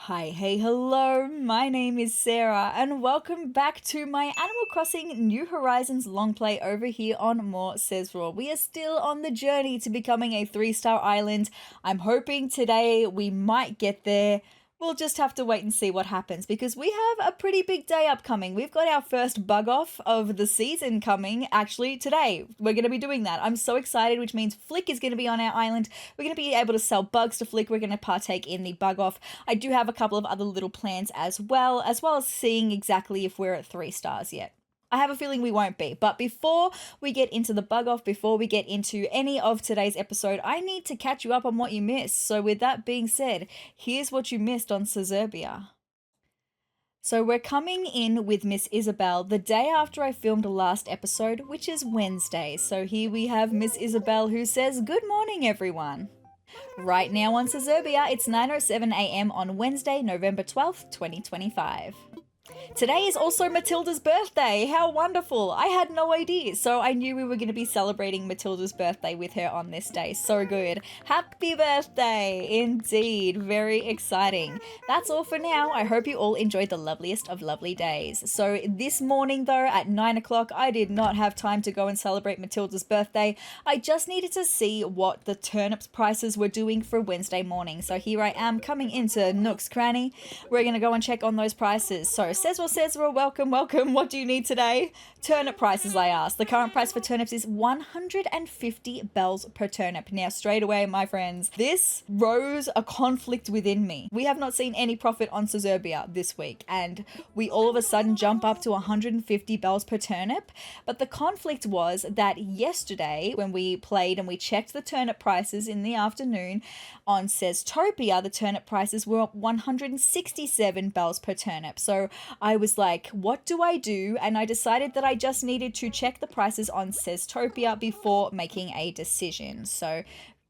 Hi, hey, hello, my name is Sarah, and welcome back to my Animal Crossing New Horizons long play over here on More Sezrawrr. We are still on the journey to becoming a 3-star island. I'm hoping today we might get there. We'll just have to wait and see what happens because we have a pretty big day upcoming. We've got our first bug off of the season coming actually today. We're going to be doing that. I'm so excited, which means Flick is going to be on our island. We're going to be able to sell bugs to Flick. We're going to partake in the bug off. I do have a couple of other little plans as well as seeing exactly if we're at 3 stars yet. I have a feeling we won't be, but before we get into the bug off, before we get into any of today's episode, I need to catch you up on what you missed. So with that being said, here's what you missed on Sezurbia. So we're coming in with Miss Isabel the day after I filmed the last episode, which is Wednesday. So here we have Miss Isabel who says, "Good morning, everyone." Right now on Sezurbia, it's 9:07 a.m. on Wednesday, November 12th, 2025. Today is also Matilda's birthday. How wonderful. I had no idea. So I knew we were going to be celebrating Matilda's birthday with her on this day. So good. Happy birthday. Indeed. Very exciting. That's all for now. I hope you all enjoyed the loveliest of lovely days. So this morning though, at 9 o'clock, I did not have time to go and celebrate Matilda's birthday. I just needed to see what the turnips prices were doing for Wednesday morning. So here I am coming into Nook's cranny. We're going to go and check on those prices. So Sezrawrr, welcome. What do you need today? Turnip prices, I asked. The current price for turnips is 150 bells per turnip. Now, straight away, my friends, this rose a conflict within me. We have not seen any profit on Sezurbia this week, and we all of a sudden jump up to 150 bells per turnip. But the conflict was that yesterday, when we played and we checked the turnip prices in the afternoon, on Sezurbia, the turnip prices were 167 bells per turnip. So I was like, what do I do? And I decided that I just needed to check the prices on Sezurbia before making a decision. So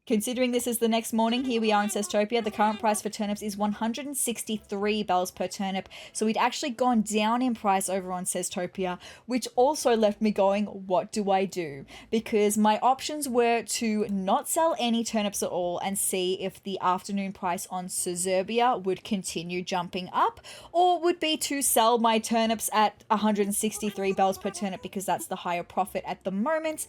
considering this is the next morning, here we are in Sezurbia. The current price for turnips is 163 bells per turnip. So we'd actually gone down in price over on Sezurbia, which also left me going, what do I do? Because my options were to not sell any turnips at all and see if the afternoon price on Sezurbia would continue jumping up, or would be to sell my turnips at 163 bells per turnip because that's the higher profit at the moment.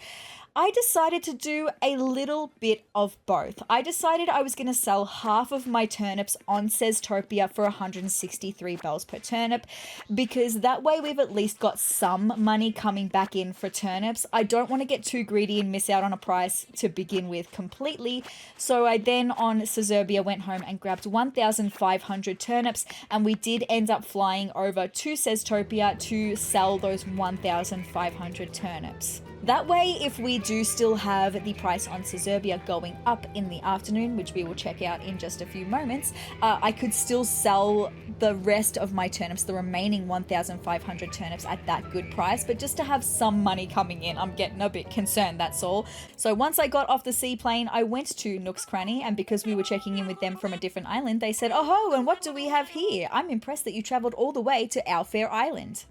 I decided to do a little bit of both. I decided I was going to sell half of my turnips on Sezurbia for 163 bells per turnip, because that way we've at least got some money coming back in for turnips. I don't want to get too greedy and miss out on a price to begin with completely. So I then on Sezurbia went home and grabbed 1,500 turnips, and we did end up flying over to Sezurbia to sell those 1,500 turnips. That way, if we do still have the price on Sezurbia going up in the afternoon, which we will check out in just a few moments, I could still sell the rest of my turnips, the remaining 1,500 turnips at that good price, but just to have some money coming in. I'm getting a bit concerned, that's all. So once I got off the seaplane, I went to Nook's Cranny, and because we were checking in with them from a different island, they said, "Oh, and what do we have here? I'm impressed that you traveled all the way to our fair island.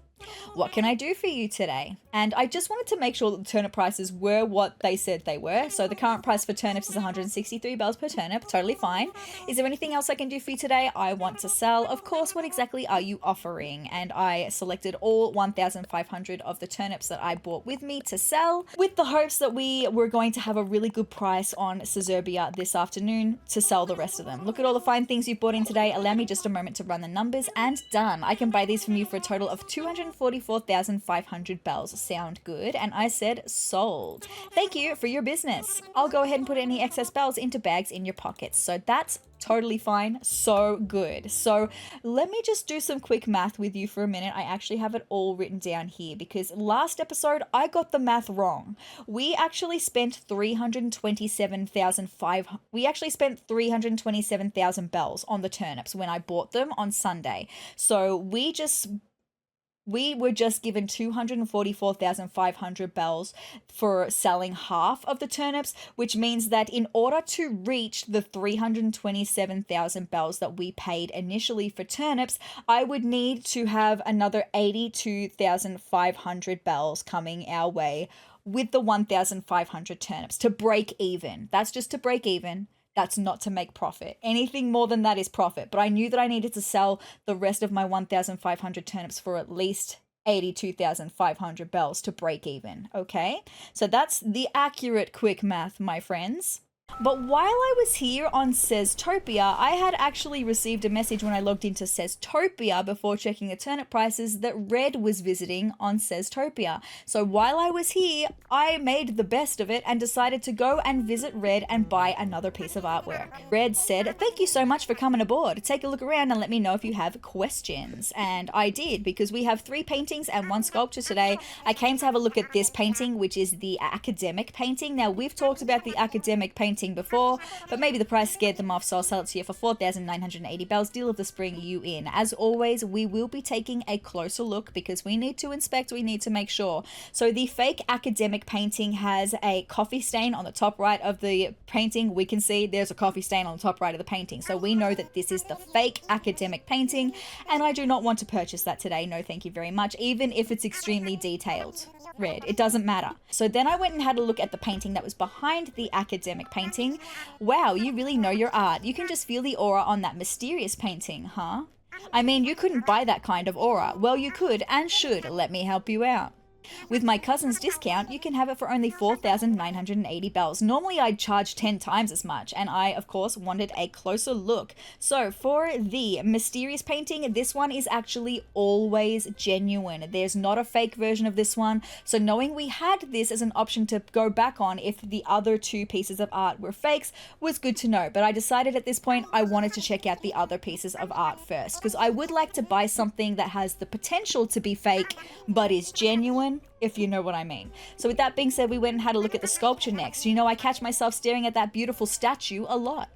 What can I do for you today?" And I just wanted to make sure that the turnip prices were what they said they were. So the current price for turnips is 163 bells per turnip. Totally fine. Is there anything else I can do for you today? I want to sell. Of course, what exactly are you offering? And I selected all 1,500 of the turnips that I brought with me to sell, with the hopes that we were going to have a really good price on Sezurbia this afternoon to sell the rest of them. Look at all the fine things you've bought in today. Allow me just a moment to run the numbers, and done. I can buy these from you for a total of 244,500 bells. Sound good? And I said, sold. Thank you for your business. I'll go ahead and put any excess bells into bags in your pockets. So that's totally fine. So good. So let me just do some quick math with you for a minute. I actually have it all written down here because last episode I got the math wrong. We actually spent 327,000 bells on the turnips when I bought them on Sunday. So we were just given 244,500 bells for selling half of the turnips, which means that in order to reach the 327,000 bells that we paid initially for turnips, I would need to have another 82,500 bells coming our way with the 1,500 turnips to break even. That's just to break even. that's not to make profit. Anything more than that is profit. But I knew that I needed to sell the rest of my 1,500 turnips for at least 82,500 bells to break even, okay? So that's the accurate quick math, my friends. But while I was here on Sezurbia, I had actually received a message when I logged into Sezurbia before checking the turnip prices that Red was visiting on Sezurbia. So while I was here, I made the best of it and decided to go and visit Red and buy another piece of artwork. Red said, "Thank you so much for coming aboard. Take a look around and let me know if you have questions." And I did, because we have 3 paintings and 1 sculpture today. I came to have a look at this painting, which is the academic painting. Now, we've talked about the academic painting before, but maybe the price scared them off, so I'll sell it to you for 4,980 bells. Deal of the spring, you in. As always, we will be taking a closer look because we need to inspect, we need to make sure. So the fake academic painting has a coffee stain on the top right of the painting. We can see there's a coffee stain on the top right of the painting, so we know that this is the fake academic painting, and I do not want to purchase that today. No, thank you very much, even if it's extremely detailed. Red, it doesn't matter. So then I went and had a look at the painting that was behind the academic painting. Wow, you really know your art. You can just feel the aura on that mysterious painting, huh? I mean, you couldn't buy that kind of aura. Well, you could and should. Let me help you out. With my cousin's discount, you can have it for only 4,980 bells. Normally I'd charge 10 times as much, and I, of course, wanted a closer look. So for the mysterious painting, this one is actually always genuine. There's not a fake version of this one, so knowing we had this as an option to go back on if the other 2 pieces of art were fakes was good to know. But I decided at this point I wanted to check out the other pieces of art first, because I would like to buy something that has the potential to be fake, but is genuine, if you know what I mean. So with that being said, we went and had a look at the sculpture next. You know, I catch myself staring at that beautiful statue a lot.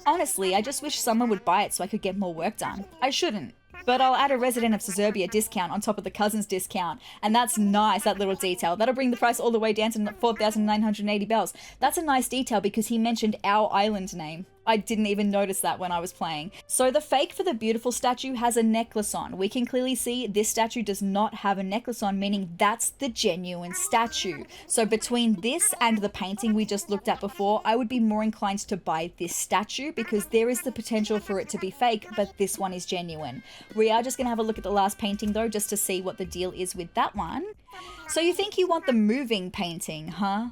Honestly, I just wish someone would buy it so I could get more work done. I shouldn't. But I'll add a resident of Sezurbia discount on top of the cousin's discount. And that's nice, that little detail. That'll bring the price all the way down to 4,980 bells. That's a nice detail because he mentioned our island name. I didn't even notice that when I was playing. So the fake for the beautiful statue has a necklace on. We can clearly see this statue does not have a necklace on, meaning that's the genuine statue. So between this and the painting we just looked at before, I would be more inclined to buy this statue because there is the potential for it to be fake, but this one is genuine. We are just gonna have a look at the last painting though, just to see what the deal is with that one. So you think you want the moving painting, huh?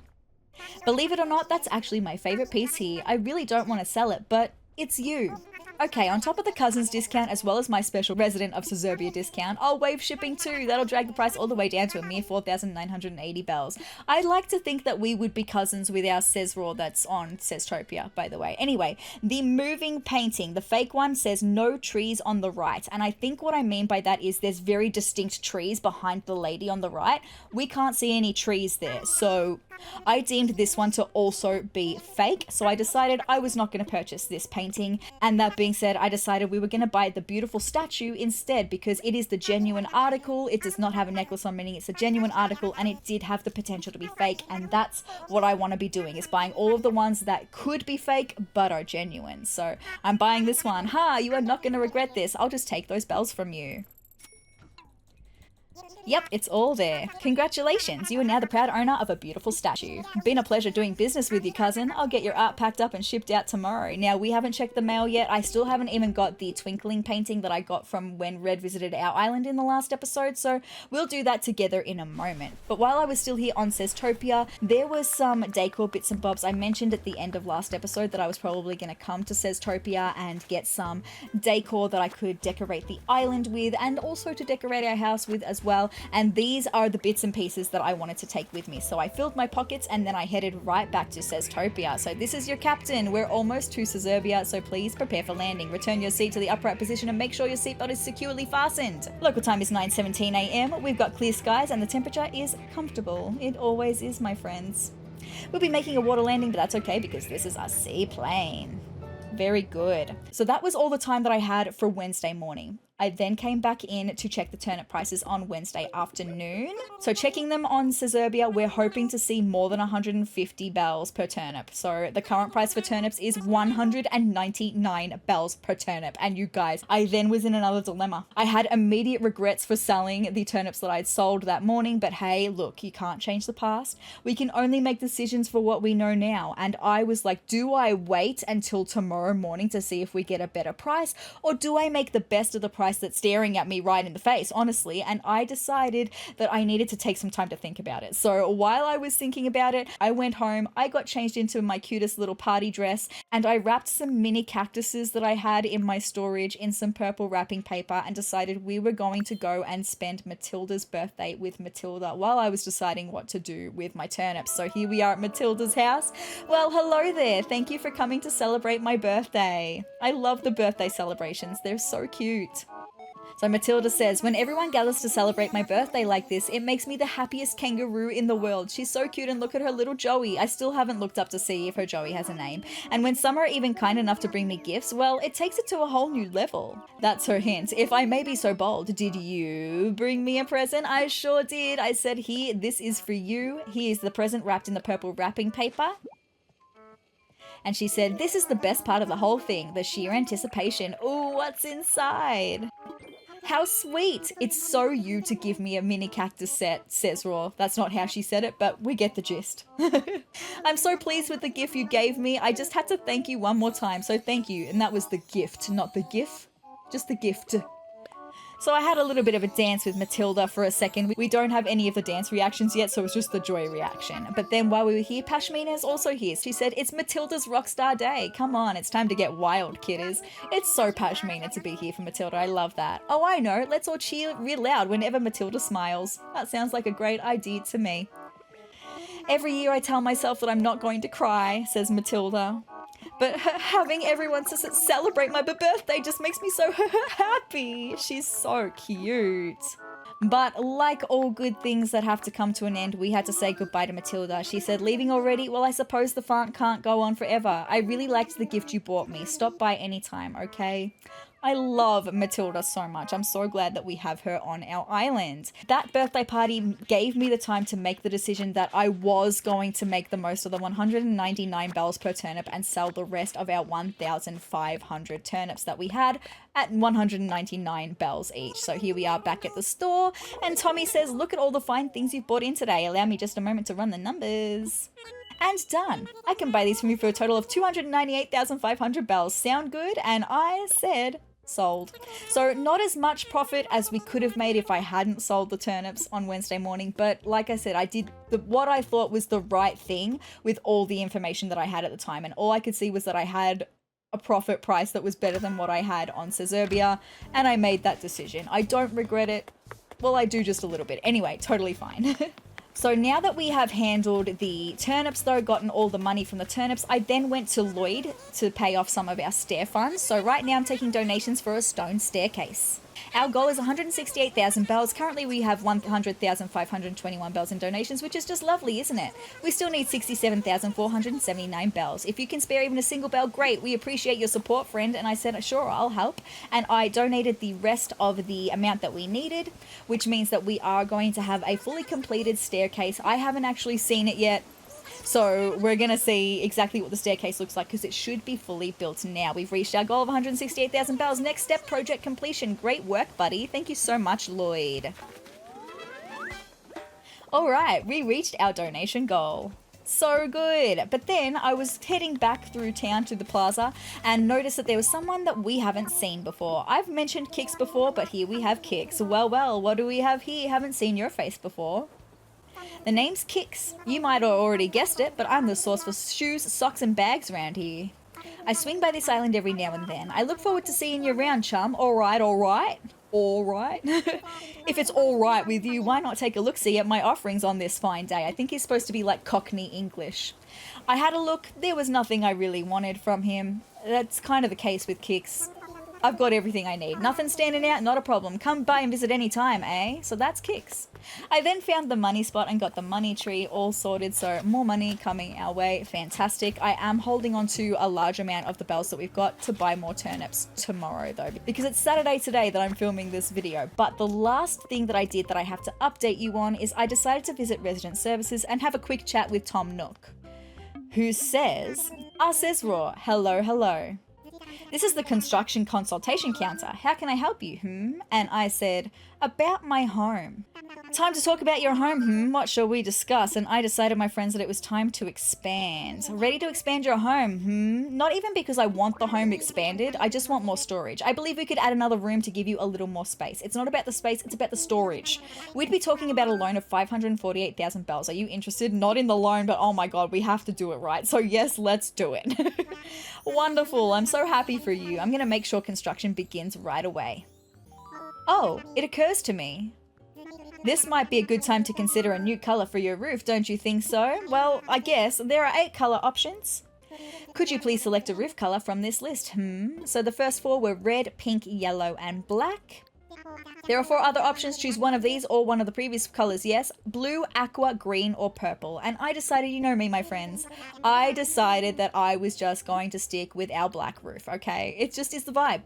Believe it or not, that's actually my favorite piece here. I really don't want to sell it, but it's you. Okay, on top of the cousin's discount as well as my special resident of Sezurbia discount, I'll waive shipping too. That'll drag the price all the way down to a mere 4,980 bells. I'd like to think that we would be cousins with our sezrawrr that's on Sezurbia, by the way. Anyway, the moving painting, the fake one says no trees on the right, and I think what I mean by that is there's very distinct trees behind the lady on the right. We can't see any trees there, so I deemed this one to also be fake, so I decided I was not going to purchase this painting. And that being said, I decided we were going to buy the beautiful statue instead because it is the genuine article. It does not have a necklace on, meaning it's a genuine article, and it did have the potential to be fake, and that's what I want to be doing, is buying all of the ones that could be fake but are genuine. So I'm buying this one. Ha, you are not going to regret this. I'll just take those bells from you. Yep, it's all there. Congratulations, you are now the proud owner of a beautiful statue. Been a pleasure doing business with you, cousin. I'll get your art packed up and shipped out tomorrow. Now, we haven't checked the mail yet. I still haven't even got the twinkling painting that I got from when Red visited our island in the last episode, so we'll do that together in a moment. But while I was still here on Sezurbia, there was some decor bits and bobs. I mentioned at the end of last episode that I was probably going to come to Sezurbia and get some decor that I could decorate the island with, and also to decorate our house with as well. And these are the bits and pieces that I wanted to take with me. So I filled my pockets and then I headed right back to Sezurbia. So this is your captain. We're almost to Sezurbia, so please prepare for landing. Return your seat to the upright position and make sure your seatbelt is securely fastened. Local time is 9:17 a.m. We've got clear skies and the temperature is comfortable. It always is, my friends. We'll be making a water landing, but that's okay because this is a seaplane. Very good. So that was all the time that I had for Wednesday morning. I then came back in to check the turnip prices on Wednesday afternoon. So checking them on Sezurbia, we're hoping to see more than 150 bells per turnip. So the current price for turnips is 199 bells per turnip. And you guys, I then was in another dilemma. I had immediate regrets for selling the turnips that I'd sold that morning, but hey, look, you can't change the past. We can only make decisions for what we know now. And I was like, do I wait until tomorrow morning to see if we get a better price, or do I make the best of the price that's staring at me right in the face, honestly? And I decided that I needed to take some time to think about it. So while I was thinking about it, I went home, I got changed into my cutest little party dress, and I wrapped some mini cactuses that I had in my storage in some purple wrapping paper and decided we were going to go and spend Matilda's birthday with Matilda while I was deciding what to do with my turnips. So here we are at Matilda's house. Well, hello there. Thank you for coming to celebrate my birthday. I love the birthday celebrations. They're so cute. So Matilda says, when everyone gathers to celebrate my birthday like this, it makes me the happiest kangaroo in the world. She's so cute, and look at her little Joey. I still haven't looked up to see if her Joey has a name. And when some are even kind enough to bring me gifts, well, it takes it to a whole new level. That's her hint. If I may be so bold, did you bring me a present? I sure did. I said, here, this is for you. Here's the present wrapped in the purple wrapping paper. And she said, this is the best part of the whole thing, the sheer anticipation. Ooh, what's inside? How sweet. It's so you to give me a mini cactus set, sezrawrr. That's not how she said it, but we get the gist. I'm so pleased with the gift you gave me. I just had to thank you one more time, so thank you. And that was the gift, not the gif, just the gift. So I had a little bit of a dance with Matilda for a second. We don't have any of the dance reactions yet, so it's just the joy reaction. But then while we were here, Pashmina's also here. She said, it's Matilda's rockstar day. Come on, it's time to get wild, kiddies. It's so Pashmina to be here for Matilda. I love that. Oh, I know. Let's all cheer real loud whenever Matilda smiles. That sounds like a great idea to me. Every year I tell myself that I'm not going to cry, says Matilda. But having everyone to celebrate my birthday just makes me so happy. She's so cute. But like all good things that have to come to an end, we had to say goodbye to Matilda. She said, leaving already? Well, I suppose the fun can't go on forever. I really liked the gift you bought me. Stop by anytime, okay? I love Matilda so much. I'm so glad that we have her on our island. That birthday party gave me the time to make the decision that I was going to make the most of the 199 bells per turnip and sell the rest of our 1,500 turnips that we had at 199 bells each. So here we are back at the store, and Tommy says, look at all the fine things you've bought in today. Allow me just a moment to run the numbers. And done. I can buy these from you for a total of 298,500 bells. Sound good? And I said, sold. So not as much profit as we could have made if I hadn't sold the turnips on Wednesday morning, but like I said, I did what I thought was the right thing with all the information that I had at the time, and all I could see was that I had a profit price that was better than what I had on Sezurbia, and I made that decision. I don't regret it. Well, I do just a little bit. Anyway, totally fine. So now that we have handled the turnips though, gotten all the money from the turnips, I then went to Lloyd to pay off some of our stair funds. So right now I'm taking donations for a stone staircase. Our goal is 168,000 bells. Currently we have 100,521 bells in donations, which is just lovely, isn't it? We still need 67,479 bells. If you can spare even a single bell, great. We appreciate your support, friend. And I said, sure, I'll help. And I donated the rest of the amount that we needed, which means that we are going to have a fully completed staircase. I haven't actually seen it yet, so we're going to see exactly what the staircase looks like, because it should be fully built now. We've reached our goal of 168,000 bells. Next step, project completion. Great work, buddy. Thank you so much, Lloyd. All right, we reached our donation goal. So good. But then I was heading back through town to the plaza and noticed that there was someone that we haven't seen before. I've mentioned Kix before, but here we have Kix. Well, what do we have here? Haven't seen your face before. The name's Kix. You might have already guessed it, but I'm the source for shoes, socks, and bags around here. I swing by this island every now and then. I look forward to seeing you around, chum. All right. If it's all right with you, why not take a look-see at my offerings on this fine day? I think he's supposed to be like Cockney English. I had a look. There was nothing I really wanted from him. That's kind of the case with Kix. I've got everything I need. Nothing standing out, not a problem. Come by and visit any time, eh? So that's kicks. I then found the money spot and got the money tree all sorted, so more money coming our way. Fantastic. I am holding on to a large amount of the bells that we've got to buy more turnips tomorrow though, because it's Saturday today that I'm filming this video. But the last thing that I did that I have to update you on is I decided to visit resident services and have a quick chat with Tom Nook, who says, sezrawrr, hello, hello. This is the construction consultation counter. How can I help you? And I said, about my home. Time to talk about your home. What shall we discuss? And I decided, my friends, that it was time to expand. Ready to expand your home? Not even because I want the home expanded. I just want more storage. I believe we could add another room to give you a little more space. It's not about the space, it's about the storage. We'd be talking about a loan of 548,000 bells. Are you interested? Not in the loan, but oh my god, we have to do it right. So yes, let's do it. Wonderful. I'm so happy for you. I'm going to make sure construction begins right away. Oh, it occurs to me. This might be a good time to consider a new colour for your roof, don't you think so? Well, I guess there are 8 colour options. Could you please select a roof colour from this list? So the first 4 were red, pink, yellow and black. There are 4 other options. Choose one of these or one of the previous colours, yes. Blue, aqua, green or purple. And I decided, you know me, my friends, I decided that I was just going to stick with our black roof, okay? It just is the vibe.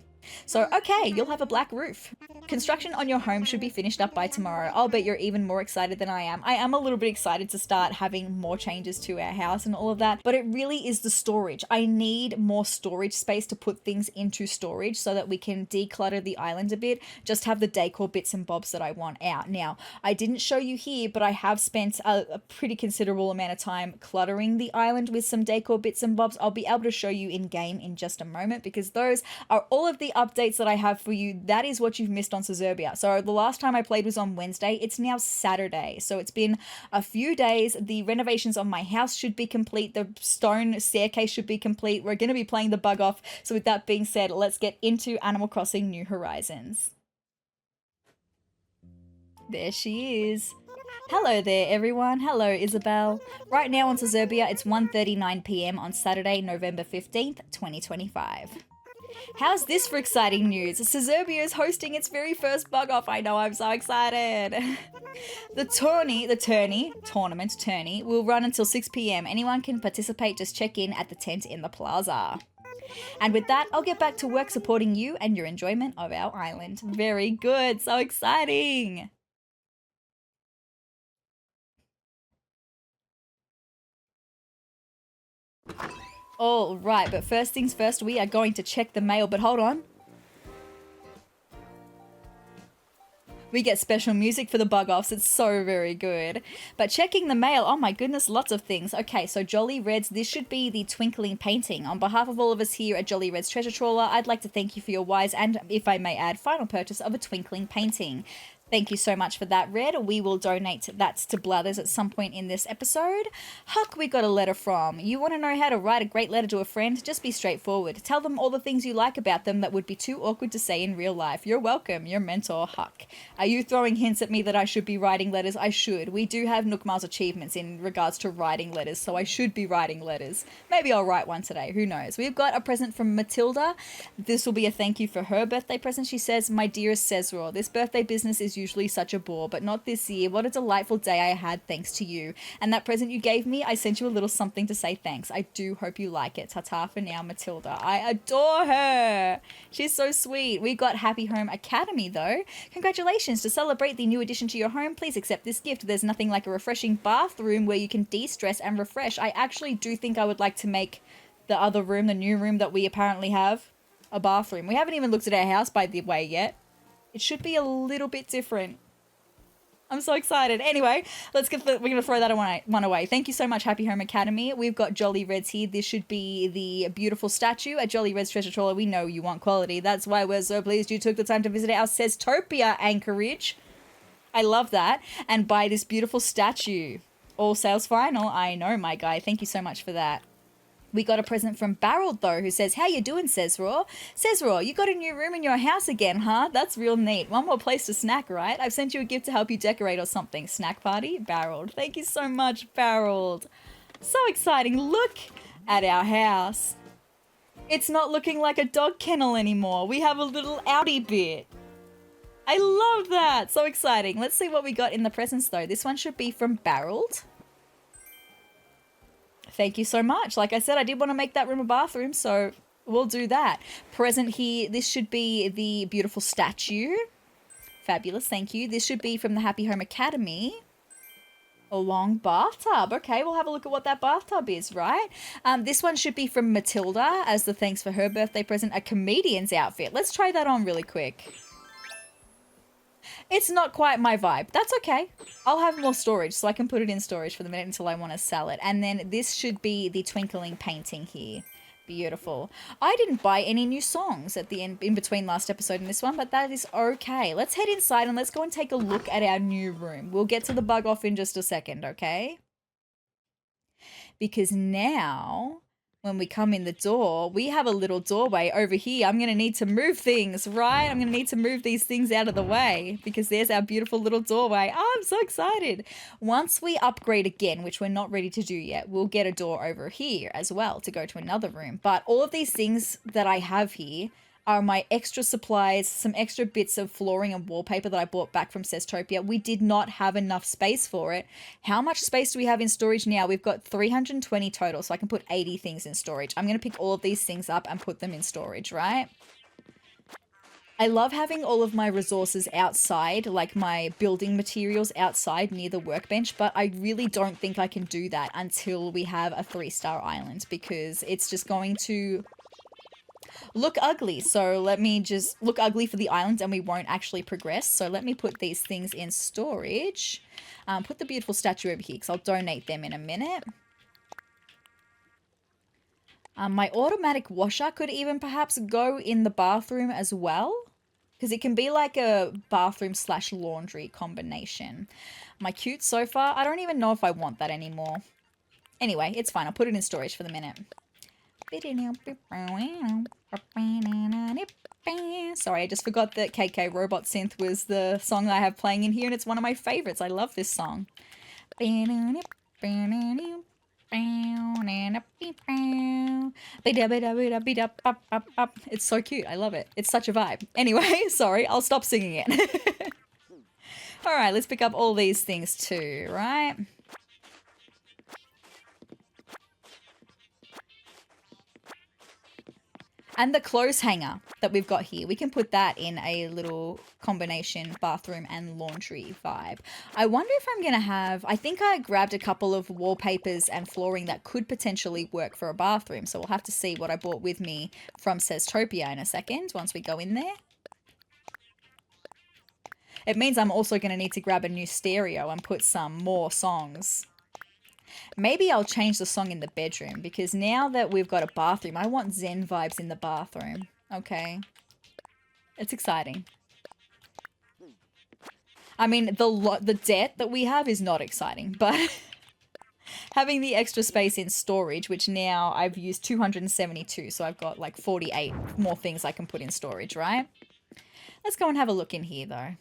So, okay, you'll have a black roof. Construction on your home should be finished up by tomorrow. I'll bet you're even more excited than I am. I am a little bit excited to start having more changes to our house and all of that, but it really is the storage. I need more storage space to put things into storage so that we can declutter the island a bit, just have the decor bits and bobs that I want out. Now, I didn't show you here, but I have spent a pretty considerable amount of time cluttering the island with some decor bits and bobs. I'll be able to show you in game in just a moment, because those are all of the updates that I have for you. That is what you've missed on Sezurbia. So the last time I played was on Wednesday. It's now Saturday. So it's been a few days. The renovations on my house should be complete. The stone staircase should be complete. We're going to be playing the bug off. So with that being said, let's get into Animal Crossing New Horizons. There she is. Hello there, everyone. Hello, Isabel. Right now on Sezurbia, it's 1:39 p.m. on Saturday, November 15th, 2025. How's this for exciting news? Sezurbia is hosting its very first bug off. I know, I'm so excited. The tournament will run until 6 p.m. Anyone can participate, just check in at the tent in the plaza. And with that, I'll get back to work supporting you and your enjoyment of our island. Very good, so exciting. All right, but first things first, we are going to check the mail, but hold on. We get special music for the bug offs. It's so very good. But checking the mail, oh my goodness, lots of things. Okay, so Jolly Reds, this should be the twinkling painting. On behalf of all of us here at Jolly Red's Treasure Trawler, I'd like to thank you for your wise and, if I may add, final purchase of a twinkling painting. Thank you so much for that, Red. We will donate that to Blathers at some point in this episode. Huck, we got a letter from. You want to know how to write a great letter to a friend? Just be straightforward. Tell them all the things you like about them that would be too awkward to say in real life. You're welcome, your mentor, Huck. Are you throwing hints at me that I should be writing letters? I should. We do have Nook Miles achievements in regards to writing letters, so I should be writing letters. Maybe I'll write one today, who knows. We've got a present from Matilda. This will be a thank you for her birthday present. She says, my dearest sezrawrr, this birthday business is usually such a bore, but not this year. What a delightful day I had thanks to you. And that present you gave me, I sent you a little something to say thanks. I do hope you like it. Ta-ta for now, Matilda. I adore her. She's so sweet. We got Happy Home Academy though. Congratulations. To celebrate the new addition to your home, please accept this gift. There's nothing like a refreshing bathroom where you can de-stress and refresh. I actually do think I would like to make the other room, the new room that we apparently have, a bathroom. We haven't even looked at our house, by the way, yet. It should be a little bit different. I'm so excited. Anyway, we're going to throw that one away. Thank you so much, Happy Home Academy. We've got Jolly Reds here. This should be the beautiful statue at Jolly Red's Treasure Trawler. We know you want quality. That's why we're so pleased you took the time to visit our Sezurbia anchorage. I love that. And buy this beautiful statue. All sales final. I know, my guy. Thank you so much for that. We got a present from Barrel though, who says, how you doing, sezrawrr? Sezrawrr, you got a new room in your house again, huh? That's real neat. One more place to snack, right? I've sent you a gift to help you decorate or something. Snack party? Barreled. Thank you so much, Barreled. So exciting. Look at our house. It's not looking like a dog kennel anymore. We have a little outie bit. I love that. So exciting. Let's see what we got in the presents though. This one should be from Barreled. Thank you so much. Like I said, I did want to make that room a bathroom, so we'll do that. Present here, this should be the beautiful statue. Fabulous, thank you. This should be from the Happy Home Academy. A long bathtub. Okay, we'll have a look at what that bathtub is, right? This one should be from Matilda as the thanks for her birthday present, a comedian's outfit. Let's try that on really quick. It's not quite my vibe. That's okay. I'll have more storage, so I can put it in storage for the minute until I want to sell it. And then this should be the twinkling painting here. Beautiful. I didn't buy any new songs at the end, in between last episode and this one, but that is okay. Let's head inside and let's go and take a look at our new room. We'll get to the bug off in just a second, okay? Because now, when we come in the door, we have a little doorway over here. I'm going to need to move things, right? I'm going to need to move these things out of the way because there's our beautiful little doorway. Oh, I'm so excited. Once we upgrade again, which we're not ready to do yet, we'll get a door over here as well to go to another room. But all of these things that I have here are my extra supplies, some extra bits of flooring and wallpaper that I bought back from Sezurbia. We did not have enough space for it. How much space do we have in storage now? We've got 320 total, so I can put 80 things in storage. I'm going to pick all of these things up and put them in storage, right? I love having all of my resources outside, like my building materials outside near the workbench, but I really don't think I can do that until we have a 3-star island because it's just going to look ugly. So let me just look ugly for the island and we won't actually progress. So let me put these things in storage. Put the beautiful statue over here because I'll donate them in a minute. My automatic washer could even perhaps go in the bathroom as well because it can be like a bathroom / laundry combination. My cute sofa, I don't even know if I want that anymore. Anyway, it's fine. I'll put it in storage for the minute. Sorry, I just forgot that KK Robot Synth was the song I have playing in here, and it's one of my favorites. I love this song. It's so cute. I love it. It's such a vibe. Anyway, sorry, I'll stop singing it. All right, let's pick up all these things too, right? And the clothes hanger that we've got here, we can put that in a little combination bathroom and laundry vibe. I wonder if I'm going to have, I think I grabbed a couple of wallpapers and flooring that could potentially work for a bathroom. So we'll have to see what I brought with me from Sezurbia in a second once we go in there. It means I'm also going to need to grab a new stereo and put some more songs. Maybe I'll change the song in the bedroom because now that we've got a bathroom, I want Zen vibes in the bathroom. Okay. It's exciting. I mean, the debt that we have is not exciting, but having the extra space in storage, which now I've used 272, so I've got like 48 more things I can put in storage, right? Let's go and have a look in here though.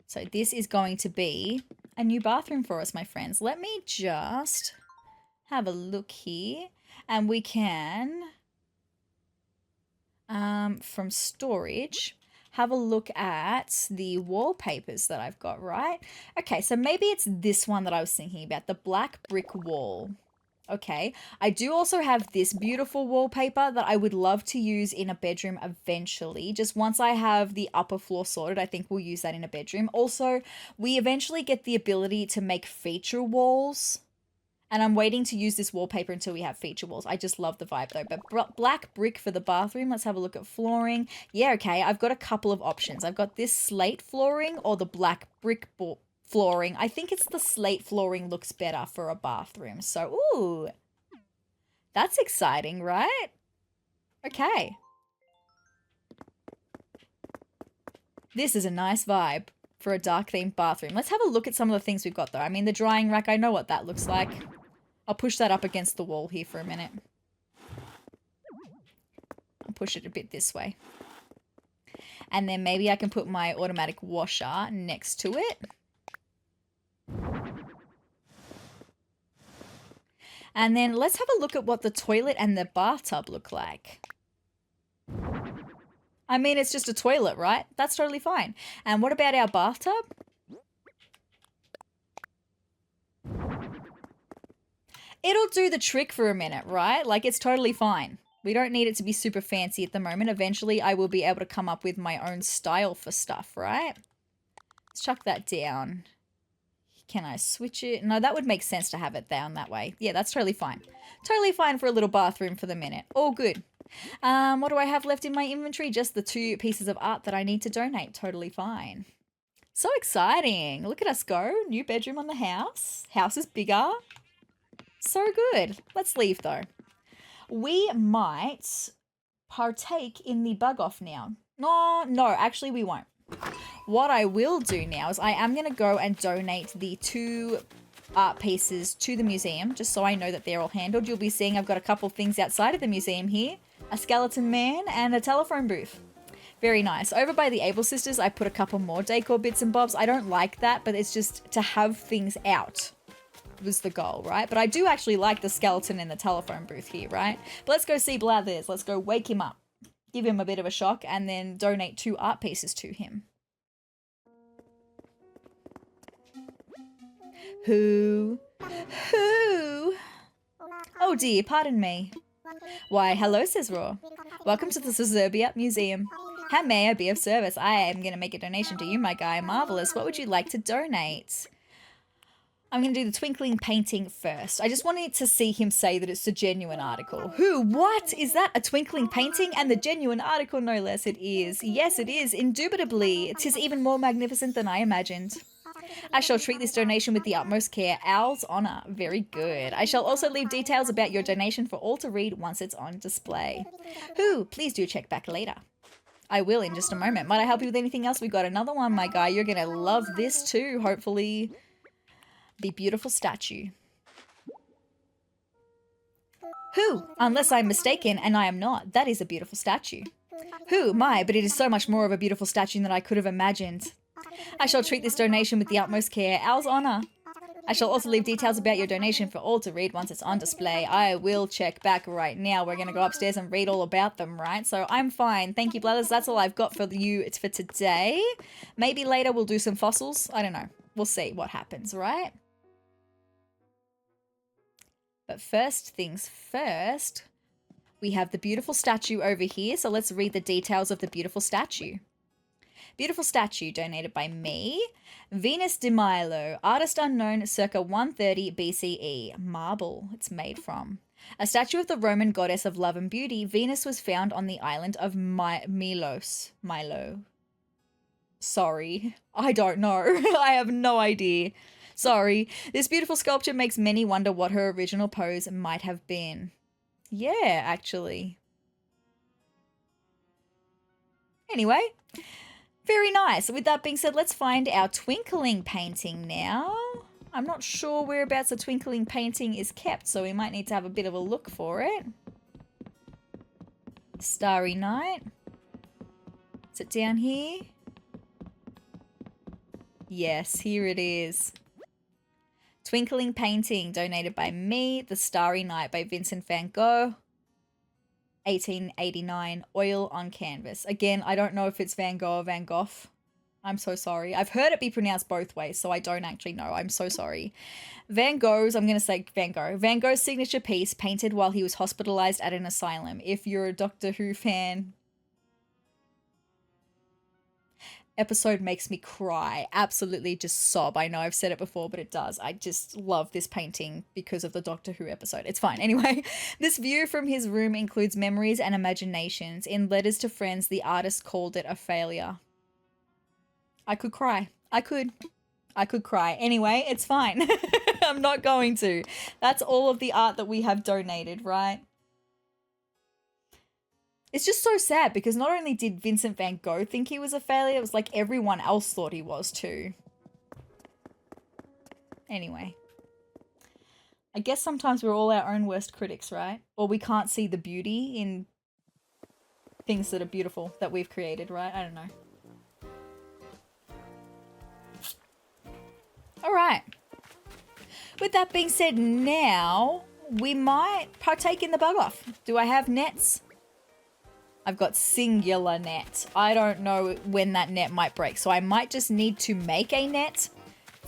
So this is going to be a new bathroom for us, my friends. Let me just have a look here. And we can, from storage, have a look at the wallpapers that I've got, right? Okay, so maybe it's this one that I was thinking about, the black brick wall. Okay, I do also have this beautiful wallpaper that I would love to use in a bedroom eventually. Just once I have the upper floor sorted, I think we'll use that in a bedroom. Also, we eventually get the ability to make feature walls. And I'm waiting to use this wallpaper until we have feature walls. I just love the vibe though. But black brick for the bathroom. Let's have a look at flooring. Yeah, okay, I've got a couple of options. I've got this slate flooring or the black brick flooring. I think it's the slate flooring looks better for a bathroom. So, ooh, that's exciting, right? Okay. This is a nice vibe for a dark themed bathroom. Let's have a look at some of the things we've got though. I mean, the drying rack, I know what that looks like. I'll push that up against the wall here for a minute. I'll push it a bit this way. And then maybe I can put my automatic washer next to it. And then let's have a look at what the toilet and the bathtub look like. I mean, it's just a toilet, right? That's totally fine. And what about our bathtub? It'll do the trick for a minute, right? Like, it's totally fine. We don't need it to be super fancy at the moment. Eventually, I will be able to come up with my own style for stuff, right? Let's chuck that down. Can I switch it? No, that would make sense to have it down that way. Yeah, that's totally fine. Totally fine for a little bathroom for the minute. All good. What do I have left in my inventory? Just the 2 pieces of art that I need to donate. Totally fine. So exciting. Look at us go. New bedroom on the house. House is bigger. So good. Let's leave though. We might partake in the bug off now. No, actually we won't. What I will do now is I am going to go and donate the 2 art pieces to the museum, just so I know that they're all handled. You'll be seeing I've got a couple things outside of the museum here. A skeleton man and a telephone booth. Very nice. Over by the Able Sisters, I put a couple more decor bits and bobs. I don't like that, but it's just to have things out was the goal, right? But I do actually like the skeleton in the telephone booth here, right? But let's go see Blathers. Let's go wake him up, give him a bit of a shock, and then donate 2 art pieces to him. Who? Oh dear, pardon me. Why, hello, sezrawrr. Welcome to the Sezurbia Museum. How may I be of service? I am going to make a donation to you, my guy. Marvelous. What would you like to donate? I'm going to do the twinkling painting first. I just wanted to see him say that it's a genuine article. Who? What? Is that a twinkling painting? And the genuine article, no less, it is. Yes, it is. Indubitably. It is even more magnificent than I imagined. I shall treat this donation with the utmost care. Owl's honour. Very good. I shall also leave details about your donation for all to read once it's on display. Who? Please do check back later. I will in just a moment. Might I help you with anything else? We got another one, my guy. You're going to love this too, hopefully. The beautiful statue. Who? Unless I'm mistaken, and I am not. That is a beautiful statue. Who? My, but it is so much more of a beautiful statue than I could have imagined. I shall treat this donation with the utmost care. Owl's honour. I shall also leave details about your donation for all to read once it's on display. I will check back right now. We're going to go upstairs and read all about them, right? So I'm fine. Thank you, Blathers. That's all I've got for you. It's for today. Maybe later we'll do some fossils. I don't know. We'll see what happens, right? But first things first, we have the beautiful statue over here. So let's read the details of the beautiful statue. Beautiful statue donated by me. Venus de Milo, artist unknown, circa 130 BCE. Marble it's made from. A statue of the Roman goddess of love and beauty, Venus was found on the island of Milo. Sorry, I don't know. I have no idea. Sorry. This beautiful sculpture makes many wonder what her original pose might have been. Yeah, actually. Anyway, very nice. With that being said, let's find our twinkling painting now. I'm not sure whereabouts a twinkling painting is kept, so we might need to have a bit of a look for it. Starry Night. Is it down here? Yes, here it is. Twinkling painting donated by me. The Starry Night by Vincent van Gogh. 1889, oil on canvas. Again, I don't know if it's Van Gogh or Van Gogh. I'm so sorry. I've heard it be pronounced both ways, so I don't actually know. I'm so sorry. Van Gogh's, I'm going to say Van Gogh. Van Gogh's signature piece painted while he was hospitalized at an asylum. If you're a Doctor Who fan, episode makes me cry. Absolutely just sob. I know I've said it before, but it does. I just love this painting because of the Doctor Who episode. It's fine. Anyway, this view from his room includes memories and imaginations. In letters to friends, the artist called it a failure. I could cry. I could cry. Anyway, it's fine. I'm not going to. That's all of the art that we have donated, right? It's just so sad because not only did Vincent van Gogh think he was a failure, it was like everyone else thought he was too. Anyway. I guess sometimes we're all our own worst critics, right? Or we can't see the beauty in things that are beautiful that we've created, right? I don't know. All right. With that being said, now we might partake in the bug off. Do I have nets? I've got singular net. I don't know when that net might break, so I might just need to make a net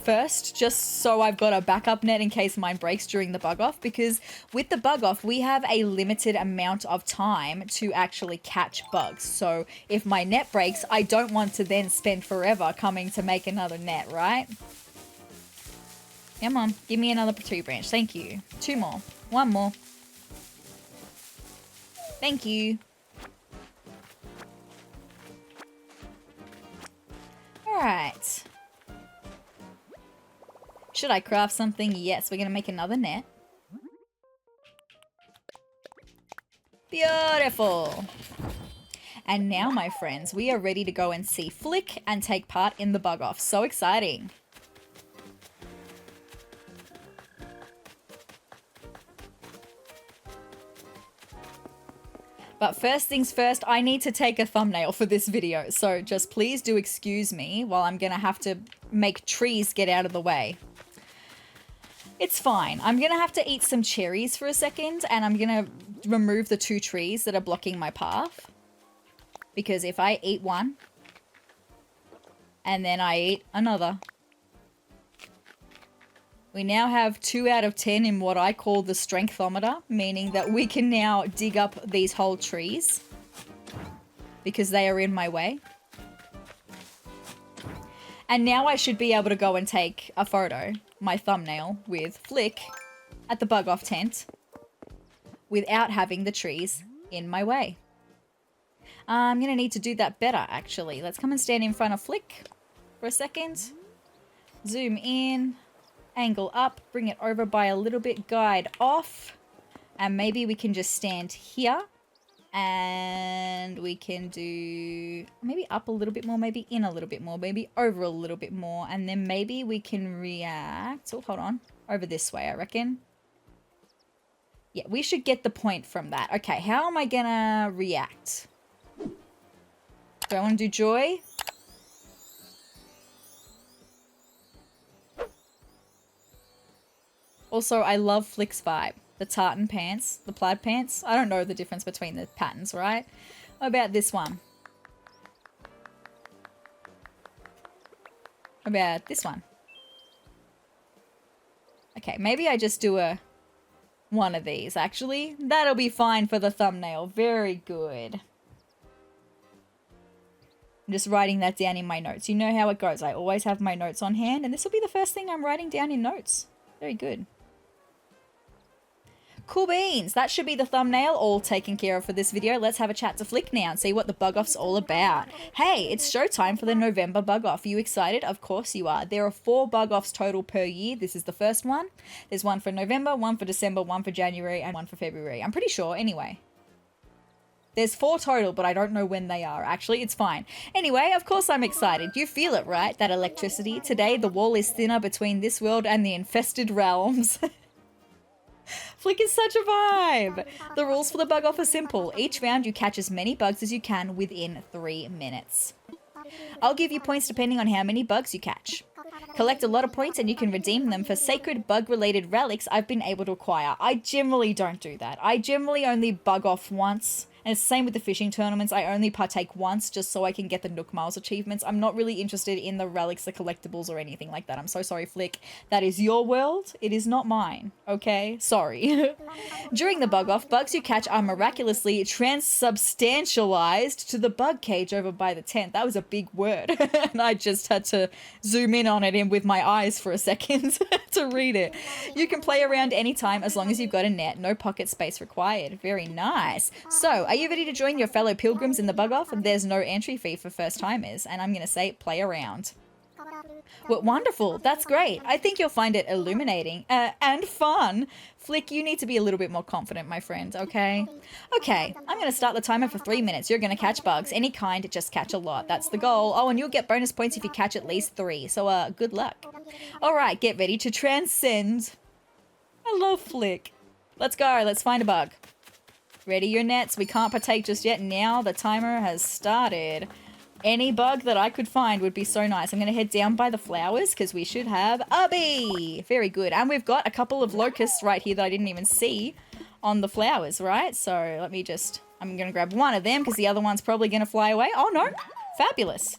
first, just so I've got a backup net in case mine breaks during the bug off, because with the bug off, we have a limited amount of time to actually catch bugs. So if my net breaks, I don't want to then spend forever coming to make another net, right? Come on, give me another tree branch. Thank you. 2 more. 1 more. Thank you. Alright. Should I craft something? Yes, we're going to make another net. Beautiful. And now, my friends, we are ready to go and see Flick and take part in the bug off. So exciting. But first things first, I need to take a thumbnail for this video. So just please do excuse me while I'm going to have to make trees get out of the way. It's fine. I'm going to have to eat some cherries for a second, and I'm going to remove the 2 trees that are blocking my path. Because if I eat one, and then I eat another, we now have 2 out of 10 in what I call the strengthometer, meaning that we can now dig up these whole trees because they are in my way. And now I should be able to go and take a photo, my thumbnail, with Flick at the bug off tent without having the trees in my way. I'm going to need to do that better, actually. Let's come and stand in front of Flick for a second. Zoom in. Angle up, bring it over by a little bit, guide off, and maybe we can just stand here, and we can do maybe up a little bit more, maybe in a little bit more, maybe over a little bit more, and then maybe we can react. Oh, hold on, over this way, I reckon. Yeah, we should get the point from that. Okay, how am I gonna react? Do I want to do joy? Also, I love Flick's vibe. The tartan pants, the plaid pants. I don't know the difference between the patterns, right? What about this one? What about this one? Okay, maybe I just do one of these, actually. That'll be fine for the thumbnail. Very good. I'm just writing that down in my notes. You know how it goes. I always have my notes on hand, and this will be the first thing I'm writing down in notes. Very good. Cool beans. That should be the thumbnail all taken care of for this video. Let's have a chat to Flick now and see what the bug off's all about. Hey, it's showtime for the November bug off. Are you excited? Of course you are. There are 4 bug offs total per year. This is the first one. There's one for November, one for December, one for January, and one for February. I'm pretty sure anyway. There's 4 total, but I don't know when they are. Actually, it's fine. Anyway, of course I'm excited. You feel it, right? That electricity. Today, the wall is thinner between this world and the infested realms. Flick is such a vibe. The rules for the bug off are simple. Each round you catch as many bugs as you can within 3 minutes. I'll give you points depending on how many bugs you catch. Collect a lot of points and you can redeem them for sacred bug-related relics I've been able to acquire. I generally don't do that. I generally only bug off once. And it's the same with the fishing tournaments. I only partake once just so I can get the Nook Miles achievements. I'm not really interested in the relics, the collectibles, or anything like that. I'm so sorry, Flick. That is your world. It is not mine. Okay? Sorry. During the bug off, bugs you catch are miraculously transubstantialized to the bug cage over by the tent. That was a big word. And I just had to zoom in on it with my eyes for a second to read it. You can play around anytime as long as you've got a net. No pocket space required. Very nice. So, are you ready to join your fellow pilgrims in the bug off? There's no entry fee for first timers, and I'm going to say play around. Well, wonderful. That's great. I think you'll find it illuminating and fun. Flick, you need to be a little bit more confident, my friend, okay? Okay, I'm going to start the timer for 3 minutes. You're going to catch bugs. Any kind, just catch a lot. That's the goal. Oh, and you'll get bonus points if you catch at least 3. So, good luck. All right, get ready to transcend. I love Flick. Let's go. Let's find a bug. Ready your nets. We can't partake just yet. Now the timer has started. Any bug that I could find would be so nice. I'm going to head down by the flowers because we should have a bee. Very good. And we've got a couple of locusts right here that I didn't even see on the flowers, right? So let me just, I'm going to grab one of them because the other one's probably going to fly away. Oh, no. Fabulous.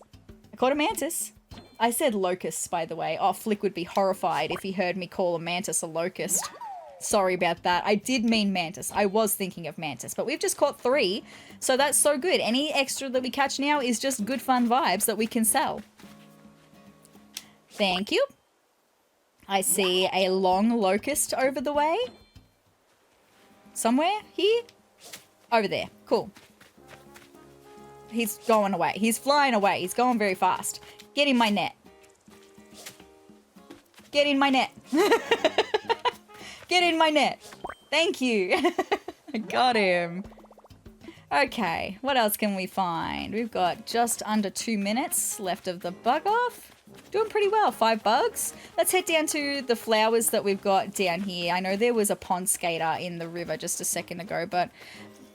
I caught a mantis. I said locusts, by the way. Oh, Flick would be horrified if he heard me call a mantis a locust. Sorry about that. I did mean mantis. I was thinking of mantis, but we've just caught 3. So that's so good. Any extra that we catch now is just good fun vibes that we can sell. Thank you. I see a long locust over the way. Somewhere here? Over there. Cool. He's going away. He's flying away. He's going very fast. Get in my net. Get in my net. Get in my net. Thank you. I got him. Okay, what else can we find? We've got just under 2 minutes left of the bug off. Doing pretty well. 5 bugs. Let's head down to the flowers that we've got down here. I know there was a pond skater in the river just a second ago, but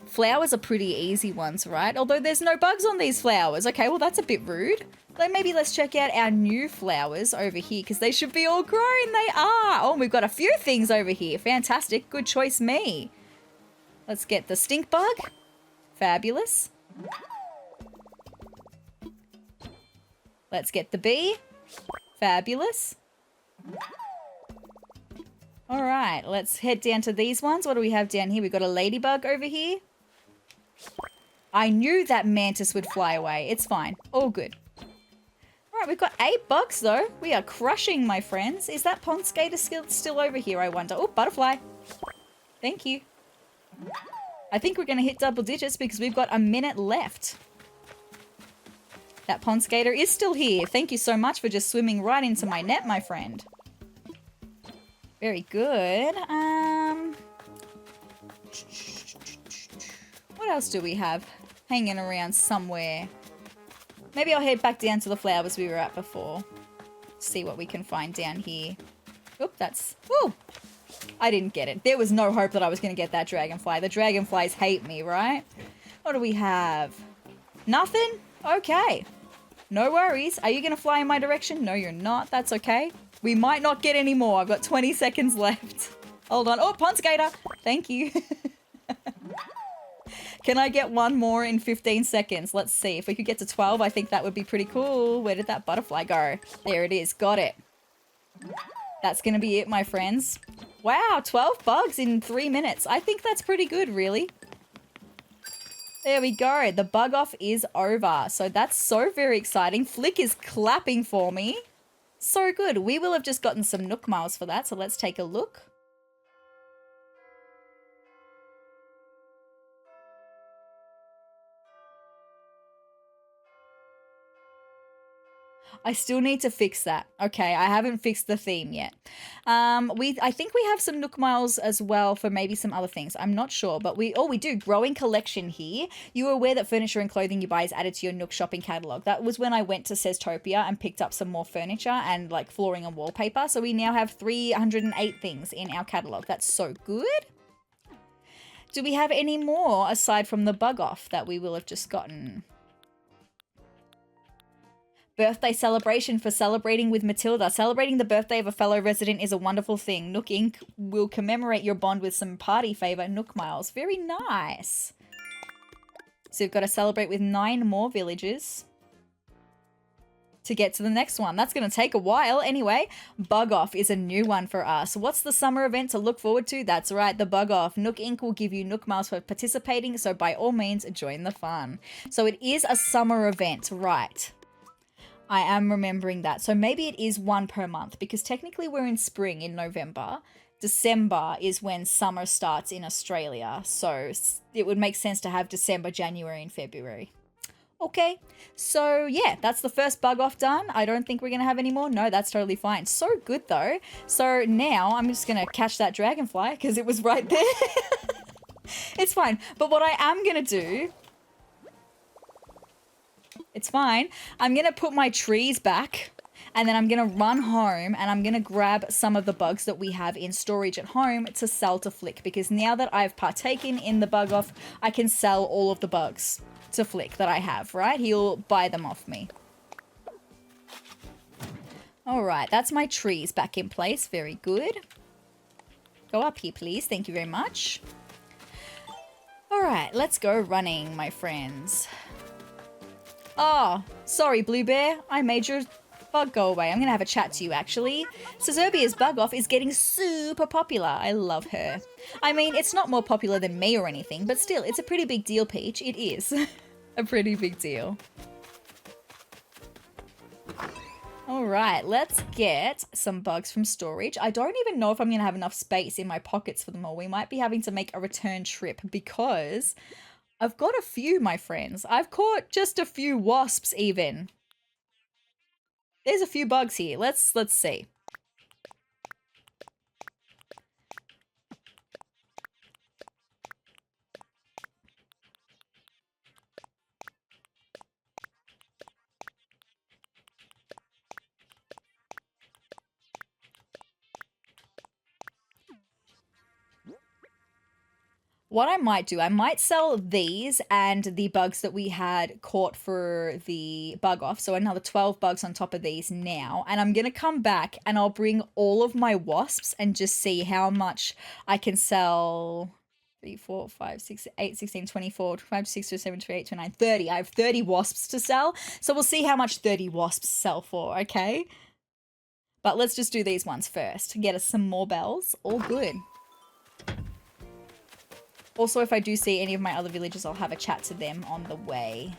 flowers are pretty easy ones, right? Although there's no bugs on these flowers. Okay, well that's a bit rude. So maybe let's check out our new flowers over here because they should be all grown. They are. Oh, we've got a few things over here. Fantastic. Good choice, me. Let's get the stink bug. Fabulous. Let's get the bee. Fabulous. All right, let's head down to these ones. What do we have down here? We've got a ladybug over here. I knew that mantis would fly away. It's fine. All good. All right, we've got 8 bugs, though. We are crushing, my friends. Is that pond skater still over here, I wonder? Oh, butterfly. Thank you. I think we're going to hit double digits because we've got a minute left. That pond skater is still here. Thank you so much for just swimming right into my net, my friend. Very good. What else do we have hanging around somewhere? Maybe I'll head back down to the flowers we were at before. See what we can find down here. Oop, that's... Woo! I didn't get it. There was no hope that I was going to get that dragonfly. The dragonflies hate me, right? What do we have? Nothing? Okay. No worries. Are you going to fly in my direction? No, you're not. That's okay. We might not get any more. I've got 20 seconds left. Hold on. Oh, pond skater. Thank you. Can I get one more in 15 seconds? Let's see. If we could get to 12, I think that would be pretty cool. Where did that butterfly go? There it is. Got it. That's going to be it, my friends. Wow, 12 bugs in 3 minutes. I think that's pretty good, really. There we go. The bug off is over. So that's so very exciting. Flick is clapping for me. So good. We will have just gotten some Nook miles for that. So let's take a look. I still need to fix that. Okay, I haven't fixed the theme yet. I think we have some Nook miles as well for maybe some other things. I'm not sure, but we do. Growing collection here. You are aware that furniture and clothing you buy is added to your Nook shopping catalog. That was when I went to Sezurbia and picked up some more furniture and like flooring and wallpaper. So we now have 308 things in our catalog. That's so good. Do we have any more aside from the bug off that we will have just gotten? Birthday celebration for celebrating with Matilda. Celebrating the birthday of a fellow resident is a wonderful thing. Nook Inc. will commemorate your bond with some party favor Nook miles. Very nice. So we've got to celebrate with 9 more villages to get to the next one. That's going to take a while. Anyway, Bug Off is a new one for us. What's the summer event to look forward to? That's right, the Bug Off. Nook Inc. will give you Nook miles for participating, so by all means, join the fun. So it is a summer event, right? I am remembering that. So maybe it is 1 per month because technically we're in spring in November. December is when summer starts in Australia. So it would make sense to have December, January, and February. Okay, so yeah, that's the first bug off done. I don't think we're going to have any more. No, that's totally fine. So good though. So now I'm just going to catch that dragonfly because it was right there. It's fine. But what I am going to do... It's fine. I'm going to put my trees back and then I'm going to run home and I'm going to grab some of the bugs that we have in storage at home to sell to Flick because now that I've partaken in the bug off, I can sell all of the bugs. to Flick that I have, right? He'll buy them off me. All right, that's my trees back in place. Very good. Go up here, please. Thank you very much. All right, let's go running, my friends. Oh, sorry, Blue Bear. I made your bug go away. I'm going to have a chat to you, actually. Sezurbia's bug off is getting super popular. I love her. I mean, it's not more popular than me or anything, but still, it's a pretty big deal, Peach. It is. A pretty big deal. All right, let's get some bugs from storage. I don't even know if I'm going to have enough space in my pockets for them all. We might be having to make a return trip because I've got a few, my friends. I've caught just a few wasps even. There's a few bugs here. Let's see. What I might do, I might sell these and the bugs that we had caught for the bug off. So another 12 bugs on top of these now. And I'm going to come back and I'll bring all of my wasps and just see how much I can sell. 3, 4, 5, 6, 8, 16, 24, 25, 26, 27, 28, 29, 30. I have 30 wasps to sell. So we'll see how much 30 wasps sell for, okay? But let's just do these ones first. Get us some more bells. All good. Also, if I do see any of my other villagers, I'll have a chat to them on the way.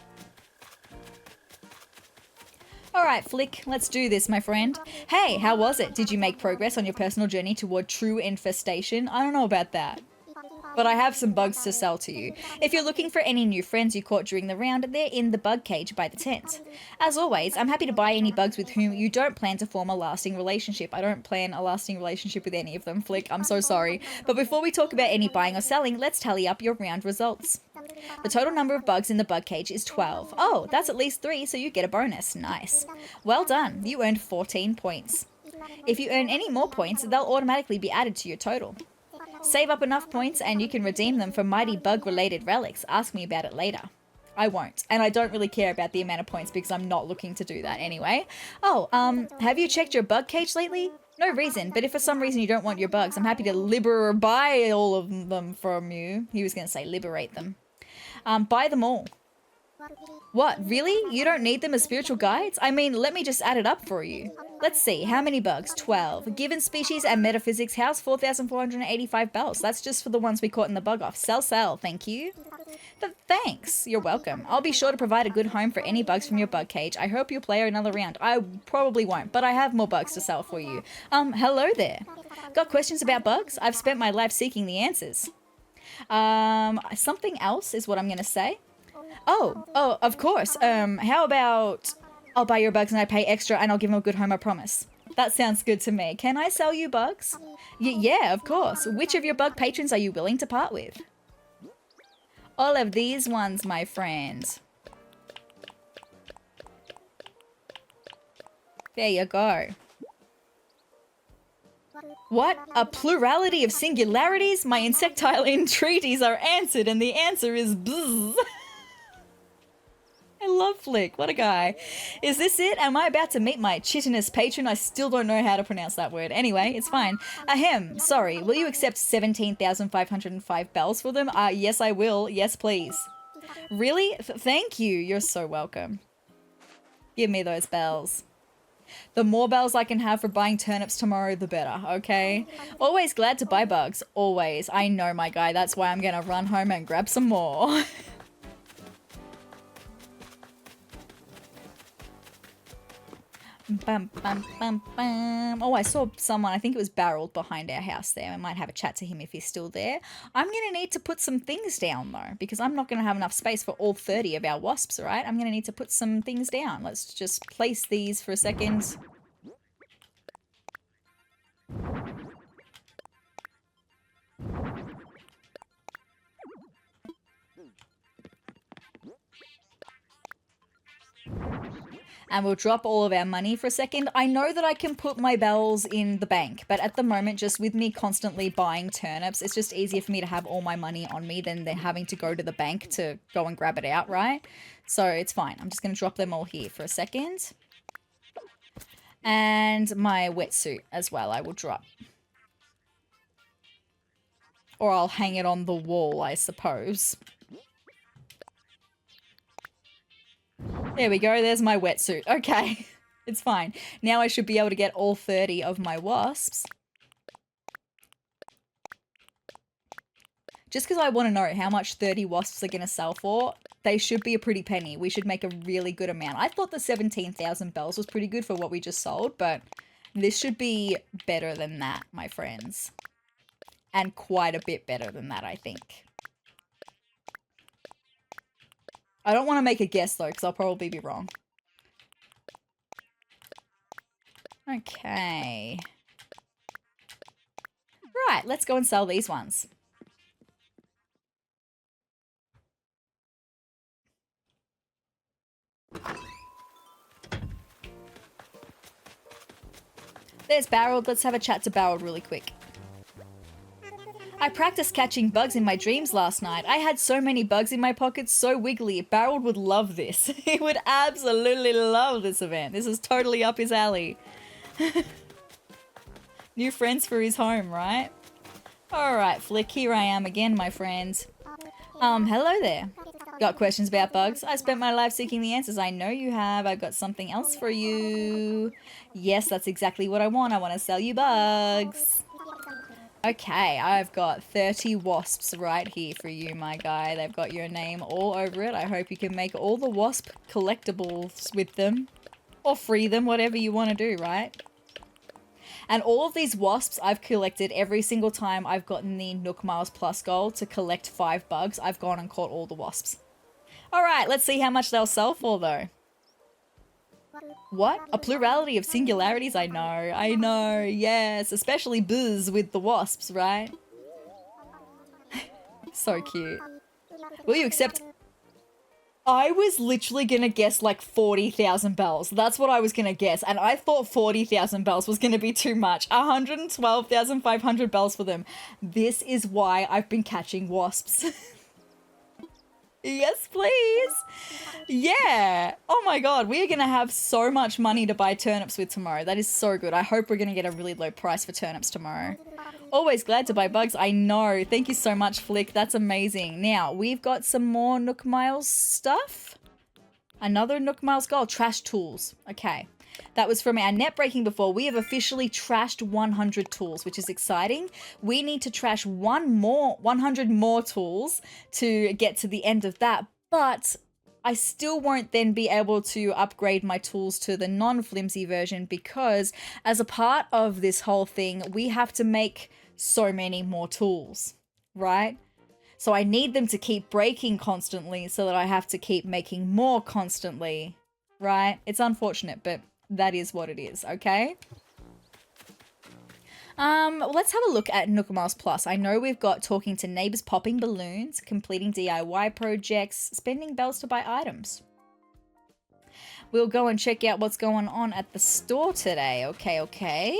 All right, Flick, let's do this, my friend. Hey, how was it? Did you make progress on your personal journey toward true infestation? I don't know about that, but I have some bugs to sell to you. If you're looking for any new friends you caught during the round, they're in the bug cage by the tent. As always, I'm happy to buy any bugs with whom you don't plan to form a lasting relationship. I don't plan a lasting relationship with any of them, Flick. I'm so sorry. But before we talk about any buying or selling, let's tally up your round results. The total number of bugs in the bug cage is 12. Oh, that's at least 3, so you get a bonus. Nice. Well done. You earned 14 points. If you earn any more points, they'll automatically be added to your total. Save up enough points and you can redeem them for mighty bug-related relics. Ask me about it later. I won't. And I don't really care about the amount of points because I'm not looking to do that anyway. Oh, have you checked your bug cage lately? No reason, but if for some reason you don't want your bugs, I'm happy to buy all of them from you. He was going to say liberate them. Buy them all. What, really? You don't need them as spiritual guides? I mean, let me just add it up for you. Let's see, how many bugs? 12. Given species and metaphysics house, 4,485 bells. That's just for the ones we caught in the bug off. Sell, thank you. But thanks, you're welcome. I'll be sure to provide a good home for any bugs from your bug cage. I hope you'll play another round. I probably won't, but I have more bugs to sell for you. Hello there. Got questions about bugs? I've spent my life seeking the answers. Something else is what I'm gonna say. Oh, of course. How about I'll buy your bugs and I pay extra and I'll give them a good home, I promise. That sounds good to me. Can I sell you bugs? Yeah, of course. Which of your bug patrons are you willing to part with? All of these ones, my friend. There you go. What? A plurality of singularities? My insectile entreaties are answered and the answer is bzzz. I love Flick. What a guy. Is this it? Am I about to meet my chitinous patron? I still don't know how to pronounce that word. Anyway, it's fine. Ahem. Sorry. Will you accept 17,505 bells for them? Yes, I will. Yes, please. Really? Thank you. You're so welcome. Give me those bells. The more bells I can have for buying turnips tomorrow, the better, okay? Always glad to buy bugs. Always. I know, my guy. That's why I'm going to run home and grab some more. Bum, bum, bum, bum. Oh, I saw someone, I think it was barreled behind our house there. I might have a chat to him if he's still there. I'm going to need to put some things down, though, because I'm not going to have enough space for all 30 of our wasps, all right? I'm going to need to put some things down. Let's just place these for a second. And we'll drop all of our money for a second. I know that I can put my bells in the bank, but at the moment, just with me constantly buying turnips, it's just easier for me to have all my money on me than having to go to the bank to go and grab it out, right? So it's fine. I'm just going to drop them all here for a second. And my wetsuit as well, I will drop. Or I'll hang it on the wall, I suppose. There we go, there's my wetsuit. Okay, it's fine. Now I should be able to get all 30 of my wasps. Just because I want to know how much 30 wasps are going to sell for, they should be a pretty penny. We should make a really good amount. I thought the 17,000 bells was pretty good for what we just sold, but this should be better than that, my friends. And quite a bit better than that, I think. I don't want to make a guess, though, because I'll probably be wrong. Okay. Right, let's go and sell these ones. There's Barreled. Let's have a chat to Barreled really quick. I practiced catching bugs in my dreams last night. I had so many bugs in my pockets, so wiggly. Barreled would love this. He would absolutely love this event. This is totally up his alley. New friends for his home, right? Alright, Flick, here I am again, my friend. Hello there. Got questions about bugs? I spent my life seeking the answers. I know you have. I've got something else for you. Yes, that's exactly what I want. I want to sell you bugs. Okay, I've got 30 wasps right here for you, my guy. They've got your name all over it. I hope you can make all the wasp collectibles with them. Or free them, whatever you want to do, right? And all of these wasps I've collected every single time I've gotten the Nook Miles Plus goal to collect 5 bugs. I've gone and caught all the wasps. Alright, let's see how much they'll sell for, though. What? A plurality of singularities? I know, yes. Especially buzz with the wasps, right? So cute. Will you accept... I was literally gonna guess like 40,000 bells. That's what I was gonna guess. And I thought 40,000 bells was gonna be too much. 112,500 bells for them. This is why I've been catching wasps. Yes, please. Yeah. Oh my god, we are going to have so much money to buy turnips with tomorrow. That is so good. I hope we're going to get a really low price for turnips tomorrow. Always glad to buy bugs. I know. Thank you so much, Flick. That's amazing. Now, we've got some more Nook Miles stuff. Another Nook Miles gold. Trash tools. Okay. That was from our net breaking before. We have officially trashed 100 tools, which is exciting. We need to trash 100 more tools to get to the end of that, but I still won't then be able to upgrade my tools to the non-flimsy version because as a part of this whole thing, we have to make so many more tools, right? So I need them to keep breaking constantly so that I have to keep making more constantly, right? It's unfortunate, but that is what it is, okay? Let's have a look at Nook Miles Plus. I know we've got talking to neighbors, popping balloons, completing DIY projects, spending bells to buy items. We'll go and check out what's going on at the store today. Okay.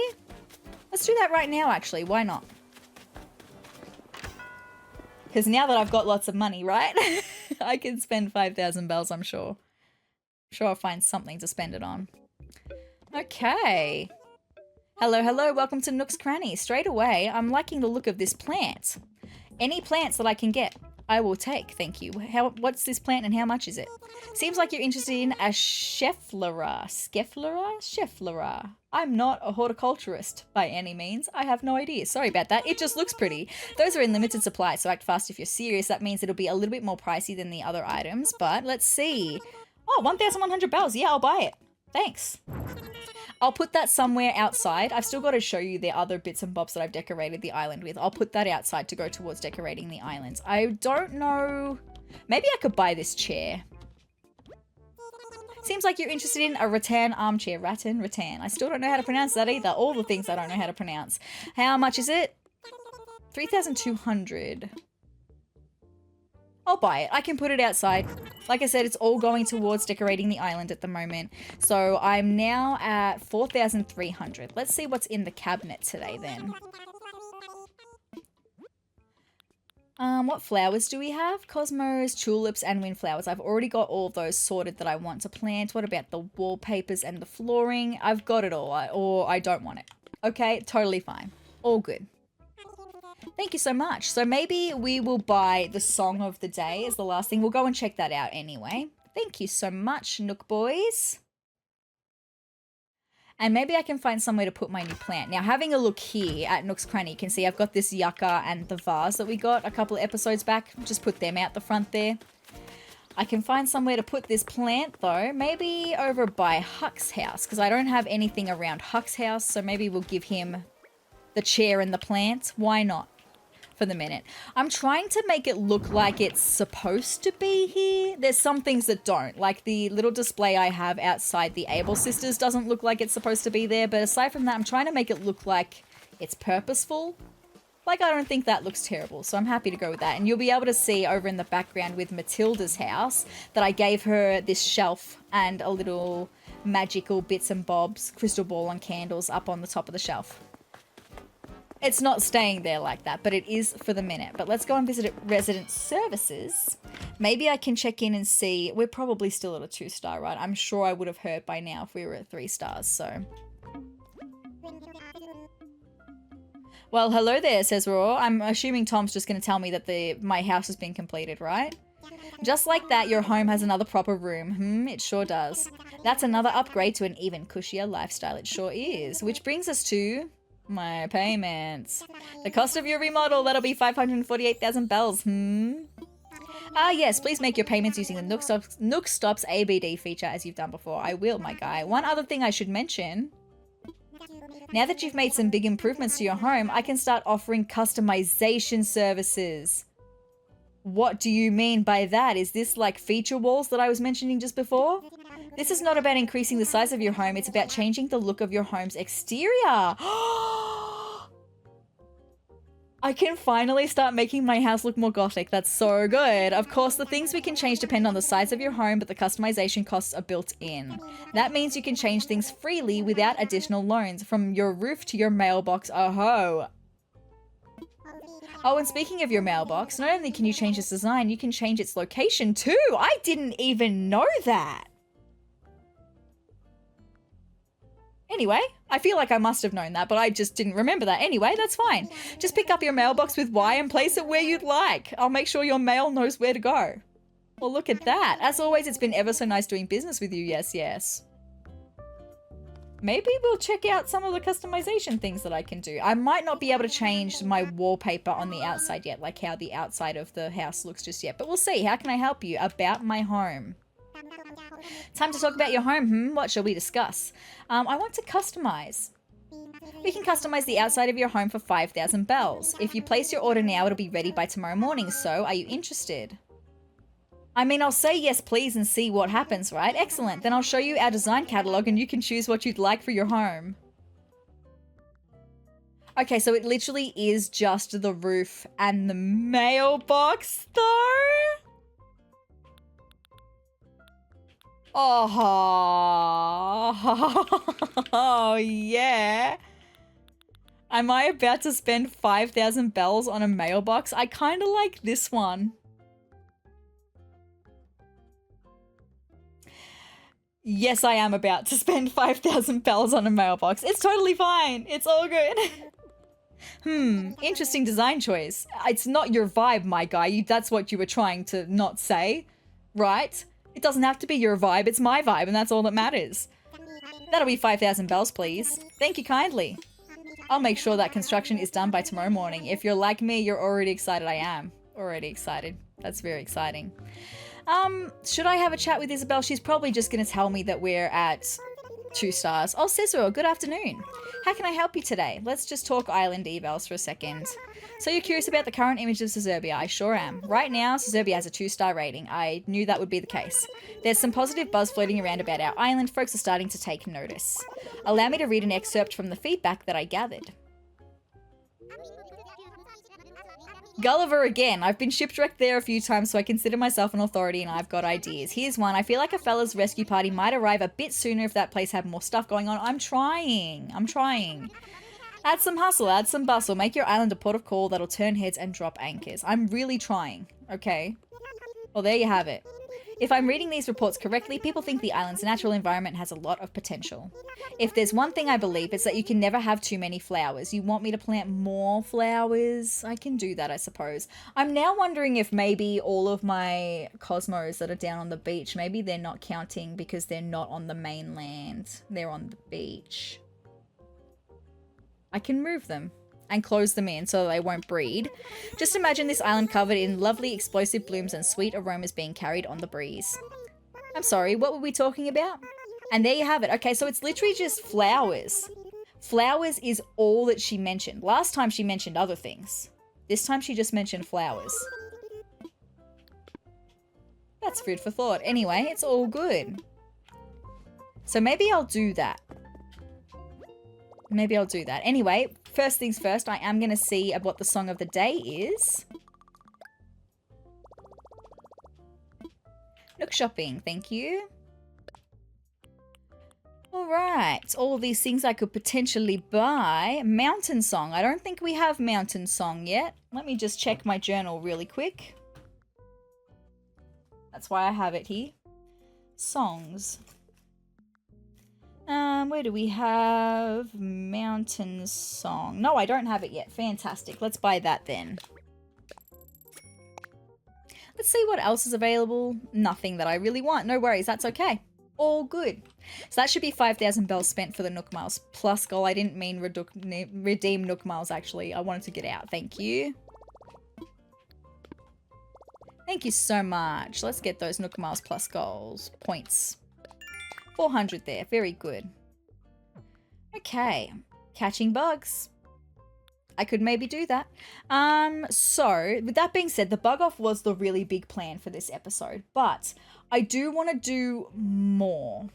Let's do that right now, actually. Why not? Because now that I've got lots of money, right? I can spend 5,000 bells, I'm sure. Sure I'll find something to spend it on. Okay. Hello, welcome to Nook's Cranny. Straight away, I'm liking the look of this plant. Any plants that I can get, I will take, thank you. What's this plant and how much is it? Seems like you're interested in a Schefflera. Schefflera. I'm not a horticulturist by any means. I have no idea. Sorry about that. It just looks pretty. Those are in limited supply, so act fast if you're serious. That means it'll be a little bit more pricey than the other items, but let's see. Oh, 1,100 bells. Yeah, I'll buy it. Thanks. I'll put that somewhere outside. I've still got to show you the other bits and bobs that I've decorated the island with. I'll put that outside to go towards decorating the islands. I don't know. Maybe I could buy this chair. Seems like you're interested in a rattan armchair. Rattan. I still don't know how to pronounce that either. All the things I don't know how to pronounce. How much is it? 3,200. I'll buy it. I can put it outside. Like I said, it's all going towards decorating the island at the moment. So I'm now at 4,300. Let's see what's in the cabinet today then. What flowers do we have? Cosmos, tulips, and windflowers. I've already got all of those sorted that I want to plant. What about the wallpapers and the flooring? I've got it all, or I don't want it. Okay, totally fine. All good. Thank you so much. So maybe we will buy the song of the day as the last thing. We'll go and check that out anyway. Thank you so much, Nook boys. And maybe I can find somewhere to put my new plant. Now, having a look here at Nook's Cranny, you can see I've got this yucca and the vase that we got a couple of episodes back. Just put them out the front there. I can find somewhere to put this plant, though. Maybe over by Huck's house, because I don't have anything around Huck's house, so maybe we'll give him the chair and the plant. Why not? For the minute. I'm trying to make it look like it's supposed to be here. There's some things that don't. Like the little display I have outside the Able Sisters doesn't look like it's supposed to be there. But aside from that, I'm trying to make it look like it's purposeful. Like, I don't think that looks terrible. So I'm happy to go with that. And you'll be able to see over in the background with Matilda's house that I gave her this shelf and a little magical bits and bobs, crystal ball and candles up on the top of the shelf. It's not staying there like that, but it is for the minute. But let's go and visit resident services. Maybe I can check in and see. We're probably still at a 2-star, right? I'm sure I would have heard by now if we were at 3 stars, so. Well, hello there, sezrawrr. I'm assuming Tom's just going to tell me that my house has been completed, right? Just like that, your home has another proper room. It sure does. That's another upgrade to an even cushier lifestyle. It sure is. Which brings us to my payments. The cost of your remodel, that'll be 548,000 bells. Ah, yes, please make your payments using the Nook Stops ABD feature as you've done before. I will, my guy. One other thing I should mention. Now that you've made some big improvements to your home, I can start offering customization services. What do you mean by that? Is this like feature walls that I was mentioning just before? This is not about increasing the size of your home. It's about changing the look of your home's exterior. I can finally start making my house look more gothic. That's so good. Of course, the things we can change depend on the size of your home, but the customization costs are built in. That means you can change things freely without additional loans, from your roof to your mailbox. Oh, and speaking of your mailbox, not only can you change its design, you can change its location too. I didn't even know that. Anyway, I feel like I must have known that, but I just didn't remember that. Anyway, that's fine. Just pick up your mailbox with Y and place it where you'd like. I'll make sure your mail knows where to go. Well, look at that. As always, it's been ever so nice doing business with you. Yes, yes. Maybe we'll check out some of the customization things that I can do. I might not be able to change my wallpaper on the outside yet, like how the outside of the house looks just yet. But we'll see. How can I help you about my home? Time to talk about your home. What shall we discuss? I want to customize. We can customize the outside of your home for 5,000 bells. If you place your order now, it'll be ready by tomorrow morning. So, are you interested? I mean, I'll say yes, please, and see what happens, right? Excellent. Then I'll show you our design catalog and you can choose what you'd like for your home. Okay, so it literally is just the roof and the mailbox, though? Oh, yeah. Am I about to spend 5,000 bells on a mailbox? I kind of like this one. Yes, I am about to spend 5,000 bells on a mailbox. It's totally fine. It's all good. Interesting design choice. It's not your vibe, my guy. That's what you were trying to not say, right? It doesn't have to be your vibe, it's my vibe, and that's all that matters. That'll be 5,000 bells, please. Thank you kindly. I'll make sure that construction is done by tomorrow morning. If you're like me, you're already excited. I am already excited. That's very exciting. Should I have a chat with Isabel? She's probably just going to tell me that we're at 2 stars. Oh, sezrawrr, good afternoon. How can I help you today? Let's just talk island evals for a second. So you're curious about the current image of Sezurbia? I sure am. Right now, Sezurbia has a 2-star rating. I knew that would be the case. There's some positive buzz floating around about our island. Folks are starting to take notice. Allow me to read an excerpt from the feedback that I gathered. Gulliver again. I've been shipwrecked there a few times, so I consider myself an authority and I've got ideas. Here's one. I feel like a fella's rescue party might arrive a bit sooner if that place had more stuff going on. I'm trying. Add some hustle, add some bustle. Make your island a port of call that'll turn heads and drop anchors. I'm really trying. Okay. Well, there you have it. If I'm reading these reports correctly, people think the island's natural environment has a lot of potential. If there's one thing I believe, it's that you can never have too many flowers. You want me to plant more flowers? I can do that, I suppose. I'm now wondering if maybe all of my cosmos that are down on the beach, maybe they're not counting because they're not on the mainland. They're on the beach. I can move them and close them in so they won't breed. Just imagine this island covered in lovely explosive blooms and sweet aromas being carried on the breeze. I'm sorry, what were we talking about? And there you have it. Okay, so it's literally just flowers. Flowers is all that she mentioned. Last time she mentioned other things. This time she just mentioned flowers. That's food for thought. Anyway, it's all good. So maybe I'll do that. Maybe I'll do that. Anyway, first things first, I am going to see what the song of the day is. Nook shopping, thank you. All right, all of these things I could potentially buy. Mountain song. I don't think we have mountain song yet. Let me just check my journal really quick. That's why I have it here. Songs. Where do we have mountain song? No, I don't have it yet. Fantastic. Let's buy that then. Let's see what else is available. Nothing that I really want. No worries. That's okay. All good. So that should be 5,000 bells spent for the Nook Miles plus goal. I didn't mean redeem Nook Miles, actually. I wanted to get out. Thank you. Thank you so much. Let's get those Nook Miles plus goals. Points. 400 there. Very good. Okay. Catching bugs. I could maybe do that. So, with that being said, the bug off was the really big plan for this episode, but I do want to do more.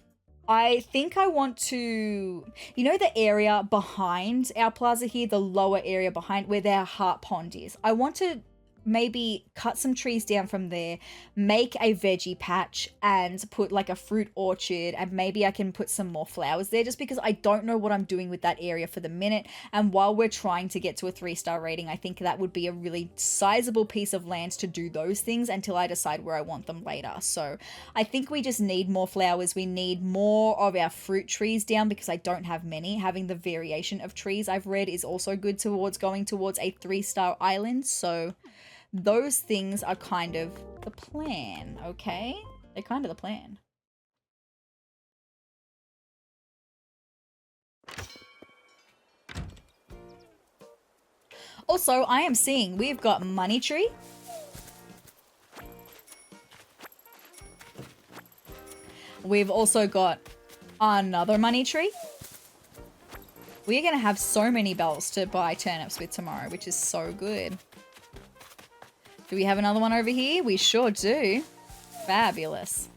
I think I want to, you know, the area behind our plaza here, the lower area behind where their heart pond is. I want to maybe cut some trees down from there, make a veggie patch and put like a fruit orchard, and maybe I can put some more flowers there just because I don't know what I'm doing with that area for the minute. And while we're trying to get to a 3-star rating, I think that would be a really sizable piece of land to do those things until I decide where I want them later. So I think we just need more flowers. We need more of our fruit trees down because I don't have many. Having the variation of trees I've read is also good towards going towards a 3-star island. So those things are kind of the plan, okay? They're kind of the plan. Also, I am seeing we've got money tree. We've also got another money tree. We're going to have so many bells to buy turnips with tomorrow, which is so good. Do we have another one over here? We sure do. Fabulous.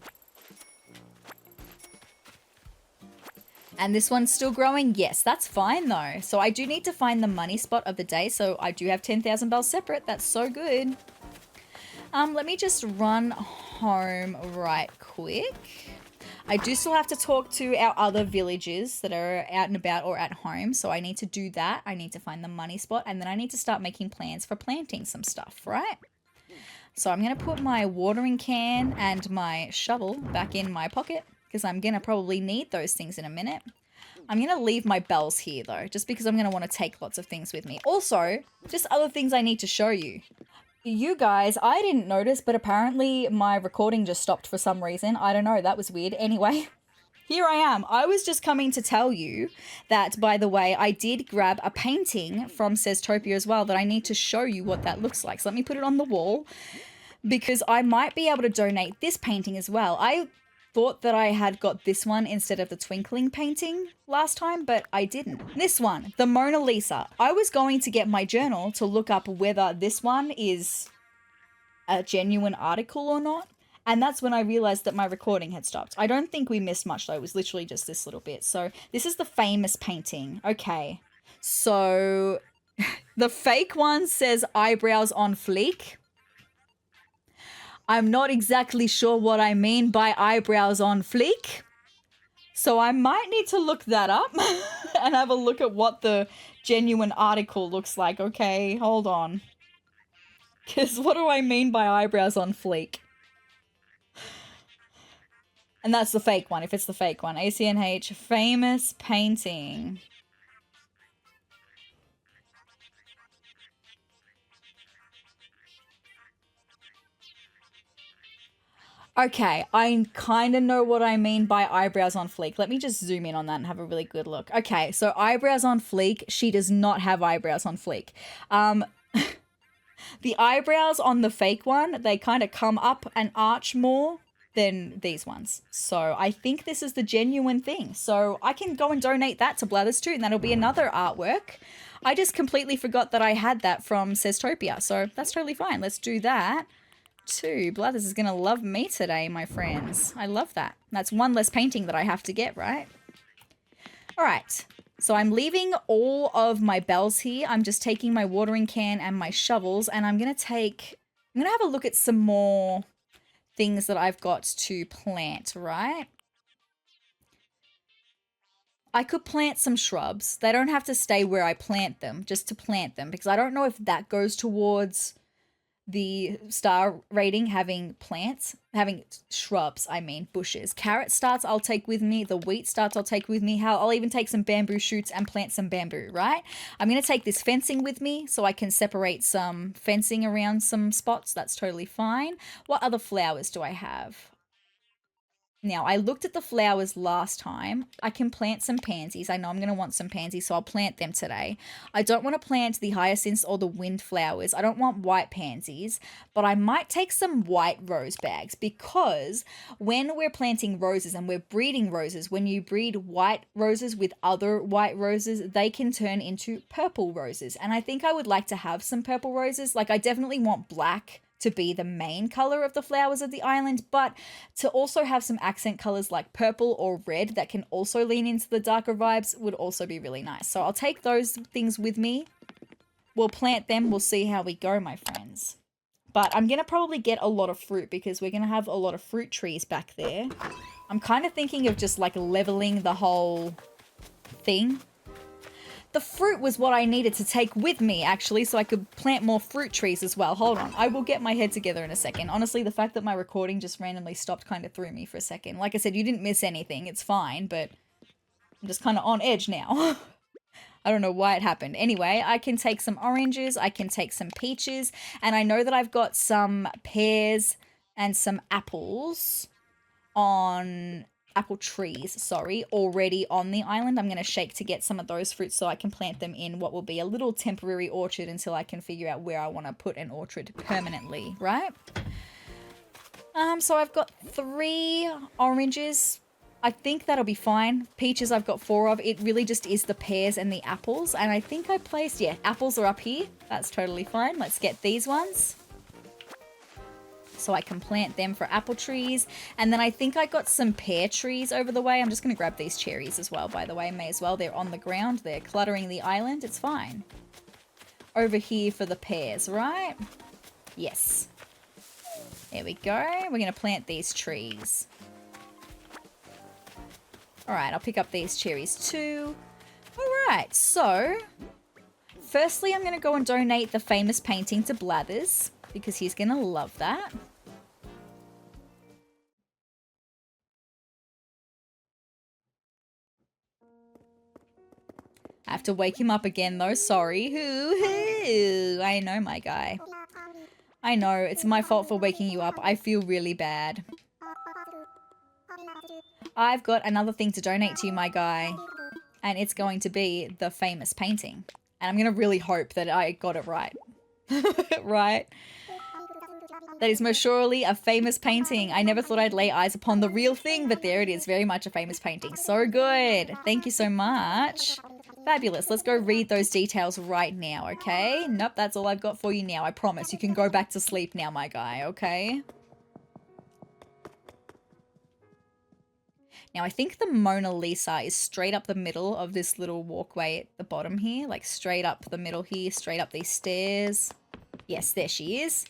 And this one's still growing? Yes, that's fine though. So I do need to find the money spot of the day. So I do have 10,000 bells separate. That's so good. Let me just run home right quick. I do still have to talk to our other villagers that are out and about or at home. So I need to do that. I need to find the money spot and then I need to start making plans for planting some stuff, right? So I'm going to put my watering can and my shovel back in my pocket because I'm going to probably need those things in a minute. I'm going to leave my bells here though, just because I'm going to want to take lots of things with me. Also, just other things I need to show you. You guys, I didn't notice, but apparently my recording just stopped for some reason. I don't know, that was weird. Anyway, here I am. I was just coming to tell you that, by the way, I did grab a painting from Sezurbia as well that I need to show you what that looks like. So let me put it on the wall because I might be able to donate this painting as well. I thought that I had got this one instead of the twinkling painting last time, but I didn't. This one, the Mona Lisa. I was going to get my journal to look up whether this one is a genuine article or not. And that's when I realized that my recording had stopped. I don't think we missed much though. It was literally just this little bit. So this is the famous painting. Okay. So The fake one says eyebrows on fleek. I'm not exactly sure what I mean by eyebrows on fleek. So I might need to look that up and have a look at what the genuine article looks like. Okay, hold on. Because what do I mean by eyebrows on fleek? And that's the fake one, if it's the fake one. ACNH, famous painting. Okay, I kind of know what I mean by eyebrows on fleek. Let me just zoom in on that and have a really good look. Okay, so eyebrows on fleek, she does not have eyebrows on fleek. The eyebrows on the fake one, they kind of come up and arch more than these ones. So I think this is the genuine thing. So I can go and donate that to Blathers too, and that'll be another artwork. I just completely forgot that I had that from Sezurbia, so that's totally fine. Let's do that. Blathers is gonna love me today, my friends. I love that. That's one less painting that I have to get, right? All right. So I'm leaving all of my bells here. I'm just taking my watering can and my shovels, and I'm gonna have a look at some more things that I've got to plant, right? I could plant some shrubs. They don't have to stay where I plant them, just to plant them, because I don't know if that goes towards the star rating, having shrubs, bushes. Carrot starts I'll take with me. The wheat starts I'll take with me. I'll even take some bamboo shoots and plant some bamboo, right? I'm going to take this fencing with me so I can separate some fencing around some spots. That's totally fine. What other flowers do I have? Now, I looked at the flowers last time. I can plant some pansies. I know I'm going to want some pansies, so I'll plant them today. I don't want to plant the hyacinths or the wind flowers. I don't want white pansies, but I might take some white rose bags, because when we're planting roses and we're breeding roses, when you breed white roses with other white roses, they can turn into purple roses. And I think I would like to have some purple roses. Like, I definitely want black to be the main color of the flowers of the island, but to also have some accent colors like purple or red that can also lean into the darker vibes would also be really nice. So I'll take those things with me. We'll plant them. We'll see how we go, my friends. But I'm going to probably get a lot of fruit, because we're going to have a lot of fruit trees back there. I'm kind of thinking of just like leveling the whole thing. The fruit was what I needed to take with me, actually, so I could plant more fruit trees as well. Hold on. I will get my head together in a second. Honestly, the fact that my recording just randomly stopped kind of threw me for a second. Like I said, you didn't miss anything. It's fine, but I'm just kind of on edge now. I don't know why it happened. Anyway, I can take some oranges. I can take some peaches. And I know that I've got some pears and some apples apple trees, already on the island. I'm going to shake to get some of those fruits so I can plant them in what will be a little temporary orchard until I can figure out where I want to put an orchard permanently, right? So I've got 3 oranges. I think that'll be fine. Peaches I've got 4 of. It really just is the pears and the apples. And I think I placed, apples are up here. That's totally fine. Let's get these ones, so I can plant them for apple trees. And then I think I got some pear trees over the way. I'm just going to grab these cherries as well, by the way. May as well. They're on the ground. They're cluttering the island. It's fine. Over here for the pears, right? Yes. There we go. We're going to plant these trees. All right, I'll pick up these cherries too. All right, so firstly, I'm going to go and donate the famous painting to Blathers, because he's going to love that. I have to wake him up again though, sorry. Hoo-hoo. I know, my guy. I know, it's my fault for waking you up. I feel really bad. I've got another thing to donate to you, my guy. And it's going to be the famous painting. And I'm going to really hope that I got it right. Right? That is most surely a famous painting. I never thought I'd lay eyes upon the real thing, but there it is. Very much a famous painting. So good. Thank you so much. Fabulous. Let's go read those details right now, okay? Nope, that's all I've got for you now. I promise. You can go back to sleep now, my guy, okay? Now, I think the Mona Lisa is straight up the middle of this little walkway at the bottom here. Like straight up the middle here, straight up these stairs. Yes, there she is.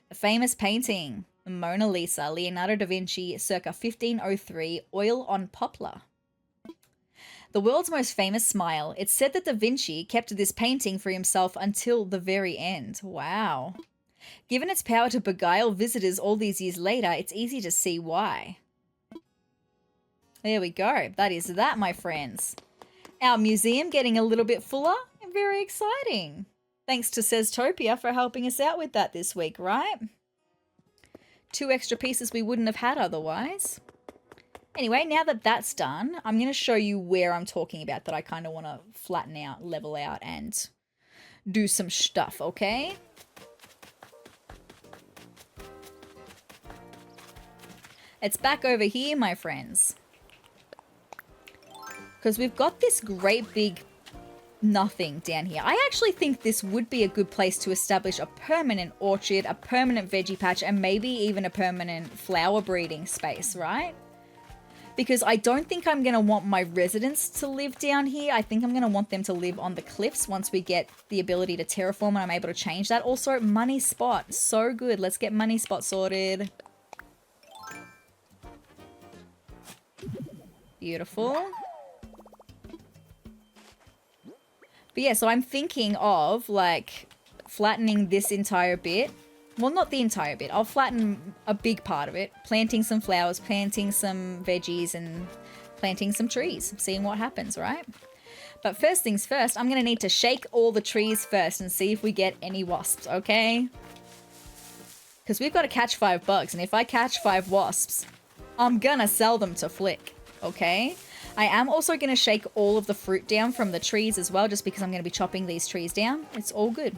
The famous painting, the Mona Lisa, Leonardo da Vinci, circa 1503, oil on poplar. The world's most famous smile. It's said that da Vinci kept this painting for himself until the very end. Wow. Given its power to beguile visitors all these years later, it's easy to see why. There we go. That is that, my friends. Our museum getting a little bit fuller and very exciting. Thanks to Sezurbia for helping us out with that this week, right? 2 extra pieces we wouldn't have had otherwise. Anyway, now that that's done, I'm going to show you where I'm talking about that I kind of want to flatten out, level out, and do some stuff, okay? It's back over here, my friends. Because we've got this great big nothing down here. I actually think this would be a good place to establish a permanent orchard, a permanent veggie patch, and maybe even a permanent flower breeding space, right? Because I don't think I'm going to want my residents to live down here. I think I'm going to want them to live on the cliffs once we get the ability to terraform and I'm able to change that. Also, money spot. So good. Let's get money spot sorted. Beautiful. But yeah, so I'm thinking of like flattening this entire bit. Well, not the entire bit. I'll flatten a big part of it. Planting some flowers, planting some veggies, and planting some trees. Seeing what happens, right? But first things first, I'm going to need to shake all the trees first and see if we get any wasps, okay? Because we've got to catch 5 bugs. And if I catch 5 wasps, I'm going to sell them to Flick, okay? I am also going to shake all of the fruit down from the trees as well, just because I'm going to be chopping these trees down. It's all good.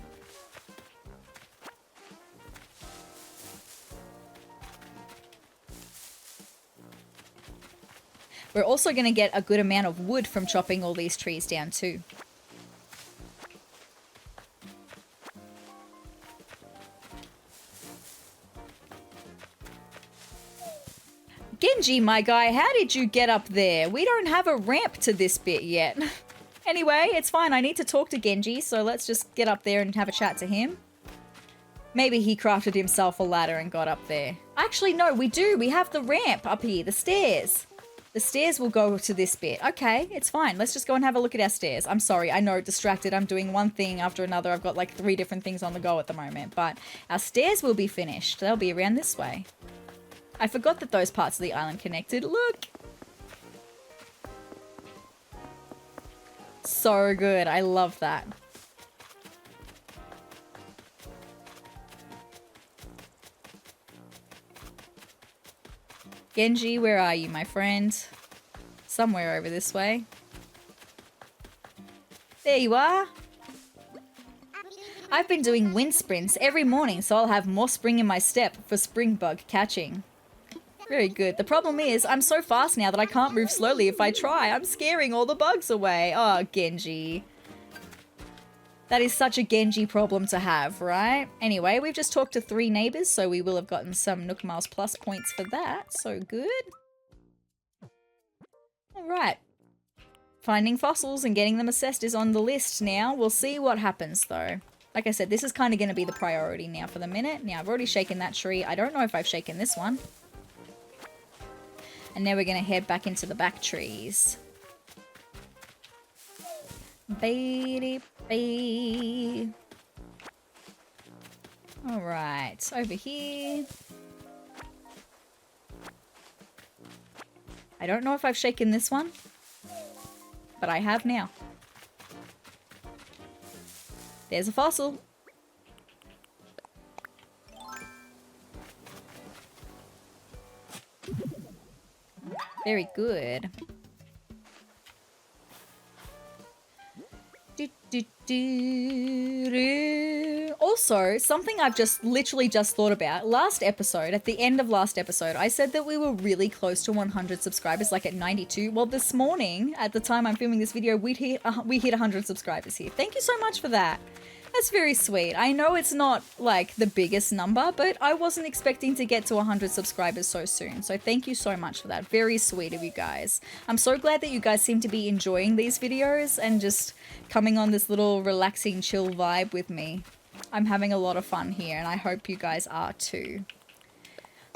We're also going to get a good amount of wood from chopping all these trees down too. Genji, my guy, how did you get up there? We don't have a ramp to this bit yet. Anyway, it's fine. I need to talk to Genji, so let's just get up there and have a chat to him. Maybe he crafted himself a ladder and got up there. Actually, no, we do. We have the ramp up here, the stairs. The stairs will go to this bit. Okay, it's fine. Let's just go and have a look at our stairs. I'm sorry, I know, distracted. I'm doing one thing after another. I've got like 3 different things on the go at the moment. But our stairs will be finished. They'll be around this way. I forgot that those parts of the island connected. Look! So good. I love that. Genji, where are you, my friend? Somewhere over this way. There you are. I've been doing wind sprints every morning, so I'll have more spring in my step for spring bug catching. Very good. The problem is, I'm so fast now that I can't move slowly if I try. I'm scaring all the bugs away. Oh, Genji. That is such a Genji problem to have, right? Anyway, we've just talked to 3 neighbors, so we will have gotten some Nook Miles Plus points for that. So good. All right. Finding fossils and getting them assessed is on the list now. We'll see what happens, though. Like I said, this is kind of going to be the priority now for the minute. Now, I've already shaken that tree. I don't know if I've shaken this one. And now we're going to head back into the back trees. Alright, over here. I don't know if I've shaken this one, but I have now. There's a fossil. Very good. Also, something I've literally just thought about. Last episode, at the end of last episode, I said that we were really close to 100 subscribers, like at 92. Well, this morning, at the time I'm filming this video, we hit 100 subscribers here. Thank you so much for that. That's very sweet. I know it's not like the biggest number, but I wasn't expecting to get to 100 subscribers so soon. So thank you so much for that. Very sweet of you guys. I'm so glad that you guys seem to be enjoying these videos and just coming on this little relaxing, chill vibe with me. I'm having a lot of fun here and I hope you guys are too.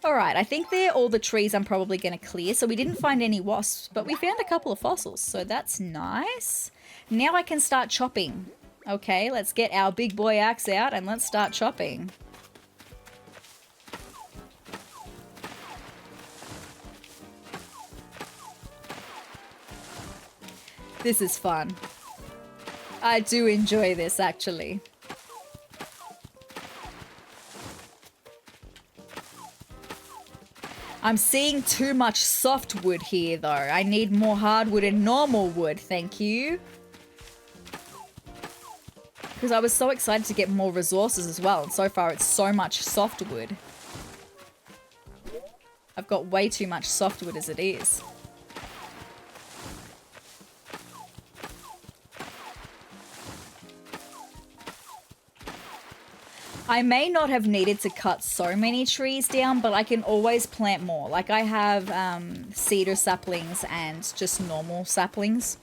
Alright, I think they're all the trees I'm probably going to clear. So we didn't find any wasps, but we found a couple of fossils. So that's nice. Now I can start chopping. Okay, let's get our big boy axe out and let's start chopping. This is fun. I do enjoy this actually. I'm seeing too much softwood here though. I need more hardwood and normal wood, thank you. Because I was so excited to get more resources as well. And so far it's so much softwood. I've got way too much softwood as it is. I may not have needed to cut so many trees down, but I can always plant more. Like I have cedar saplings and just normal saplings.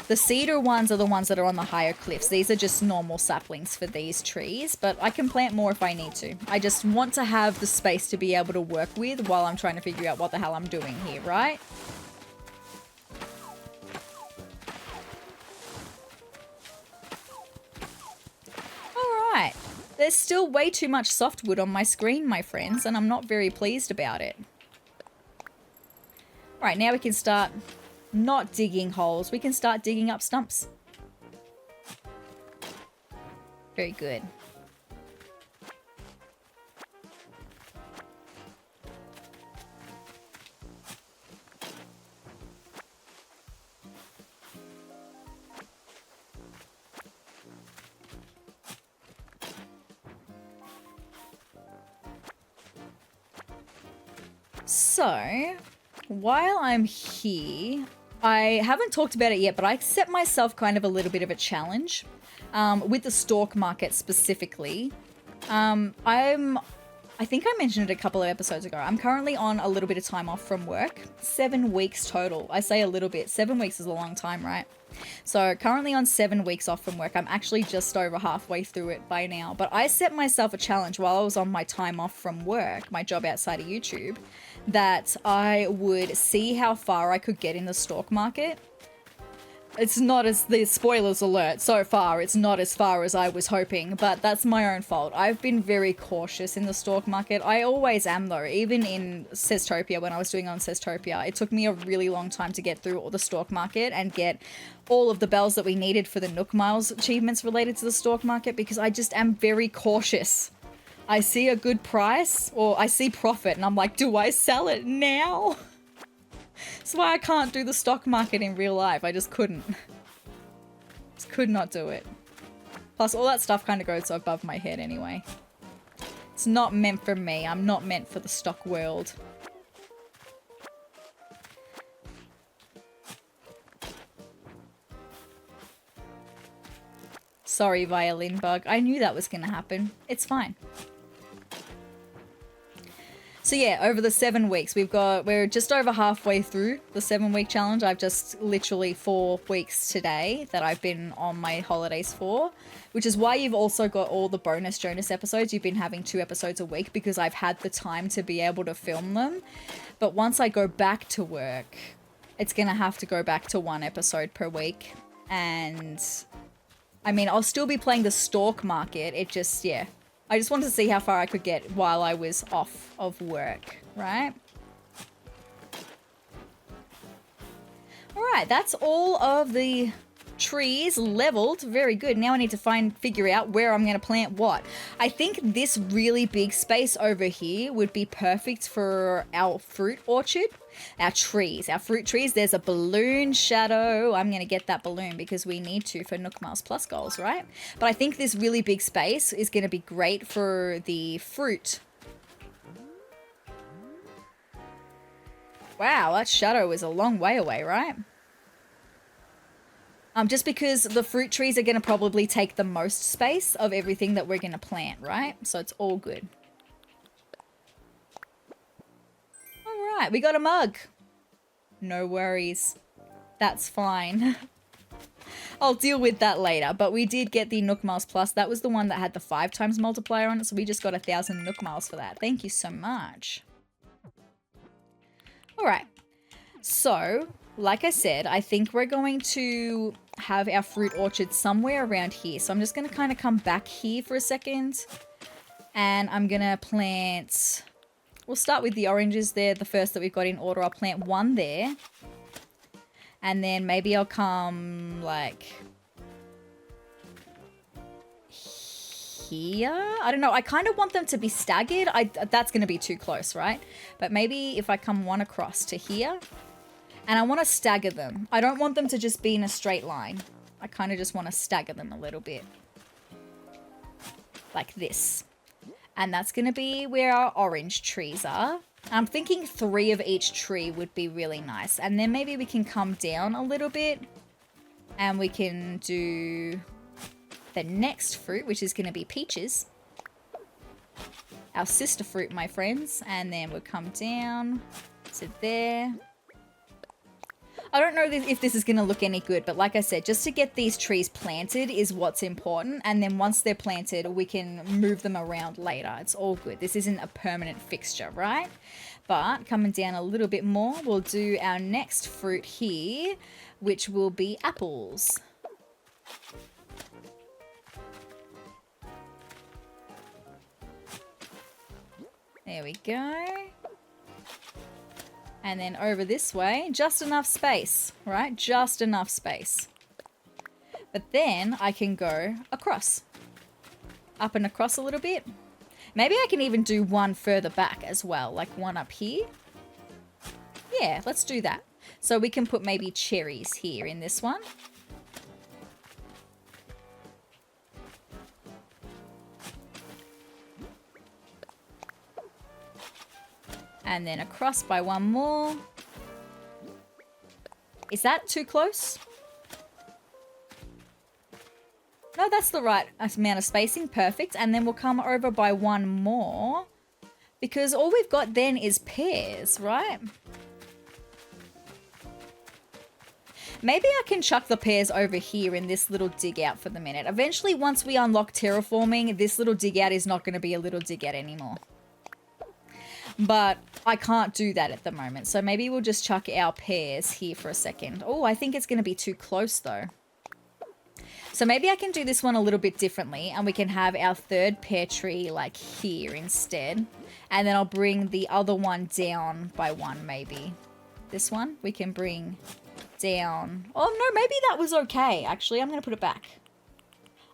The cedar ones are the ones that are on the higher cliffs. These are just normal saplings for these trees, but I can plant more if I need to. I just want to have the space to be able to work with while I'm trying to figure out what the hell I'm doing here, right? Alright. There's still way too much softwood on my screen, my friends, and I'm not very pleased about it. Alright, now we can start not digging holes. We can start digging up stumps. Very good. So, while I'm here, I haven't talked about it yet, but I set myself kind of a little bit of a challenge with the stalk market specifically. I think I mentioned it a couple of episodes ago. I'm currently on a little bit of time off from work. 7 weeks total. I say a little bit. 7 weeks is a long time, right? So currently on 7 weeks off from work. I'm actually just over halfway through it by now. But I set myself a challenge while I was on my time off from work, my job outside of YouTube, that I would see how far I could get in the stalk market. It's not as, the spoilers alert, so far it's not as far as I was hoping, but that's my own fault. I've been very cautious in the stalk market. I always am though, even in Sezurbia, when I was doing on Sezurbia, it took me a really long time to get through all the stalk market and get all of the bells that we needed for the Nook Miles achievements related to the stalk market, because I just am very cautious. I see a good price, or I see profit, and I'm like, do I sell it now? That's why I can't do the stock market in real life. I just couldn't. Just could not do it. Plus, all that stuff kind of goes above my head anyway. It's not meant for me. I'm not meant for the stock world. Sorry, violin bug. I knew that was going to happen. It's fine. So yeah, over the 7 weeks, we're just over halfway through the 7-week challenge. I've just literally 4 weeks today that I've been on my holidays for, which is why you've also got all the bonus Jonas episodes. You've been having 2 episodes a week because I've had the time to be able to film them. But once I go back to work, it's going to have to go back to 1 episode per week. And I mean, I'll still be playing the stalk market. It just, yeah. I just wanted to see how far I could get while I was off of work, right? Alright, that's all of the trees leveled. Very good. Now I need to figure out where I'm going to plant what. I think this really big space over here would be perfect for our fruit orchard. Our trees, our fruit trees. There's a balloon shadow. I'm going to get that balloon because we need to for Nook Miles Plus goals, right? But I think this really big space is going to be great for the fruit. Wow, that shadow is a long way away, right? Just because the fruit trees are going to probably take the most space of everything that we're going to plant, right? So it's all good. All right, we got a mug. No worries. That's fine. I'll deal with that later, but we did get the Nook Miles Plus. That was the one that had the 5 times multiplier on it, so we just got 1,000 Nook Miles for that. Thank you so much. All right. So, like I said, I think we're going to have our fruit orchard somewhere around here. So I'm just going to kind of come back here for a second. And I'm going to plant... We'll start with the oranges there, the first that we've got in order. I'll plant one there. And then maybe I'll come, like... here? I don't know. I kind of want them to be staggered. That's going to be too close, right? But maybe if I come one across to here... And I want to stagger them. I don't want them to just be in a straight line. I kind of just want to stagger them a little bit. Like this. And that's going to be where our orange trees are. I'm thinking 3 of each tree would be really nice. And then maybe we can come down a little bit. And we can do the next fruit, which is going to be peaches. Our sister fruit, my friends. And then we'll come down to there. I don't know if this is going to look any good, but like I said, just to get these trees planted is what's important. And then once they're planted, we can move them around later. It's all good. This isn't a permanent fixture, right? But coming down a little bit more, we'll do our next fruit here, which will be apples. There we go. And then over this way, just enough space, right? Just enough space. But then I can go across. Up and across a little bit. Maybe I can even do one further back as well, like one up here. Yeah, let's do that. So we can put maybe cherries here in this one. And then across by one more. Is that too close? No, that's the right amount of spacing. Perfect. And then we'll come over by one more. Because all we've got then is pears, right? Maybe I can chuck the pears over here in this little dig out for the minute. Eventually, once we unlock terraforming, this little dig out is not going to be a little dig out anymore. But I can't do that at the moment. So maybe we'll just chuck our pears here for a second. Oh, I think it's going to be too close though. So maybe I can do this one a little bit differently. And we can have our third pear tree like here instead. And then I'll bring the other one down by one maybe. This one we can bring down. Oh no, maybe that was okay. Actually, I'm going to put it back.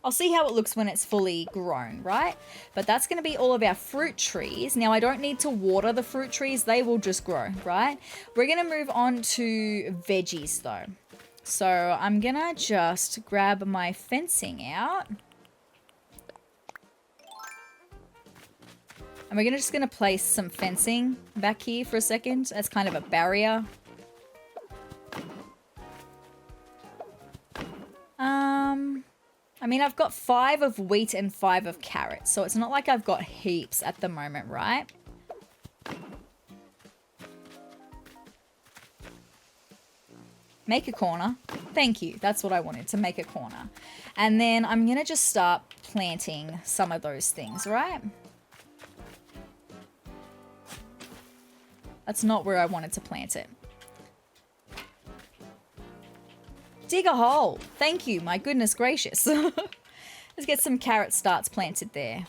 I'll see how it looks when it's fully grown, right? But that's going to be all of our fruit trees. Now, I don't need to water the fruit trees. They will just grow, right? We're going to move on to veggies, though. So I'm going to just grab my fencing out. And we're just going to place some fencing back here for a second. As kind of a barrier. I mean, I've got 5 of wheat and 5 of carrots, so it's not like I've got heaps at the moment, right? Make a corner. Thank you. That's what I wanted, to make a corner. And then I'm going to just start planting some of those things, right? That's not where I wanted to plant it. Dig a hole. Thank you. My goodness gracious. Let's get some carrot starts planted there.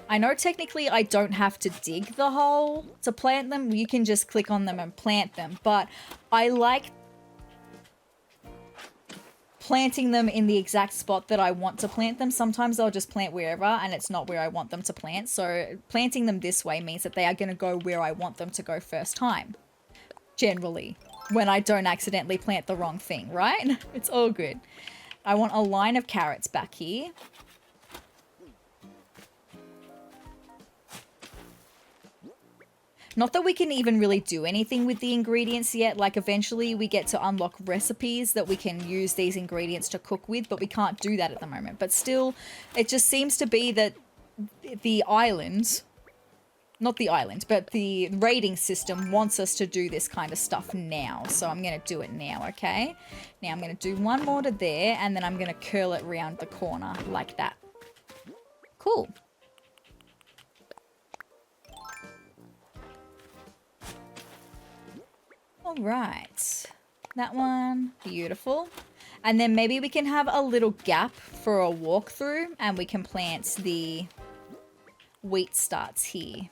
I know technically I don't have to dig the hole to plant them. You can just click on them and plant them. But I like planting them in the exact spot that I want to plant them. Sometimes I'll just plant wherever and it's not where I want them to plant. So planting them this way means that they are going to go where I want them to go first time. Generally. When I don't accidentally plant the wrong thing, right? It's all good. I want a line of carrots back here. Not that we can even really do anything with the ingredients yet. Like eventually we get to unlock recipes that we can use these ingredients to cook with, but we can't do that at the moment. But still, it just seems to be that the island, not the island, but the rating system wants us to do this kind of stuff now. So I'm going to do it now, okay? Now I'm going to do one more to there, and then I'm going to curl it around the corner like that. Cool. All right. That one, beautiful. And then maybe we can have a little gap for a walkthrough, and we can plant the wheat starts here.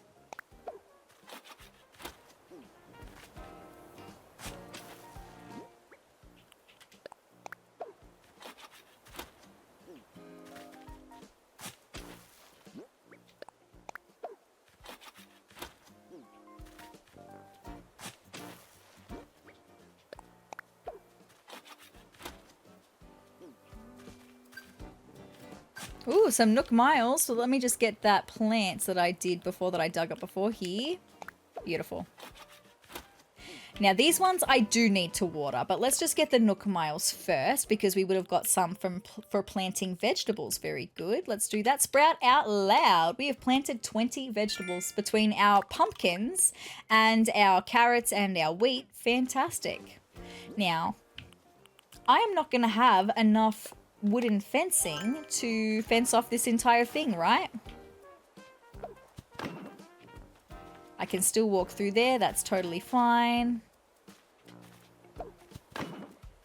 Ooh, some Nook miles. So let me just get that plant that I did before, that I dug up before here. Beautiful. Now these ones I do need to water, but let's just get the Nook miles first because we would have got some for planting vegetables. Very good. Let's do that. Sprout out loud. We have planted 20 vegetables between our pumpkins and our carrots and our wheat. Fantastic. Now, I am not going to have enough wooden fencing to fence off this entire thing, right? I can still walk through there. That's totally fine.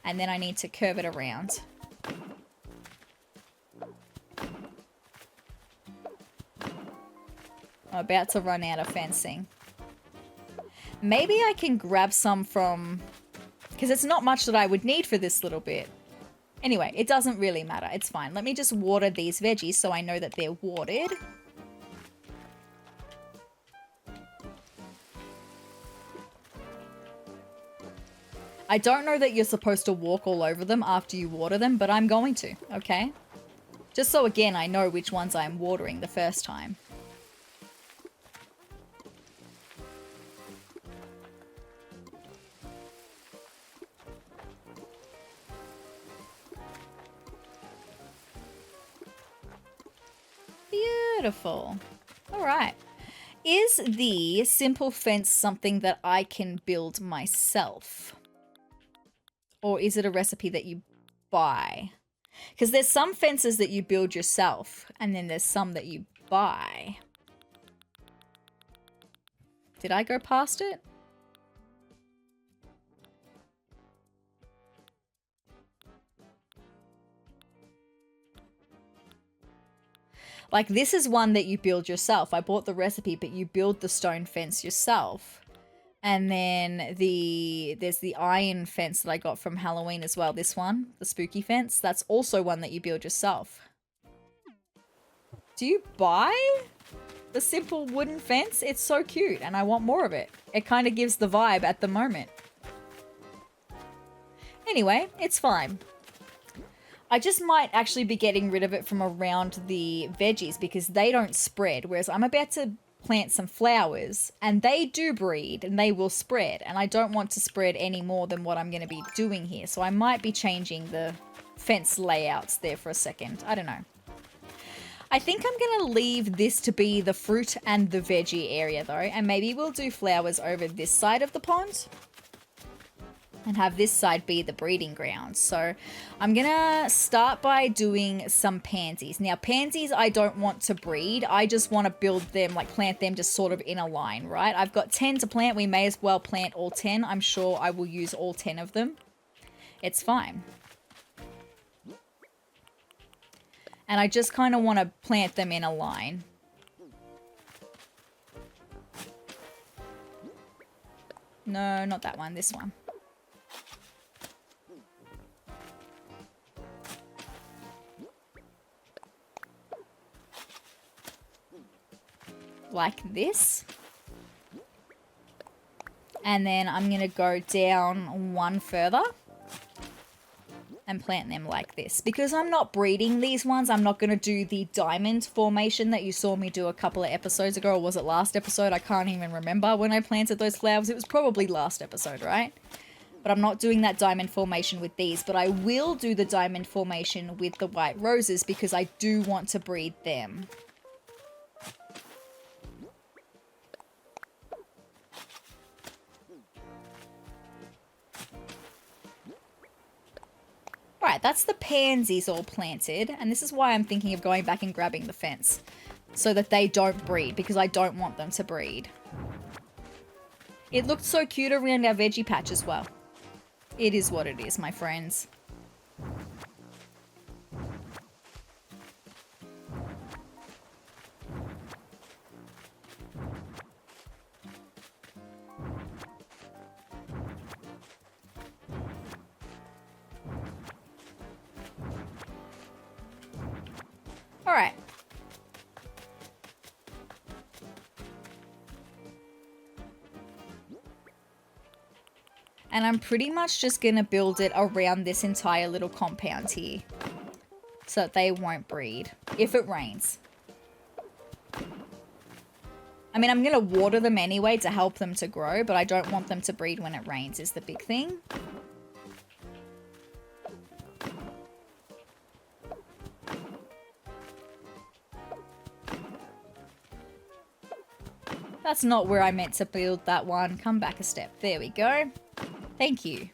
And then I need to curve it around. I'm about to run out of fencing. Maybe I can grab some from... because it's not much that I would need for this little bit. Anyway, it doesn't really matter. It's fine. Let me just water these veggies so I know that they're watered. I don't know that you're supposed to walk all over them after you water them, but I'm going to, okay? Just so, again, I know which ones I'm watering the first time. Beautiful. All right. Is the simple fence something that I can build myself? Or is it a recipe that you buy? Because there's some fences that you build yourself, and then there's some that you buy. Did I go past it? Like, this is one that you build yourself. I bought the recipe, but you build the stone fence yourself. And then there's the iron fence that I got from Halloween as well. This one, the spooky fence, that's also one that you build yourself. Do you buy the simple wooden fence? It's so cute, and I want more of it. It kind of gives the vibe at the moment. Anyway, it's fine. I just might actually be getting rid of it from around the veggies because they don't spread, whereas I'm about to plant some flowers and they do breed and they will spread, and I don't want to spread any more than what I'm going to be doing here. So I might be changing the fence layouts there for a second. I don't know. I think I'm going to leave this to be the fruit and the veggie area though, and maybe we'll do flowers over this side of the pond and have this side be the breeding ground. So I'm gonna start by doing some pansies. Now pansies I don't want to breed, I just want to build them, like plant them just sort of in a line, right? I've got 10 to plant, we may as well plant all 10. I'm sure I will use all 10 of them. It's fine. And I just kind of want to plant them in a line. No, not that one, this one. Like this. And then I'm going to go down one further. and plant them like this. Because I'm not breeding these ones, I'm not going to do the diamond formation that you saw me do a couple of episodes ago, or was it last episode? I can't even remember when I planted those flowers. It was probably last episode, right? But I'm not doing that diamond formation with these, but I will do the diamond formation with the white roses because I do want to breed them. Right, that's the pansies all planted, and this is why I'm thinking of going back and grabbing the fence, so that they don't breed, because I don't want them to breed. It looked so cute around our veggie patch as well. It is what it is, my friends. All right. And I'm pretty much just going to build it around this entire little compound here, so that they won't breed if it rains. I mean, I'm going to water them anyway to help them to grow, but I don't want them to breed when it rains is the big thing. That's not where I meant to build that one. Come back a step. There we go. Thank you.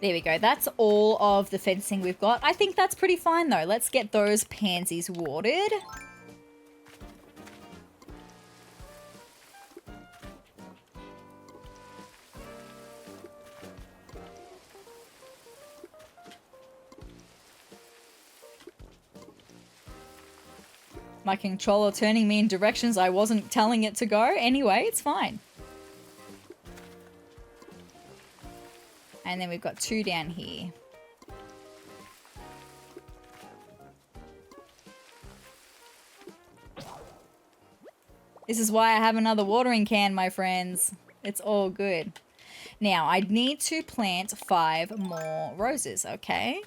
There we go. That's all of the fencing we've got. I think that's pretty fine though. Let's get those pansies watered. My controller turning me in directions I wasn't telling it to go. Anyway, it's fine. And then we've got 2 down here. This is why I have another watering can, my friends. It's all good. Now, I need to plant 5 more roses, okay?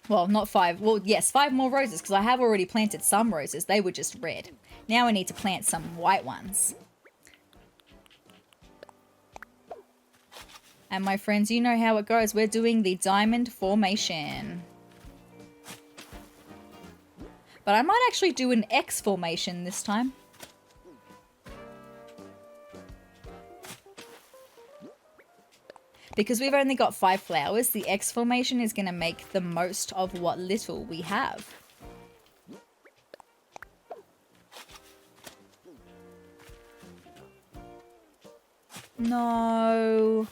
Well, not 5. Well, yes, 5 more roses, because I have already planted some roses. They were just red. Now I need to plant some white ones. And my friends, you know how it goes. We're doing the diamond formation. But I might actually do an X formation this time. Because we've only got 5 flowers, the X formation is going to make the most of what little we have. No.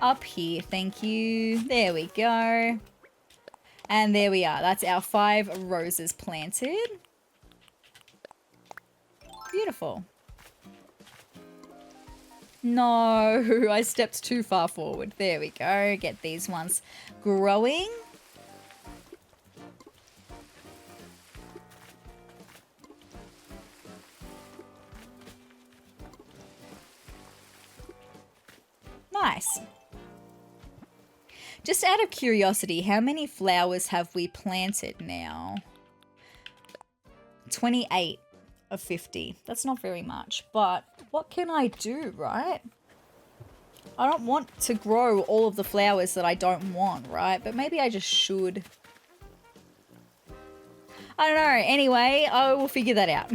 Up here, thank you. There we go. And there we are. That's our 5 roses planted. Beautiful. No, I stepped too far forward. There we go. Get these ones growing. Nice. Just out of curiosity, how many flowers have we planted now? 28 of 50. That's not very much, but what can I do, right? I don't want to grow all of the flowers that I don't want, right? But maybe I just should. I don't know. Anyway, I will figure that out.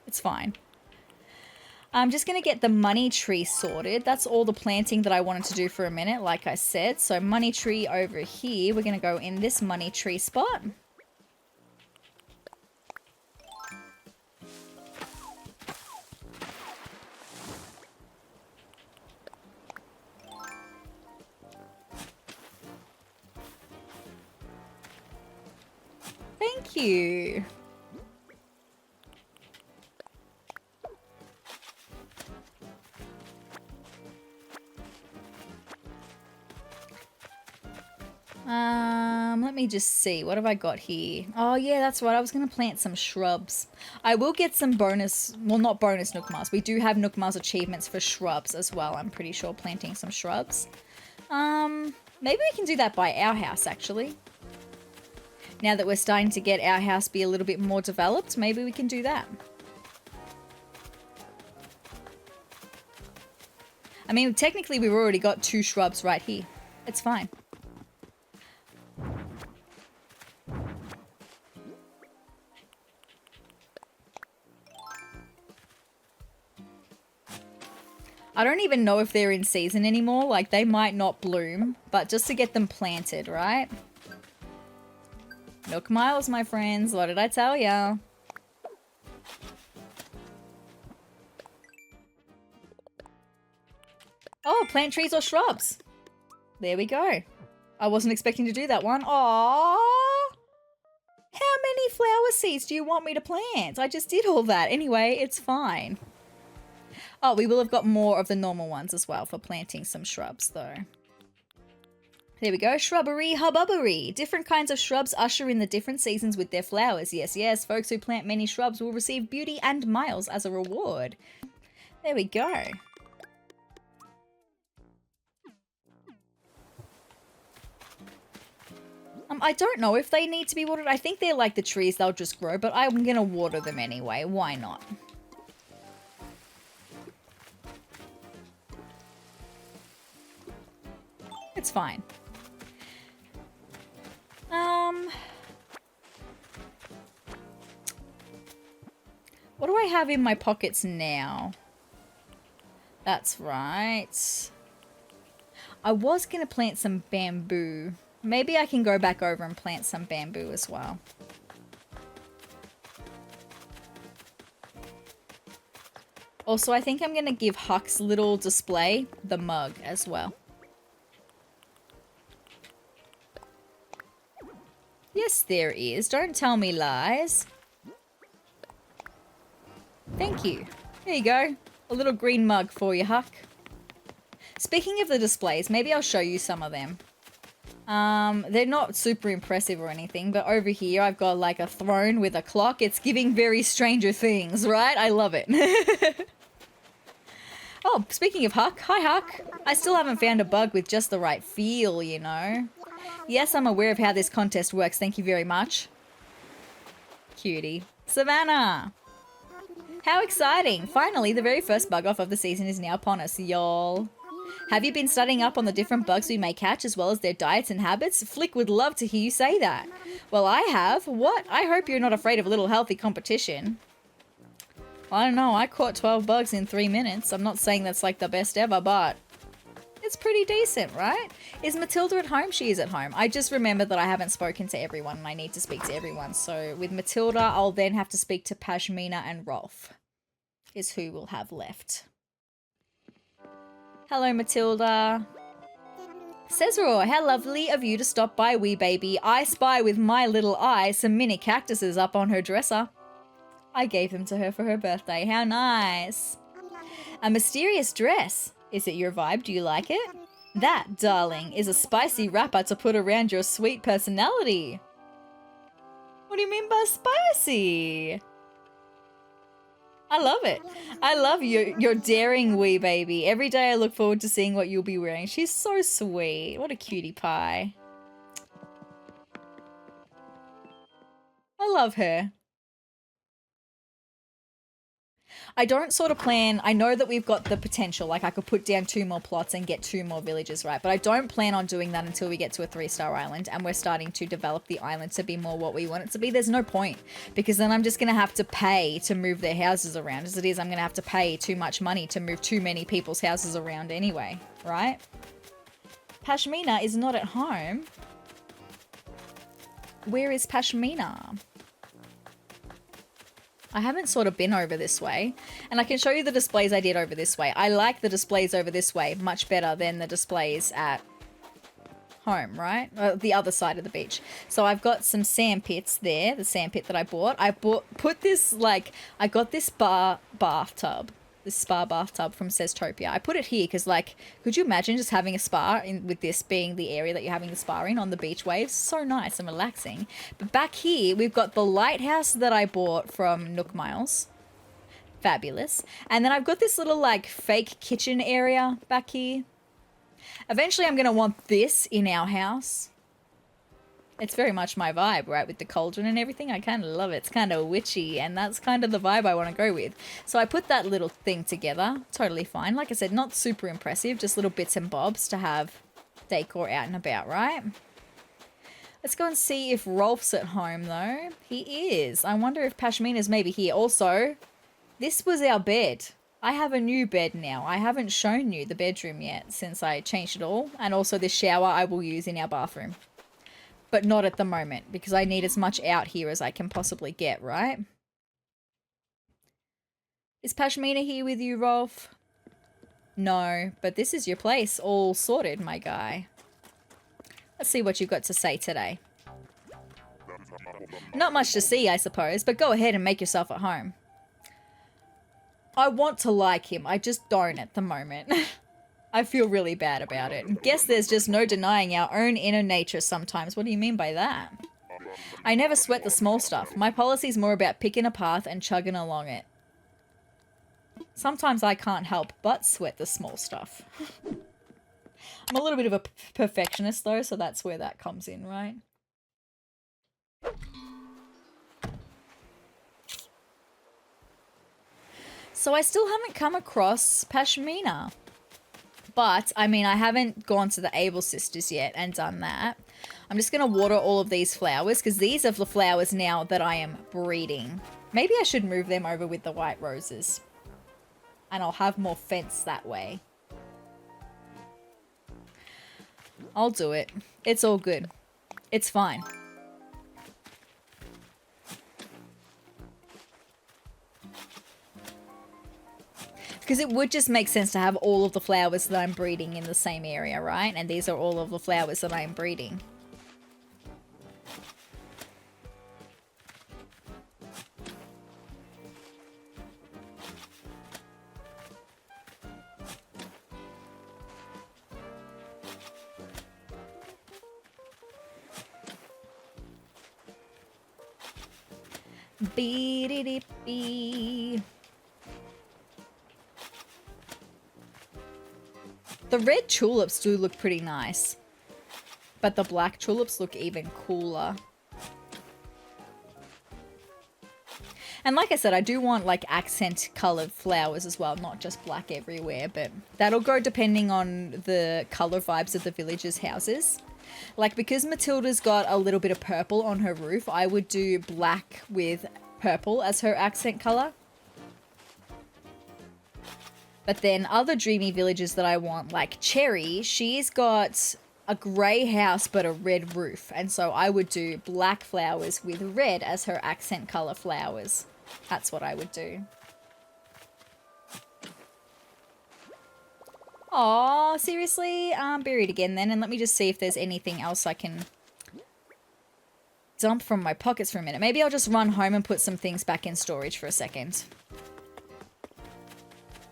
It's fine. I'm just going to get the money tree sorted. That's all the planting that I wanted to do for a minute, like I said. So money tree over here. We're going to go in this money tree spot. Thank you. Let me just see. What have I got here? Oh, yeah, that's right. I was going to plant some shrubs. I will get some bonus, well, not bonus Nook Mars. We do have Nook Mars achievements for shrubs as well. I'm pretty sure planting some shrubs. Maybe we can do that by our house, actually. Now that we're starting to get our house be a little bit more developed, maybe we can do that. I mean, technically we've already got 2 shrubs right here. It's fine. I don't even know if they're in season anymore. Like, they might not bloom, but just to get them planted, right? Nook miles, my friends. What did I tell ya? Oh, plant trees or shrubs. There we go. I wasn't expecting to do that one. Aww. How many flower seeds do you want me to plant? I just did all that. Anyway, it's fine. Oh, we will have got more of the normal ones as well for planting some shrubs, though. There we go. Shrubbery hubbubbery. Different kinds of shrubs usher in the different seasons with their flowers. Yes, yes. Folks who plant many shrubs will receive beauty and miles as a reward. There we go. I don't know if they need to be watered. I think they're like the trees. They'll just grow, but I'm going to water them anyway. Why not? It's fine. What do I have in my pockets now? That's right. I was going to plant some bamboo. Maybe I can go back over and plant some bamboo as well. Also, I think I'm going to give Huck's little display the mug as well. Yes, there is. Don't tell me lies. Thank you. There you go. A little green mug for you, Huck. Speaking of the displays, maybe I'll show you some of them. They're not super impressive or anything, but over here I've got like a throne with a clock. It's giving very Stranger Things, right? I love it. Oh, speaking of Huck, hi Huck. I still haven't found a bug with just the right feel, you know. Yes, I'm aware of how this contest works. Thank you very much. Cutie. Savannah. How exciting. Finally, the very first bug off of the season is now upon us, y'all. Have you been studying up on the different bugs we may catch as well as their diets and habits? Flick would love to hear you say that. Well, I have. What? I hope you're not afraid of a little healthy competition. I don't know. I caught 12 bugs in 3 minutes. I'm not saying that's like the best ever, but it's pretty decent, right? Is Matilda at home? She is at home. I just remembered that I haven't spoken to everyone and I need to speak to everyone. So with Matilda, I'll then have to speak to Pashmina and Rolf is who we'll have left. Hello, Matilda. Sezrawrr, how lovely of you to stop by, wee baby. I spy with my little eye some mini cactuses up on her dresser. I gave them to her for her birthday. How nice. A mysterious dress. Is it your vibe? Do you like it? That, darling, is a spicy wrapper to put around your sweet personality. What do you mean by spicy? I love it. I love you. You're daring wee baby. Every day I look forward to seeing what you'll be wearing. She's so sweet. What a cutie pie. I love her. I don't sort of plan, I know that we've got the potential, like I could put down 2 more plots and get 2 more villages, right? But I don't plan on doing that until we get to a 3-star island and we're starting to develop the island to be more what we want it to be. There's no point because then I'm just going to have to pay to move their houses around. As it is, I'm going to have to pay too much money to move too many people's houses around anyway, right? Pashmina is not at home. Where is Pashmina? I haven't sort of been over this way, and I can show you the displays I did over this way. I like the displays over this way much better than the displays at home, right? The other side of the beach. So I've got some sand pits there, the sand pit that I bought. I got this bathtub This spa bathtub from Sezurbia. I put it here because, like, could you imagine just having a spa with this being the area that you're having the spa in on the beach waves? So nice and relaxing. But back here, we've got the lighthouse that I bought from Nook Miles. Fabulous. And then I've got this little, like, fake kitchen area back here. Eventually, I'm going to want this in our house. It's very much my vibe, right? With the cauldron and everything. I kind of love it. It's kind of witchy, and that's kind of the vibe I want to go with. So I put that little thing together. Totally fine. Like I said, not super impressive. Just little bits and bobs to have decor out and about, right? Let's go and see if Rolf's at home, though. He is. I wonder if Pashmina's maybe here. Also, this was our bed. I have a new bed now. I haven't shown you the bedroom yet since I changed it all. And also this shower I will use in our bathroom. But not at the moment, because I need as much out here as I can possibly get, right? Is Pashmina here with you, Rolf? No, but this is your place, all sorted, my guy. Let's see what you've got to say today. Not much to see, I suppose, but go ahead and make yourself at home. I want to like him, I just don't at the moment. I feel really bad about it. Guess there's just no denying our own inner nature sometimes. What do you mean by that? I never sweat the small stuff. My policy's more about picking a path and chugging along it. Sometimes I can't help but sweat the small stuff. I'm a little bit of a perfectionist though, so that's where that comes in, right? So I still haven't come across Pashmina. But, I mean, I haven't gone to the Able Sisters yet and done that. I'm just going to water all of these flowers because these are the flowers now that I am breeding. Maybe I should move them over with the white roses. And I'll have more fence that way. I'll do it. It's all good. It's fine. Because it would just make sense to have all of the flowers that I'm breeding in the same area, right? And these are all of the flowers that I'm breeding. Bee-dee-dee-bee. The red tulips do look pretty nice, but the black tulips look even cooler. And like I said, I do want like accent colored flowers as well, not just black everywhere, but that'll go depending on the color vibes of the villagers' houses. Like because Matilda's got a little bit of purple on her roof, I would do black with purple as her accent color. But then other dreamy villages that I want, like Cherry, she's got a grey house but a red roof. And so I would do black flowers with red as her accent colour flowers. That's what I would do. Aw, seriously? I'm buried again then. And let me just see if there's anything else I can dump from my pockets for a minute. Maybe I'll just run home and put some things back in storage for a second.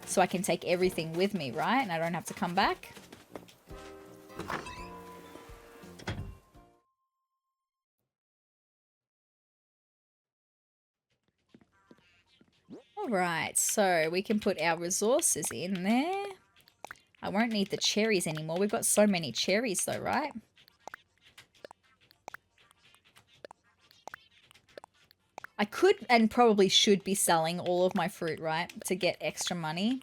So I can take everything with me, right? And I don't have to come back. Alright, so we can put our resources in there. I won't need the cherries anymore. We've got so many cherries though, right? I could and probably should be selling all of my fruit, right? To get extra money.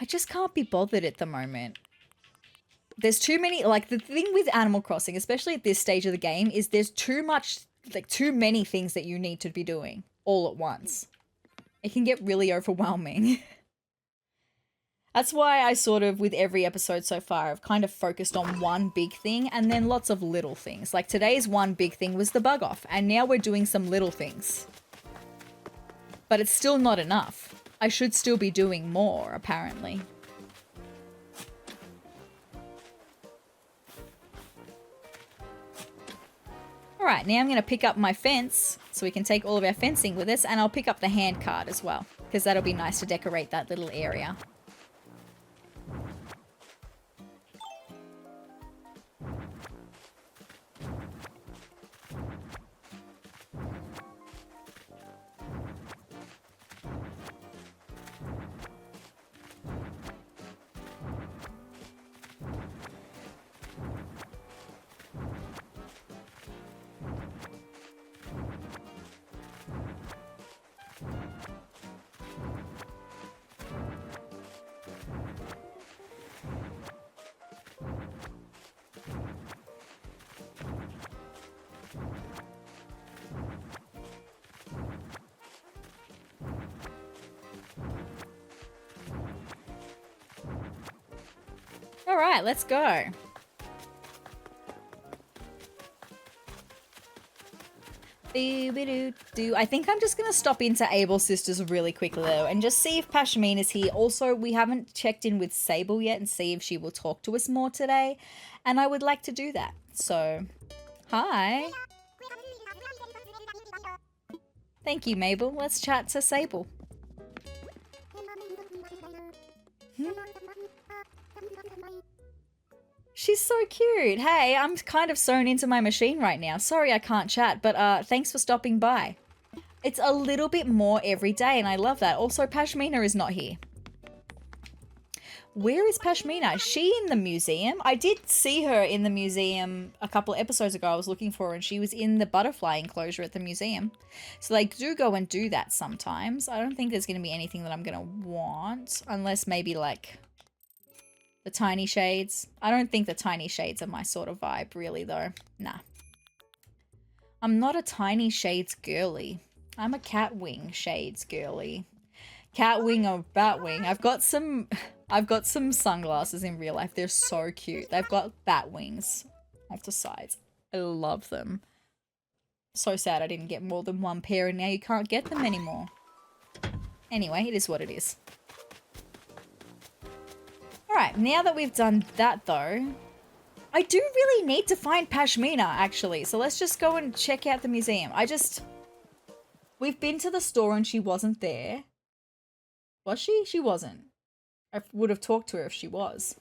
I just can't be bothered at the moment. There's too many, like the thing with Animal Crossing, especially at this stage of the game, is there's too much, like too many things that you need to be doing all at once. It can get really overwhelming. That's why I sort of, with every episode so far, I've kind of focused on one big thing and then lots of little things. Like today's one big thing was the bug off, and now we're doing some little things. But it's still not enough. I should still be doing more, apparently. Alright, now I'm going to pick up my fence, so we can take all of our fencing with us, and I'll pick up the hand cart as well. because that'll be nice to decorate that little area. All right, let's go. I think I'm just going to stop into Abel's sisters really quickly though and just see if Pashmina's here. Also, we haven't checked in with Sable yet and see if she will talk to us more today. And I would like to do that. So, hi. Thank you, Mabel. Let's chat to Sable. She's so cute. Hey, I'm kind of sewn into my machine right now. Sorry I can't chat, but thanks for stopping by. It's a little bit more every day, and I love that. Also, Pashmina is not here. Where is Pashmina? Is she in the museum? I did see her in the museum a couple of episodes ago. I was looking for her, and she was in the butterfly enclosure at the museum. So they do go and do that sometimes. I don't think there's going to be anything that I'm going to want, unless maybe like the tiny shades. I don't think the tiny shades are my sort of vibe, really, though. Nah. I'm not a tiny shades girly. I'm a catwing shades girly. Catwing or batwing. I've got some sunglasses in real life. They're so cute. They've got bat wings off the sides. I love them. So sad I didn't get more than one pair and now you can't get them anymore. Anyway, it is what it is. Alright, now that we've done that though, I do really need to find Pashmina actually. So let's just go and check out the museum. We've been to the store and she wasn't there. Was she? She wasn't. I would have talked to her if she was.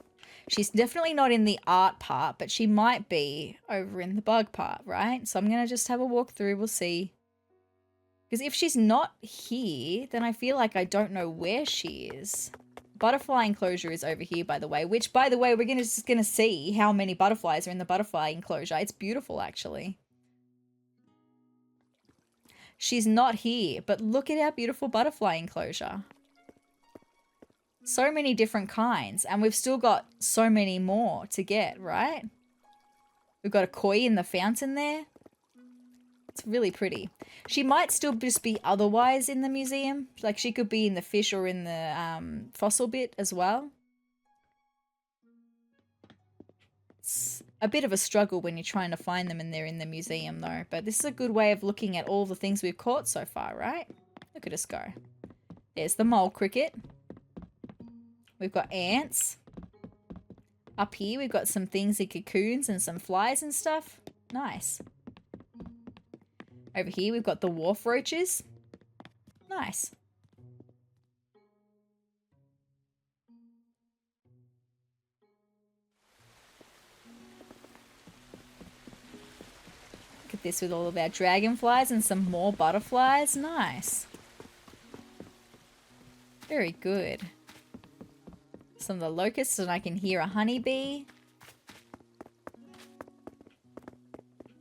She's definitely not in the art part, but she might be over in the bug part, right? So I'm going to just have a walk through. We'll see. Because if she's not here, then I feel like I don't know where she is. Butterfly enclosure is over here, by the way, which, by the way, we're just going to see how many butterflies are in the butterfly enclosure. It's beautiful, actually. She's not here, but look at our beautiful butterfly enclosure. So many different kinds, and we've still got so many more to get, right? We've got a koi in the fountain there. It's really pretty. She might still just be otherwise in the museum. Like she could be in the fish or in the fossil bit as well. It's a bit of a struggle when you're trying to find them and they're in the museum though. But this is a good way of looking at all the things we've caught so far, right? Look at us go. There's the mole cricket. We've got ants. Up here, we've got some things in cocoons and some flies and stuff. Nice. Over here, we've got the wharf roaches. Nice. Look at this with all of our dragonflies and some more butterflies. Nice. Very good. Some of the locusts, and I can hear a honeybee.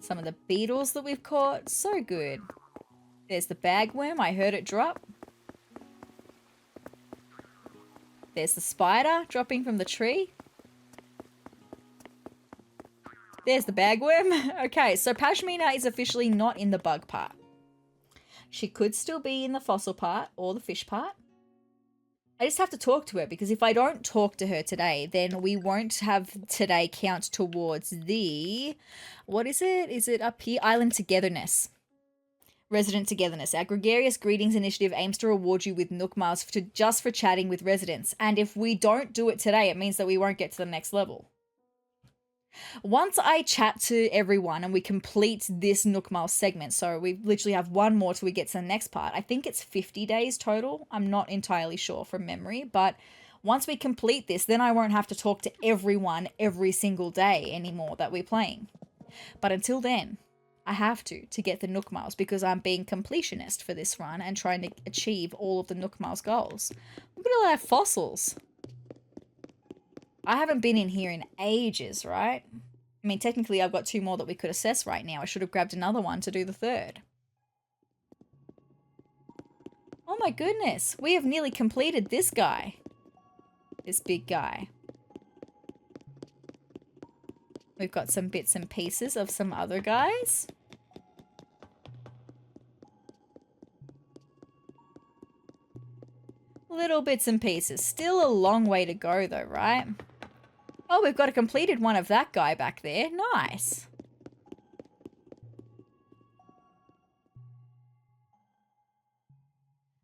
Some of the beetles that we've caught. So good. There's the bagworm. I heard it drop. There's the spider dropping from the tree. There's the bagworm. Okay, so Pashmina is officially not in the bug part. She could still be in the fossil part or the fish part. I just have to talk to her because if I don't talk to her today, then we won't have today count towards the, what is it? Is it up here? Island Togetherness. Resident Togetherness. Our Gregarious Greetings Initiative aims to reward you with Nook Miles just for chatting with residents. And if we don't do it today, it means that we won't get to the next level. Once I chat to everyone and we complete this Nook Mile segment, so we literally have one more till we get to the next part. I think it's 50 days total. I'm not entirely sure from memory, but once we complete this, then I won't have to talk to everyone every single day anymore that we're playing. But until then, I have to get the Nook Miles because I'm being completionist for this run and trying to achieve all of the Nook Miles goals. Look at all our fossils. I haven't been in here in ages, right? I mean, technically I've got 2 more that we could assess right now. I should have grabbed another one to do the 3rd. Oh my goodness. We have nearly completed this guy. This big guy. We've got some bits and pieces of some other guys. Little bits and pieces. Still a long way to go though, right? Oh, we've got a completed one of that guy back there. Nice.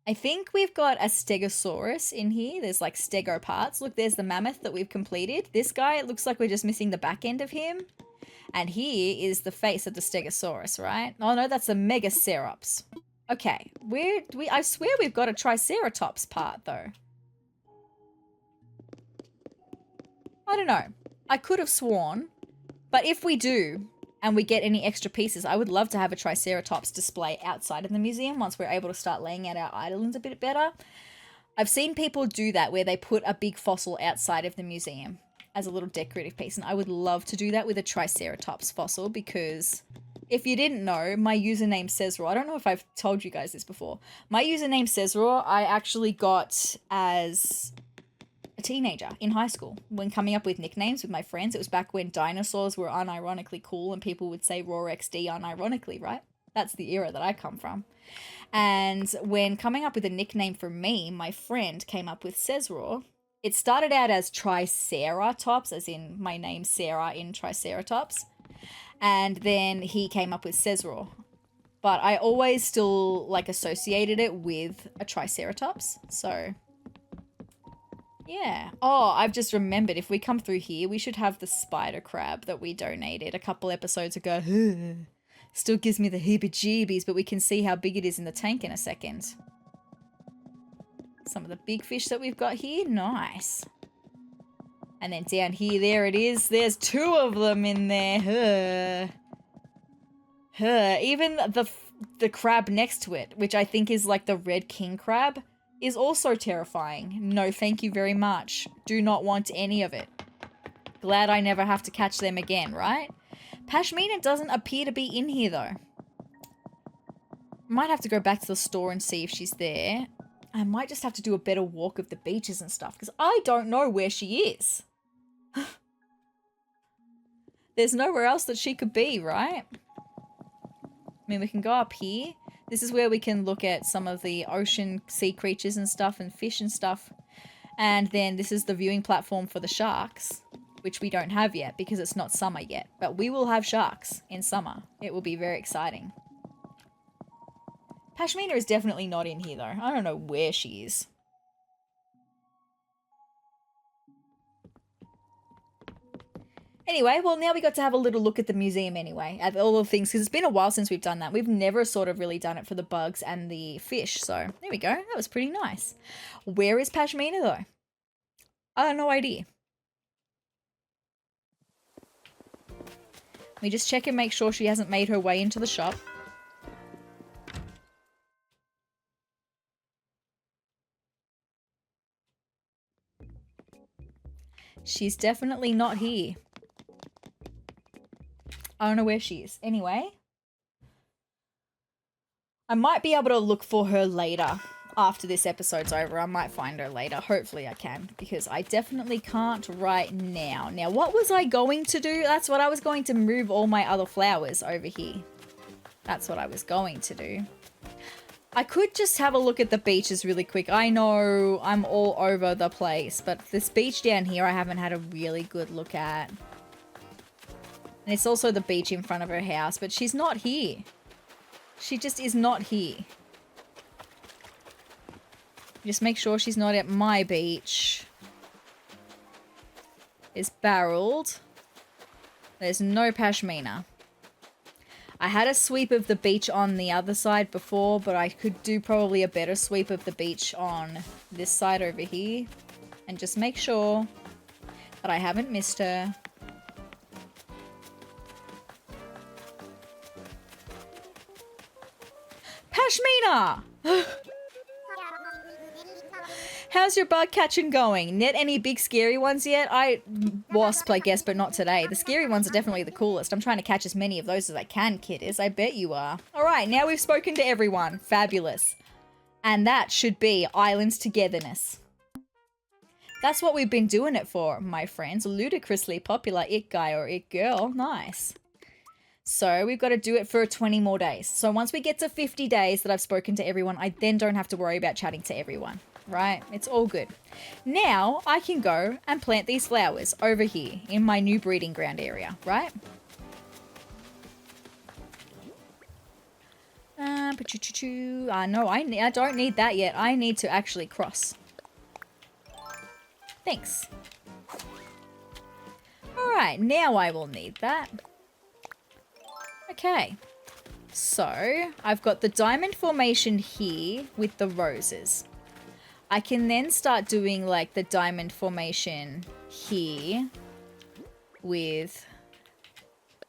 I think we've got a stegosaurus in here. There's like stego parts. Look, there's the mammoth that we've completed. This guy, it looks like we're just missing the back end of him. And here is the face of the stegosaurus, right? Oh no, that's a megacerops. Okay, I swear we've got a triceratops part though. I don't know. I could have sworn, but if we do and we get any extra pieces, I would love to have a triceratops display outside of the museum once we're able to start laying out our islands a bit better. I've seen people do that where they put a big fossil outside of the museum as a little decorative piece, and I would love to do that with a triceratops fossil because if you didn't know, my username sezrawrr, I don't know if I've told you guys this before, my username sezrawrr I actually got as a teenager in high school when coming up with nicknames with my friends. It was back when dinosaurs were unironically cool and people would say RawXD unironically, right? That's the era that I come from. And when coming up with a nickname for me, my friend came up with sezrawrr. It started out as Triceratops, as in my name Sarah in Triceratops. And then he came up with sezrawrr. But I always still like associated it with a Triceratops. So yeah. Oh, I've just remembered if we come through here, we should have the spider crab that we donated a couple episodes ago. Still gives me the heebie-jeebies, but we can see how big it is in the tank in a second. Some of the big fish that we've got here. Nice. And then down here, there it is. There's 2 of them in there. Even the crab next to it, which I think is like the red king crab, is also terrifying. No, thank you very much. Do not want any of it. Glad I never have to catch them again, right? Pashmina doesn't appear to be in here, though. Might have to go back to the store and see if she's there. I might just have to do a better walk of the beaches and stuff, because I don't know where she is. There's nowhere else that she could be, right? I mean, we can go up here. This is where we can look at some of the ocean sea creatures and stuff and fish and stuff. And then this is the viewing platform for the sharks, which we don't have yet because it's not summer yet. But we will have sharks in summer. It will be very exciting. Pashmina is definitely not in here though. I don't know where she is. Anyway, well, now we got to have a little look at the museum anyway, at all the things, because it's been a while since we've done that. We've never sort of really done it for the bugs and the fish, so there we go. That was pretty nice. Where is Pashmina, though? I have no idea. Let me just check and make sure she hasn't made her way into the shop. She's definitely not here. I don't know where she is. Anyway, I might be able to look for her later after this episode's over. I might find her later. Hopefully I can, because I definitely can't right now. Now, what was I going to do? That's what I was going to move all my other flowers over here. That's what I was going to do. I could just have a look at the beaches really quick. I know I'm all over the place, but this beach down here I haven't had a really good look at. And it's also the beach in front of her house, but she's not here. She just is not here. Just make sure she's not at my beach. It's barreled. There's no pashmina. I had a sweep of the beach on the other side before, but I could do probably a better sweep of the beach on this side over here. And just make sure that I haven't missed her. Pashmina! How's your bug catching going? Net any big scary ones yet? Wasp, I guess, but not today. The scary ones are definitely the coolest. I'm trying to catch as many of those as I can, kiddies. I bet you are. All right, now we've spoken to everyone. Fabulous. And that should be Islands Togetherness. That's what we've been doing it for, my friends. Ludicrously popular it guy or it girl. Nice. So we've got to do it for 20 more days. So once we get to 50 days that I've spoken to everyone, I then don't have to worry about chatting to everyone. Right? It's all good. Now I can go and plant these flowers over here in my new breeding ground area, right? No, I don't need that yet. I need to actually cross. Thanks. All right, now I will need that. Okay. So I've got the diamond formation here with the roses. I can then start doing like the diamond formation here with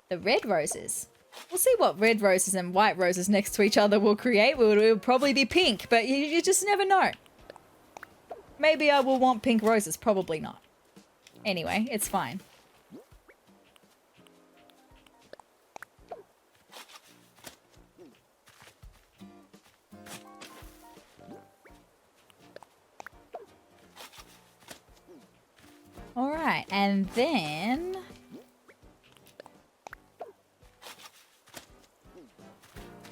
the red roses. We'll see what red roses and white roses next to each other will create. It'll probably be pink, but you just never know. Maybe I will want pink roses, probably not. Anyway, it's fine. All right, and then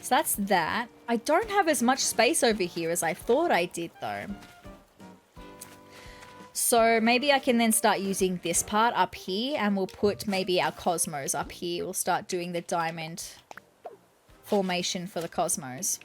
so that's that. I don't have as much space over here as I thought I did though. So maybe I can then start using this part up here and we'll put maybe our cosmos up here. We'll start doing the diamond formation for the cosmos.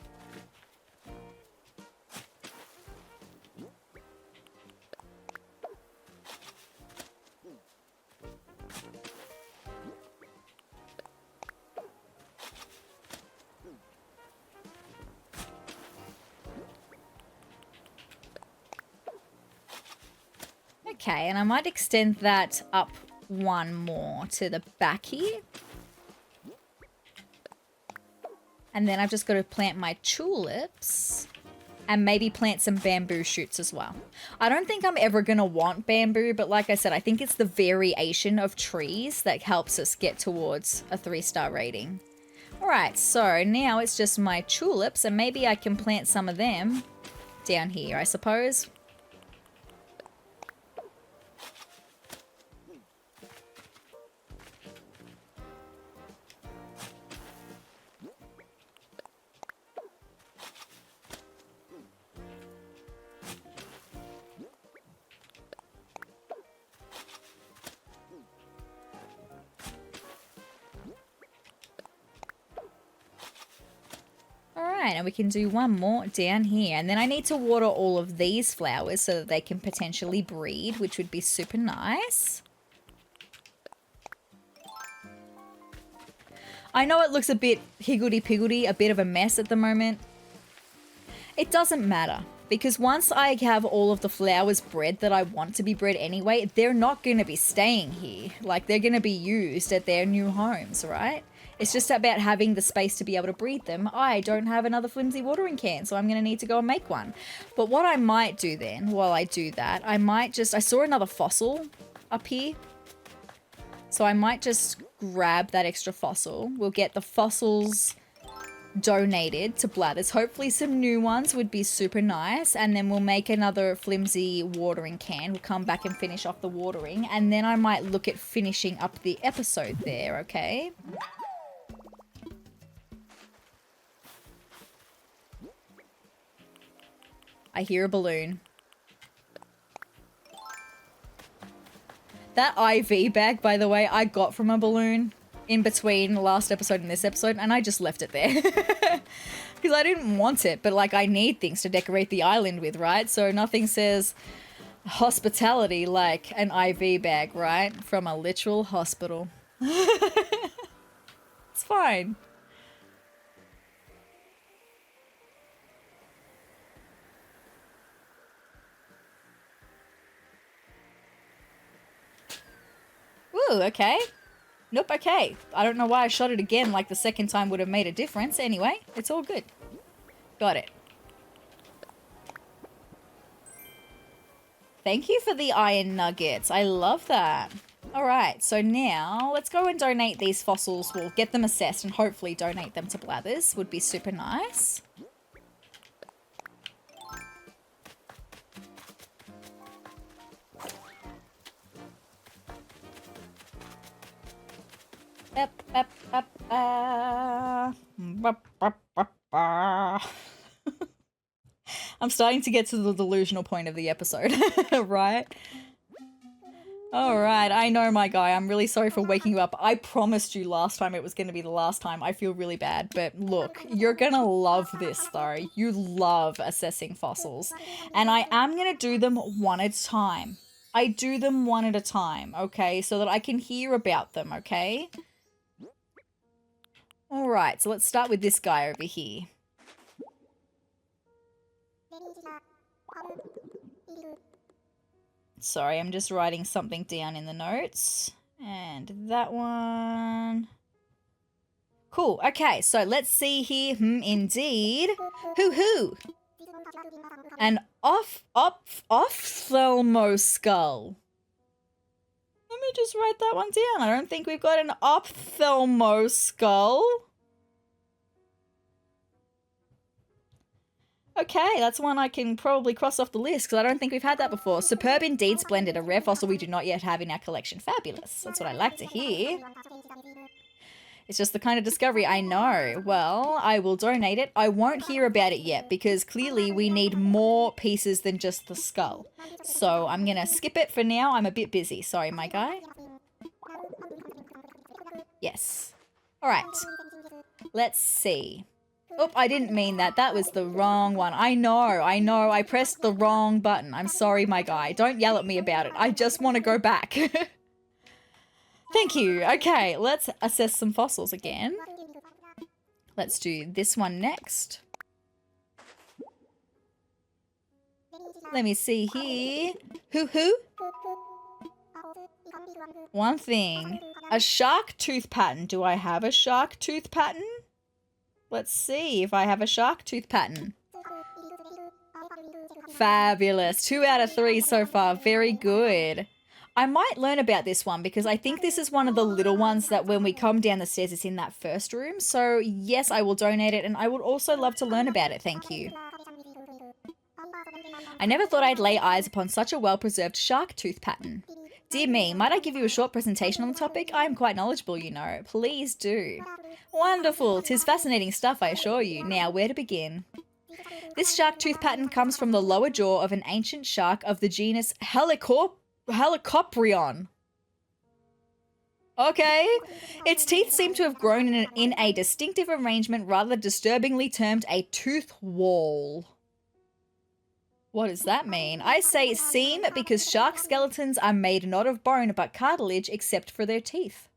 Okay, and I might extend that up one more to the back here. And then I've just got to plant my tulips and maybe plant some bamboo shoots as well. I don't think I'm ever going to want bamboo, but like I said, I think it's the variation of trees that helps us get towards a 3-star rating. All right, so now it's just my tulips and maybe I can plant some of them down here, I suppose. And we can do one more down here. And then I need to water all of these flowers so that they can potentially breed, which would be super nice. I know it looks a bit higgledy-piggledy, a bit of a mess at the moment. It doesn't matter, because once I have all of the flowers bred that I want to be bred anyway, they're not going to be staying here. Like, they're going to be used at their new homes, right? It's just about having the space to be able to breed them. I don't have another flimsy watering can, so I'm going to need to go and make one. But what I might do then, while I do that, I saw another fossil up here. So I might just grab that extra fossil. We'll get the fossils donated to Blathers. Hopefully some new ones would be super nice. And then we'll make another flimsy watering can. We'll come back and finish off the watering. And then I might look at finishing up the episode there, okay? I hear a balloon. That IV bag, by the way, I got from a balloon in between the last episode and this episode, and I just left it there. Because I didn't want it, but like I need things to decorate the island with, right? So nothing says hospitality like an IV bag, right? From a literal hospital. It's fine. Ooh, okay. Nope, okay. I don't know why I shot it again, like the second time would have made a difference. Anyway, it's all good. Got it. Thank you for the iron nuggets. I love that. Alright, so now let's go and donate these fossils. We'll get them assessed and hopefully donate them to Blathers. Would be super nice. I'm starting to get to the delusional point of the episode, right? Alright, I know my guy. I'm really sorry for waking you up. I promised you last time it was going to be the last time. I feel really bad, but look, you're gonna love this though. You love assessing fossils. And I am gonna do them one at a time. I do them one at a time, okay? So that I can hear about them, okay? Alright, so let's start with this guy over here. Sorry, I'm just writing something down in the notes. And that one. Cool, okay, so let's see here. Indeed. Hoo-hoo. An ophthalmo skull. Let me just write that one down. I don't think we've got an ophthalmo skull. Okay, that's one I can probably cross off the list because I don't think we've had that before. Superb indeed, splendid. A rare fossil we do not yet have in our collection. Fabulous. That's what I like to hear. It's just the kind of discovery I know. Well, I will donate it. I won't hear about it yet because clearly we need more pieces than just the skull. So I'm going to skip it for now. I'm a bit busy. Sorry, my guy. Yes. All right. Let's see. Oh, I didn't mean that. That was the wrong one. I know. I pressed the wrong button. I'm sorry, my guy. Don't yell at me about it. I just want to go back. Thank you. Okay, let's assess some fossils again. Let's do this one next. Let me see here. Hoo-hoo. One thing. A shark tooth pattern. Do I have a shark tooth pattern? Let's see if I have a shark tooth pattern. Fabulous. 2 out of 3 so far. Very good. I might learn about this one because I think this is one of the little ones that when we come down the stairs, it's in that first room. So yes, I will donate it and I would also love to learn about it. Thank you. I never thought I'd lay eyes upon such a well-preserved shark tooth pattern. Dear me, might I give you a short presentation on the topic? I am quite knowledgeable, you know. Please do. Wonderful. 'Tis fascinating stuff, I assure you. Now, where to begin? This shark tooth pattern comes from the lower jaw of an ancient shark of the genus Helicoprion. Okay. Its teeth seem to have grown in a distinctive arrangement rather disturbingly termed a tooth wall. What does that mean? I say seem because shark skeletons are made not of bone but cartilage except for their teeth.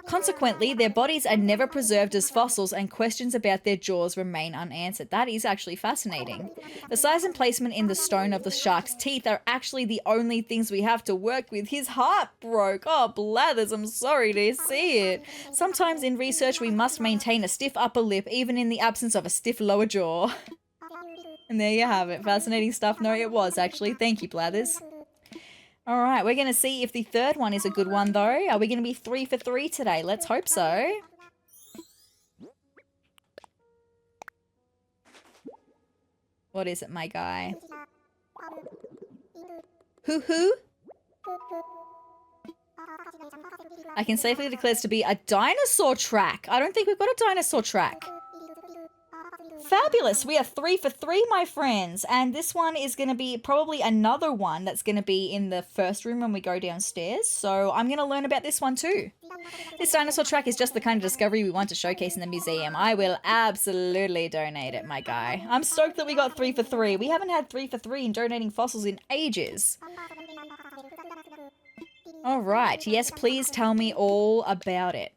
Consequently, their bodies are never preserved as fossils and questions about their jaws remain unanswered. That is actually fascinating. The size and placement in the stone of the shark's teeth are actually the only things we have to work with. His heart broke. Oh, Blathers, I'm sorry to see it. Sometimes in research we must maintain a stiff upper lip even in the absence of a stiff lower jaw. And there you have it. Fascinating stuff. No, it was actually. Thank you, Blathers. Alright, we're going to see if the third one is a good one, though. Are we going to be 3 for 3 today? Let's hope so. What is it, my guy? Hoo-hoo? I can safely declare this to be a dinosaur track. I don't think we've got a dinosaur track. Fabulous. We are 3 for 3, my friends. And this one is going to be probably another one that's going to be in the first room when we go downstairs. So I'm going to learn about this one too. This dinosaur track is just the kind of discovery we want to showcase in the museum. I will absolutely donate it, my guy. I'm stoked that we got 3 for 3. We haven't had 3 for 3 in donating fossils in ages. All right. Yes, please tell me all about it.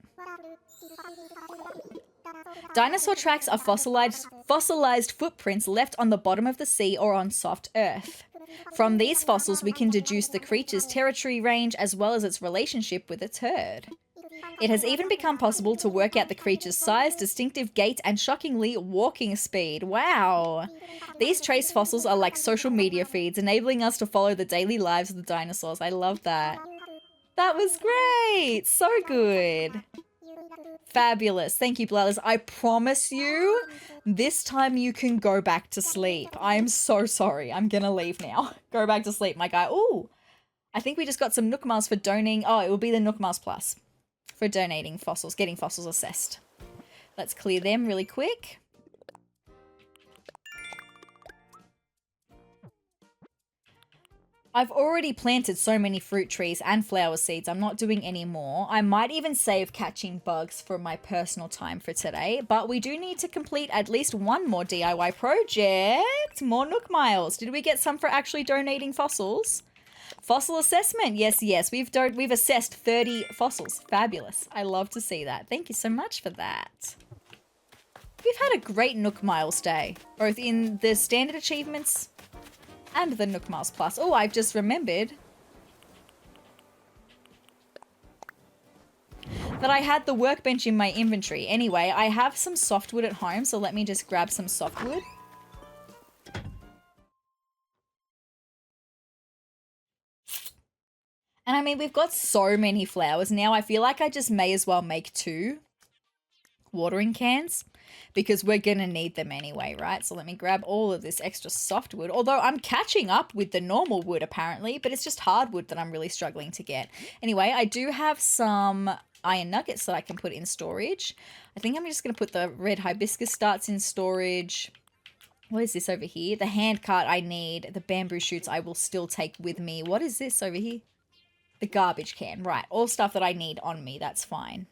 Dinosaur tracks are fossilized footprints left on the bottom of the sea or on soft earth. From these fossils, we can deduce the creature's territory range as well as its relationship with its herd. It has even become possible to work out the creature's size, distinctive gait, and shockingly, walking speed. Wow! These trace fossils are like social media feeds, enabling us to follow the daily lives of the dinosaurs. I love that. That was great! So good. Fabulous. Thank you, Blathers. I promise you, this time you can go back to sleep. I'm so sorry. I'm gonna leave now. Go back to sleep, my guy. Ooh, I think we just got some Nook Miles for donating. Oh, it will be the Nook Miles Plus for donating fossils, getting fossils assessed. Let's clear them really quick. I've already planted so many fruit trees and flower seeds. I'm not doing any more. I might even save catching bugs for my personal time for today, but we do need to complete at least one more DIY project. More Nook Miles. Did we get some for actually donating fossils? Fossil assessment. Yes, yes. We've assessed 30 fossils. Fabulous. I love to see that. Thank you so much for that. We've had a great Nook Miles day, both in the standard achievements and the Nook Miles Plus. Oh, I've just remembered that I had the workbench in my inventory. Anyway, I have some softwood at home, so let me just grab some softwood. And I mean, we've got so many flowers now. I feel like I just may as well make 2 watering cans because we're going to need them anyway, right? So let me grab all of this extra softwood. Although I'm catching up with the normal wood apparently, but it's just hardwood that I'm really struggling to get. Anyway, I do have some iron nuggets that I can put in storage. I think I'm just going to put the red hibiscus starts in storage. What is this over here? The hand cart I need. The bamboo shoots I will still take with me. What is this over here? The garbage can. Right. All stuff that I need on me. That's fine.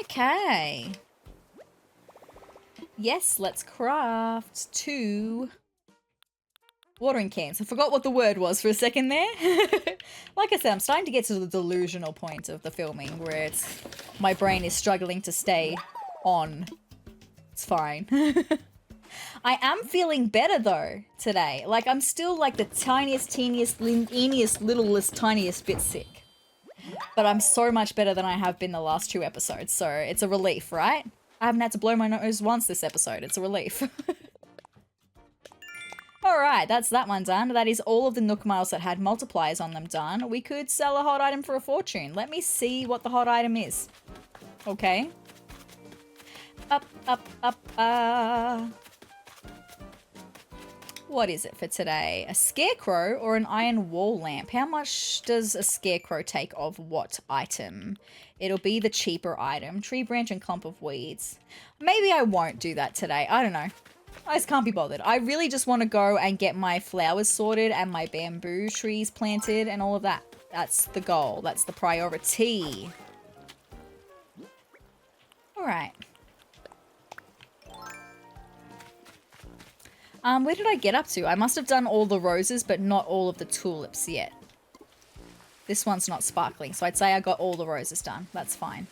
Okay. Yes, let's craft 2 watering cans. I forgot what the word was for a second there. Like I said, I'm starting to get to the delusional point of the filming where my brain is struggling to stay on. It's fine. I am feeling better though today. Like I'm still like the tiniest, teeniest, littlest, tiniest bit sick. But I'm so much better than I have been the last 2 episodes, so it's a relief, right? I haven't had to blow my nose once this episode. It's a relief. Alright, that's that one done. That is all of the Nook Miles that had multipliers on them done. We could sell a hot item for a fortune. Let me see what the hot item is. Okay. What is it for today? A scarecrow or an iron wall lamp? How much does a scarecrow take of what item? It'll be the cheaper item. Tree branch and clump of weeds. Maybe I won't do that today. I don't know. I just can't be bothered. I really just want to go and get my flowers sorted and my bamboo trees planted and all of that. That's the goal. That's the priority. All right. Where did I get up to? I must have done all the roses, but not all of the tulips yet. This one's not sparkling, so I'd say I got all the roses done. That's fine.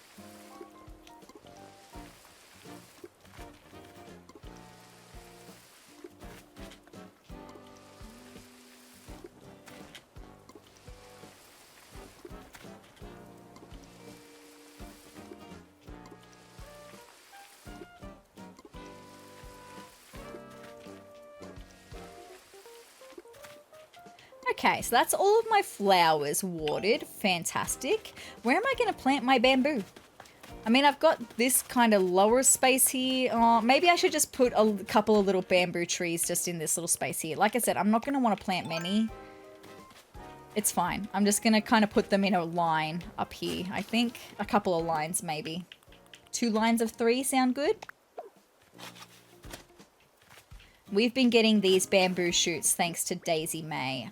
Okay, so that's all of my flowers watered. Fantastic. Where am I going to plant my bamboo? I mean, I've got this kind of lower space here. Maybe I should just put a couple of little bamboo trees just in this little space here. Like I said, I'm not going to want to plant many. It's fine. I'm just going to kind of put them in a line up here. I think a couple of lines maybe. 2 lines of 3 sound good? We've been getting these bamboo shoots thanks to Daisy May.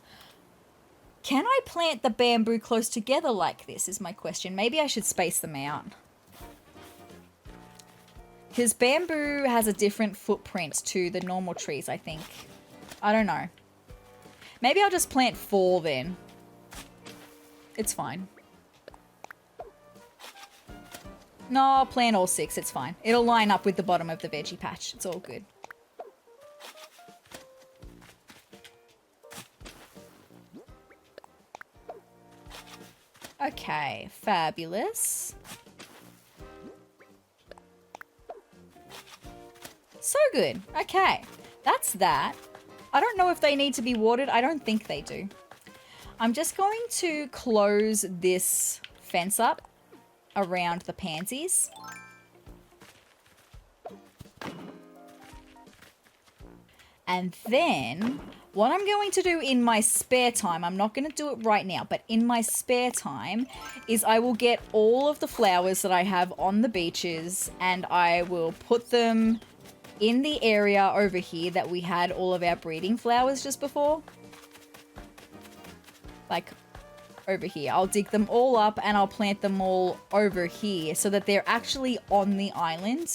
Can I plant the bamboo close together like this is my question. Maybe I should space them out. Because bamboo has a different footprint to the normal trees, I think. I don't know. Maybe I'll just plant 4 then. It's fine. No, I'll plant all 6. It's fine. It'll line up with the bottom of the veggie patch. It's all good. Okay, fabulous. So good. Okay, that's that. I don't know if they need to be watered. I don't think they do. I'm just going to close this fence up around the pansies. And then what I'm going to do in my spare time, I'm not going to do it right now, but in my spare time is I will get all of the flowers that I have on the beaches and I will put them in the area over here that we had all of our breeding flowers just before. Like over here. I'll dig them all up and I'll plant them all over here so that they're actually on the island.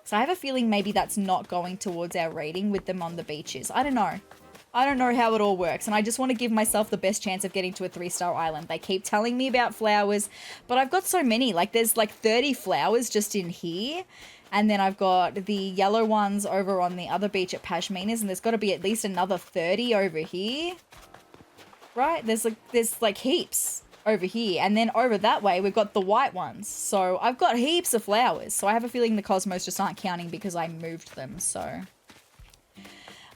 So I have a feeling maybe that's not going towards our rating with them on the beaches. I don't know. I don't know how it all works, and I just want to give myself the best chance of getting to a 3-star island. They keep telling me about flowers, but I've got so many. Like, there's like 30 flowers just in here, and then I've got the yellow ones over on the other beach at Pashmina's, and there's got to be at least another 30 over here. Right? There's like heaps over here, and then over that way we've got the white ones. So I've got heaps of flowers, so I have a feeling the cosmos just aren't counting because I moved them, so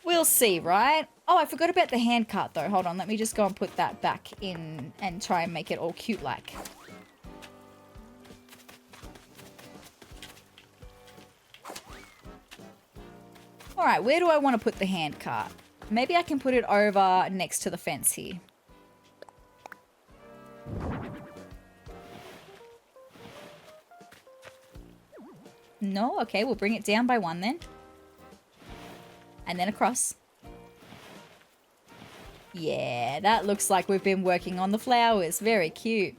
we'll see, right? Oh, I forgot about the hand cart though. Hold on, let me just go and put that back in and try and make it all cute like. All right, where do I want to put the hand cart? Maybe I can put it over next to the fence here. No? Okay, we'll bring it down by 1 then. And then across. Yeah, that looks like we've been working on the flowers. Very cute.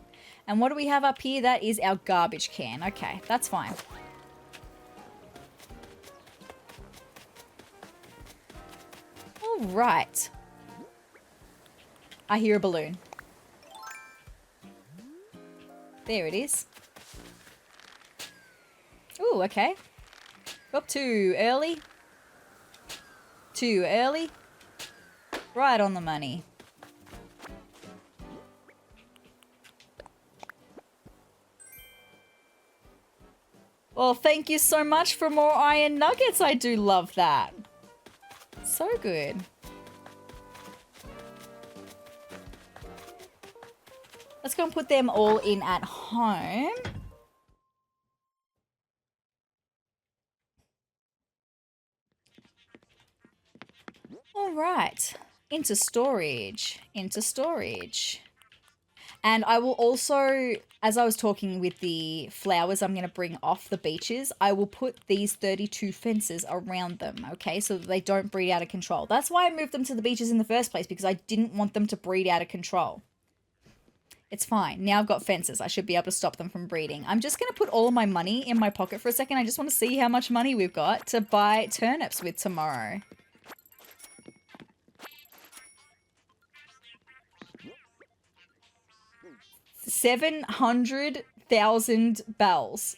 And what do we have up here? That is our garbage can. Okay, that's fine. All right. I hear a balloon. There it is. Ooh, okay. Up too early. Too early. Right on the money. Well, thank you so much for more iron nuggets. I do love that. So good. Let's go and put them all in at home. All right, into storage, into storage. And I will also, as I was talking with the flowers I'm going to bring off the beaches, I will put these 32 fences around them, okay, so that they don't breed out of control. That's why I moved them to the beaches in the first place, because I didn't want them to breed out of control. It's fine. Now I've got fences. I should be able to stop them from breeding. I'm just going to put all of my money in my pocket for a second. I just want to see how much money we've got to buy turnips with tomorrow. $700,000 bells.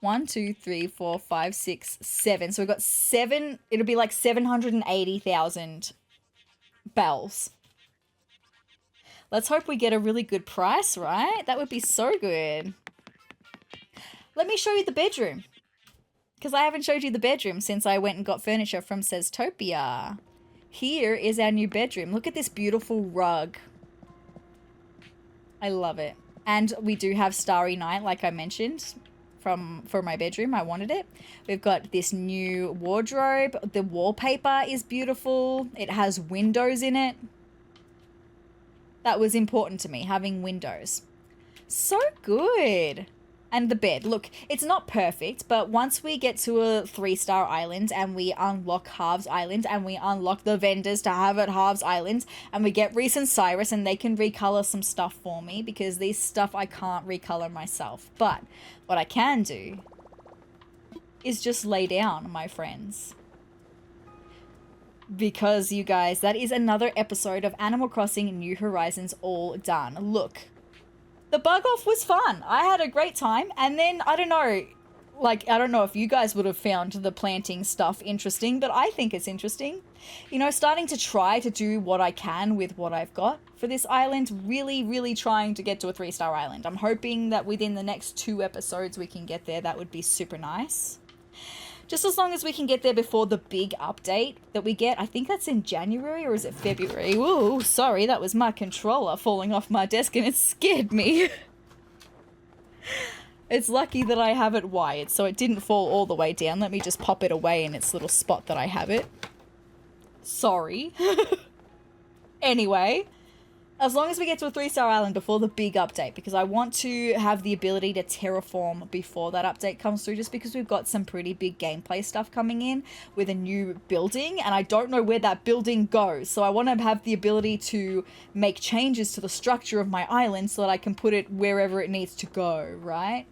1, 2, 3, 4, 5, 6, 7. So we've got 7. It'll be like 780,000 bells. Let's hope we get a really good price, right? That would be so good. Let me show you the bedroom, because I haven't showed you the bedroom since I went and got furniture from Sezurbia. Here is our new bedroom. Look at this beautiful rug. I love it. And we do have Starry Night, like I mentioned, for my bedroom. I wanted it. We've got this new wardrobe. The wallpaper is beautiful. It has windows in it. That was important to me, having windows. So good. And the bed. Look, it's not perfect, but once we get to a 3-star island and we unlock Halves Island and we unlock the vendors to have at Halves Island and we get Reese and Cyrus and they can recolor some stuff for me because these stuff I can't recolor myself. But what I can do is just lay down, my friends. Because, you guys, that is another episode of Animal Crossing New Horizons all done. Look. The bug off was fun. I had a great time. And then, I don't know, like, I don't know if you guys would have found the planting stuff interesting, but I think it's interesting. You know, starting to try to do what I can with what I've got for this island. Really, really trying to get to a 3-star island. I'm hoping that within the next 2 episodes we can get there. That would be super nice. Just as long as we can get there before the big update that we get. I think that's in January, or is it February? Ooh, sorry, that was my controller falling off my desk and it scared me. It's lucky that I have it wired, so it didn't fall all the way down. Let me just pop it away in its little spot that I have it. Sorry. Anyway, as long as we get to a 3-star island before the big update, because I want to have the ability to terraform before that update comes through, just because we've got some pretty big gameplay stuff coming in with a new building, and I don't know where that building goes, so I want to have the ability to make changes to the structure of my island so that I can put it wherever it needs to go, right?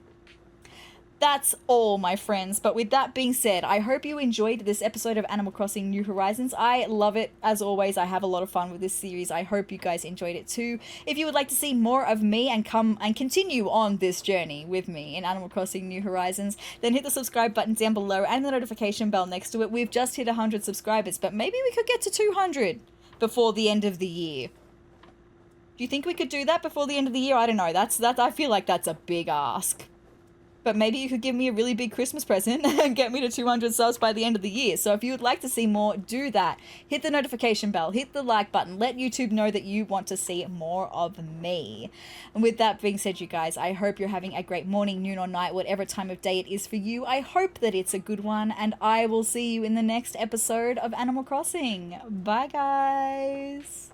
That's all, my friends. But with that being said, I hope you enjoyed this episode of Animal Crossing New Horizons. I love it. As always, I have a lot of fun with this series. I hope you guys enjoyed it too. If you would like to see more of me and come and continue on this journey with me in Animal Crossing New Horizons, then hit the subscribe button down below and the notification bell next to it. We've just hit 100 subscribers, but maybe we could get to 200 before the end of the year. Do you think we could do that before the end of the year? I don't know. I feel like that's a big ask. But maybe you could give me a really big Christmas present and get me to 200 subs by the end of the year. So if you would like to see more, do that. Hit the notification bell, hit the like button, let YouTube know that you want to see more of me. And with that being said, you guys, I hope you're having a great morning, noon, or night, whatever time of day it is for you. I hope that it's a good one, and I will see you in the next episode of Animal Crossing. Bye, guys.